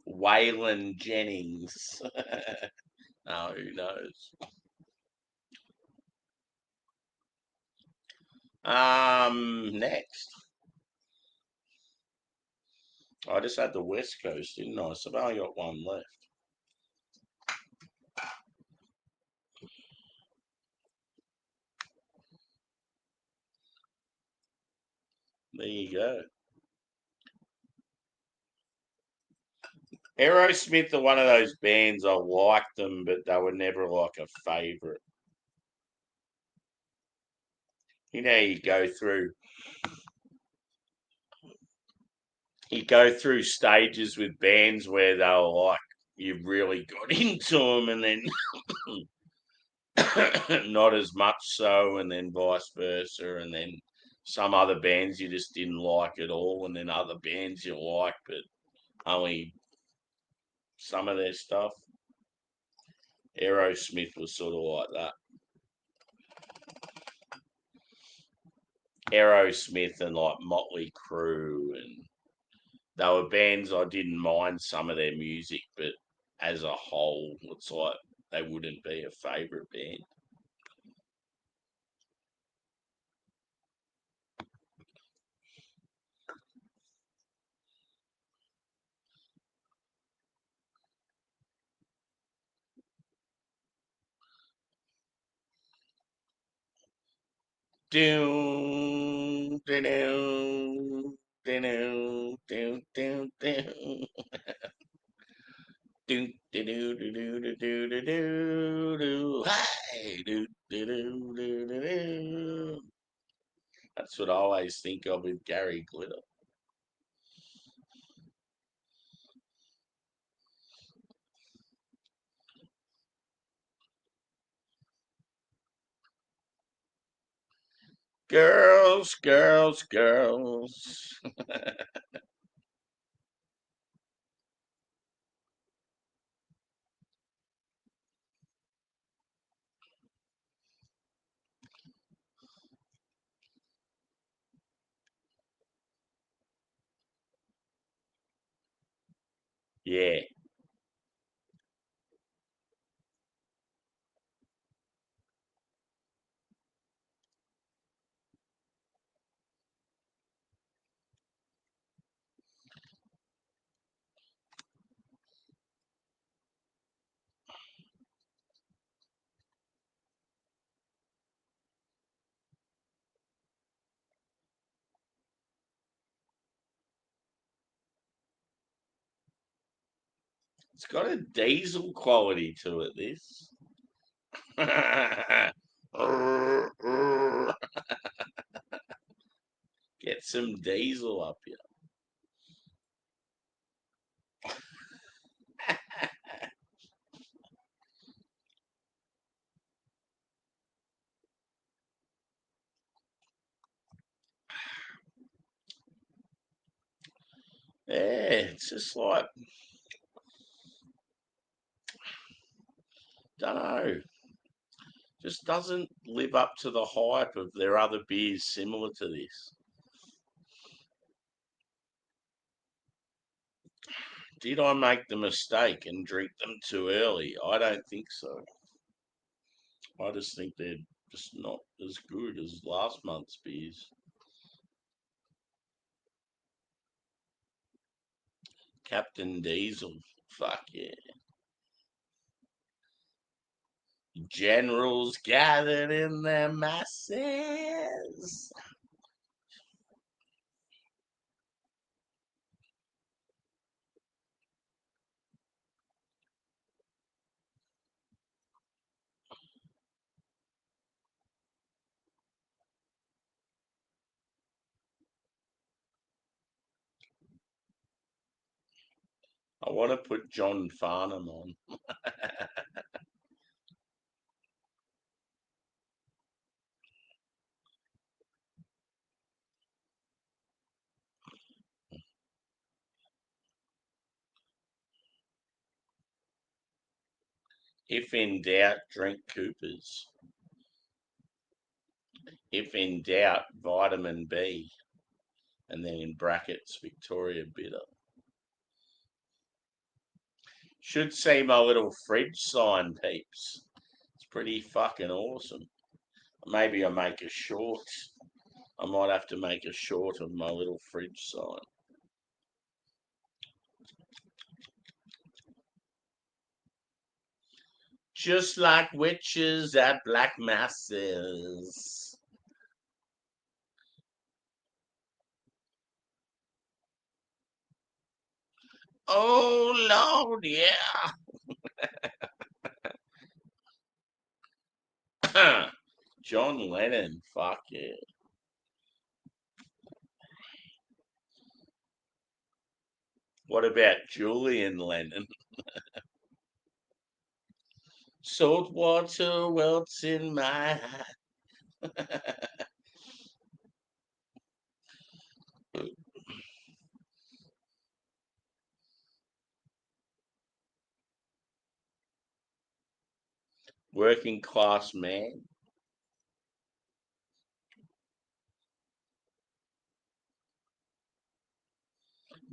Waylon Jennings. Oh, who knows? Next. I just had the West Coast, didn't I? So I've only got one left. There you go. Aerosmith are one of those bands I liked them, but they were never like a favourite. You know, you go through stages with bands where they were like you really got into them, and then not as much so, and then vice versa, and then some other bands you just didn't like at all, and then other bands you like, but only some of their stuff. Aerosmith was sort of like that. Aerosmith and like Motley Crue, and they were bands I didn't mind some of their music, but as a whole, it's like they wouldn't be a favourite band. Doom, doom, doom, doom, doom, doom. Do do do do do do do do do. Hey, do do do do do do. That's what I always think of with Gary Glitter. Girls, girls, girls. Yeah, it's got a diesel quality to it. This. Get some diesel up here. Yeah, it's just like, don't know, just doesn't live up to the hype of their other beers similar to this. Did I make the mistake and drink them too early? I don't think so. I just think they're just not as good as last month's beers. Captain Diesel, fuck yeah. Generals gathered in their masses. I want to put John Farnham on. If in doubt, drink Coopers. If in doubt, vitamin B. And then in brackets, Victoria Bitter. Should see my little fridge sign, peeps. It's pretty fucking awesome. Maybe I make a short. I might have to make a short of my little fridge sign. Just like witches at black masses. Oh Lord, yeah. John Lennon, fuck yeah. What about Julian Lennon? Salt water welts in my eye. Working class man,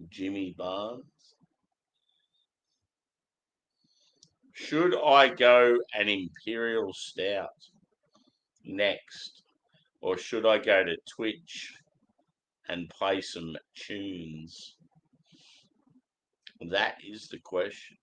Jimmy Barnes. Should I go an Imperial Stout next? Or should I go to Twitch and play some tunes? That is the question.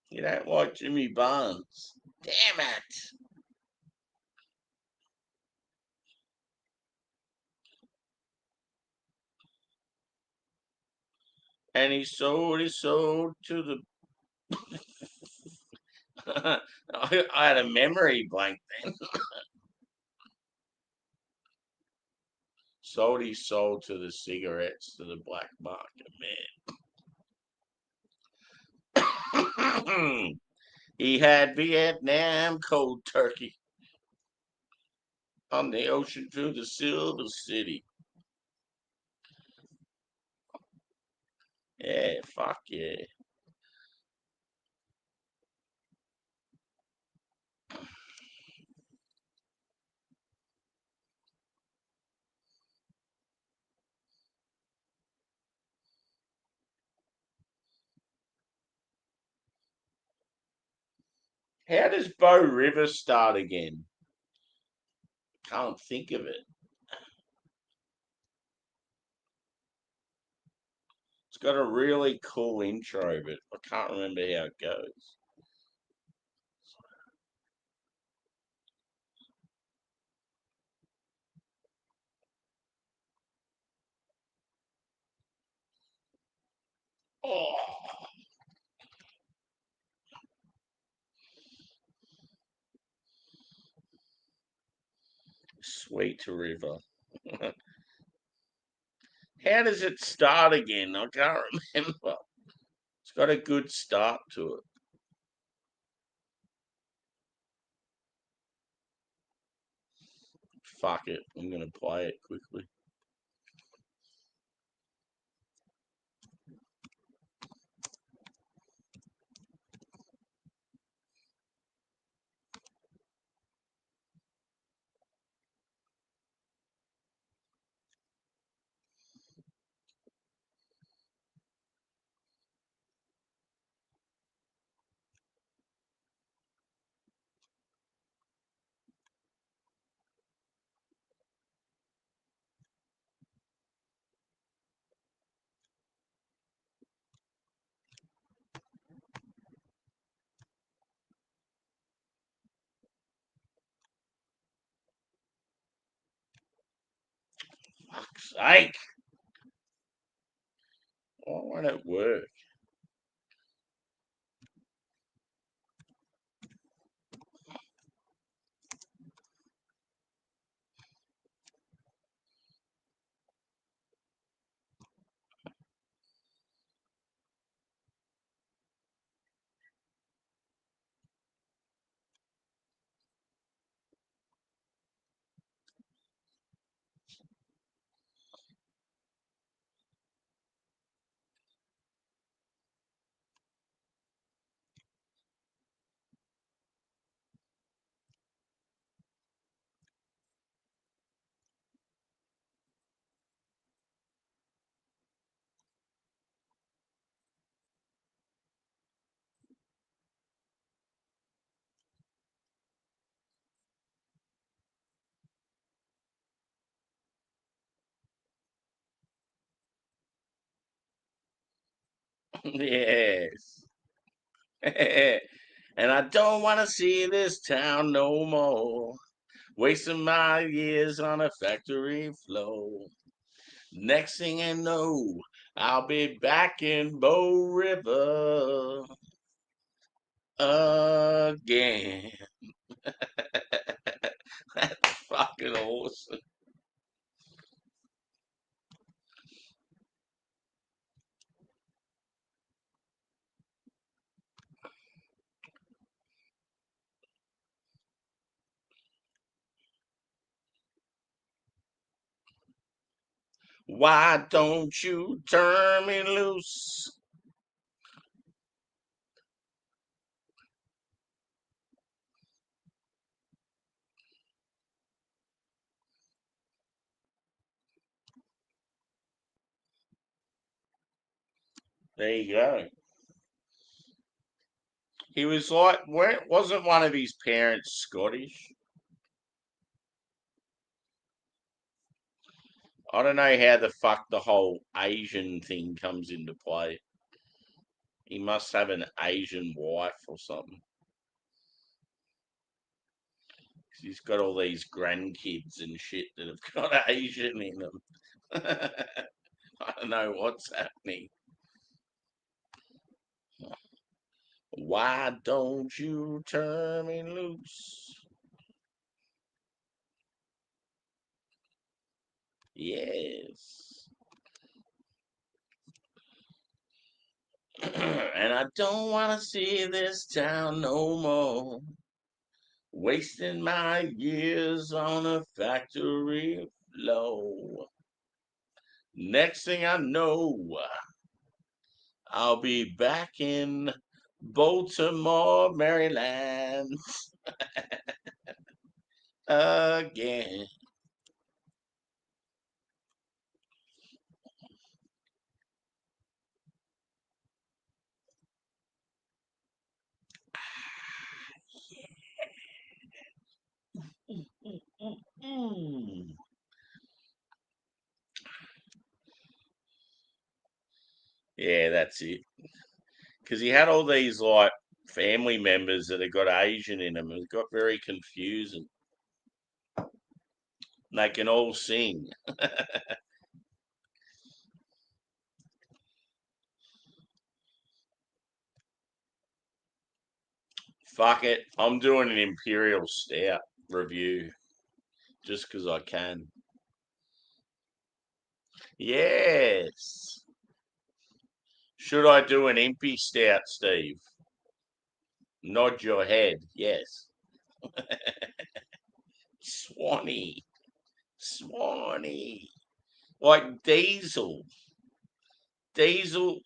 You don't like Jimmy Barnes? Damn it. And he sold his soul to the. I had a memory blank then. Sold his soul to the cigarettes, to the black market, man. He had Vietnam cold turkey on the ocean through the Silver City. Yeah, fuck yeah. How does Bow River start again? Can't think of it. It's got a really cool intro, but I can't remember how it goes. Oh, Sweet River. How does it start again? I can't remember. It's got a good start to it. Fuck it. I'm going to play it quickly. Fuck's sake. Why won't it work? Yes. And I don't want to see this town no more. Wasting my years on a factory floor. Next thing I know, I'll be back in Bow River again. That's fucking awesome. Why don't you turn me loose? There you go. He was like, wasn't one of his parents Scottish? I don't know how the fuck the whole Asian thing comes into play. He must have an Asian wife or something. 'Cause he's got all these grandkids and shit that have got Asian in them. I don't know what's happening. Why don't you turn me loose? Yes. And I don't want to see this town no more. Wasting my years on a factory floor. Next thing I know, I'll be back in Baltimore, Maryland again. Mm. Yeah, that's it. Because he had all these like family members that had got Asian in them. It got very confusing. They can all sing. Fuck it. I'm doing an Imperial Stout review just because I can. Yes. Should I do an Impy Stout, Steve? Nod your head. Yes. Swanee. Swanee. Like Diesel. Diesel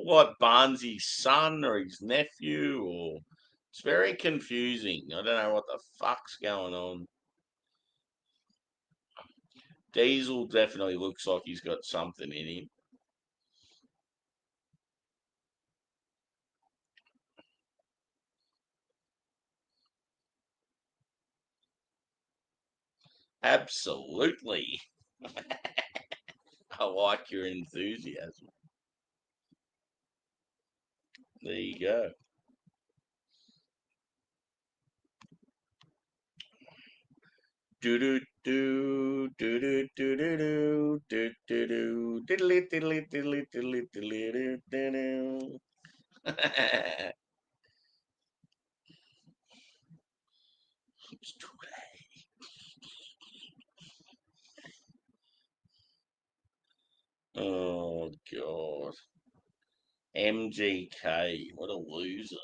like Barnsley's son or his nephew or it's very confusing. I don't know what the fuck's going on. Diesel definitely looks like he's got something in him. Absolutely. I like your enthusiasm. There you go. Do do do do do do do do do do do diddly diddly diddly diddly diddly do do do. It's too late. Oh god. MGK, what a loser.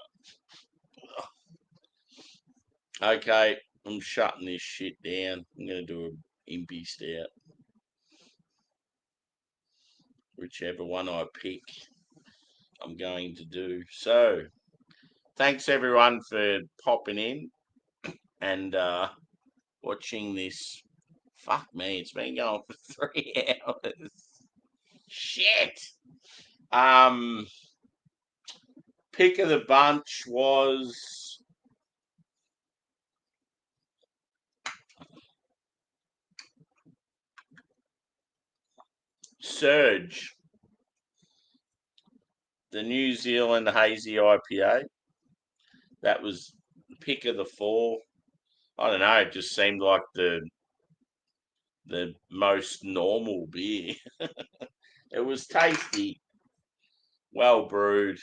Okay, I'm shutting this shit down. I'm gonna do a impy stout, whichever one I pick. I'm going to do so. Thanks everyone for popping in and watching this. Fuck me, it's been going for 3 hours. Shit. Um, pick of the bunch was Surge. the New Zealand Hazy IPA. That was the pick of the four. I don't know. It just seemed like the most normal beer. It was tasty, well brewed,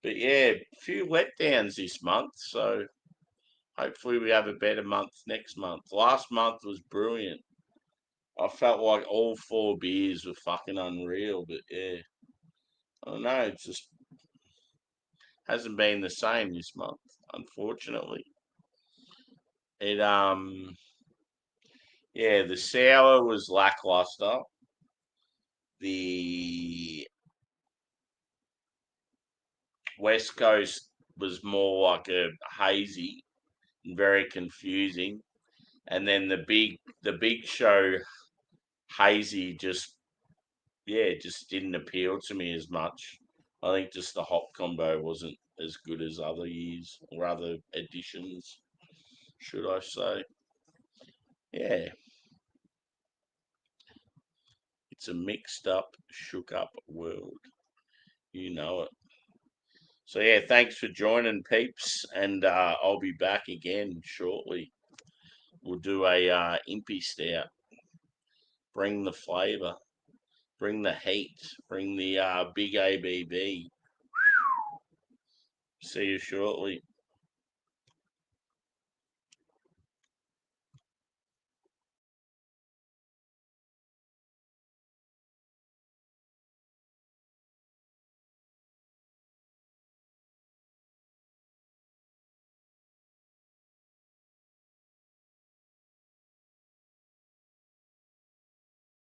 but yeah, a few letdowns this month. So hopefully we have a better month next month. Last month was brilliant. I felt like all four beers were fucking unreal, but yeah, I don't know. It just hasn't been the same this month, unfortunately. It yeah, the sour was lackluster. The West Coast was more like a hazy and very confusing. And then the big show hazy just just didn't appeal to me as much. I think just the hop combo wasn't as good as other years or other editions, should I say. Yeah, it's a mixed up, shook up world. You know it. So yeah, thanks for joining, peeps, and I'll be back again shortly. We'll do a impy stout. Bring the flavour, bring the heat, bring the big ABB. See you shortly.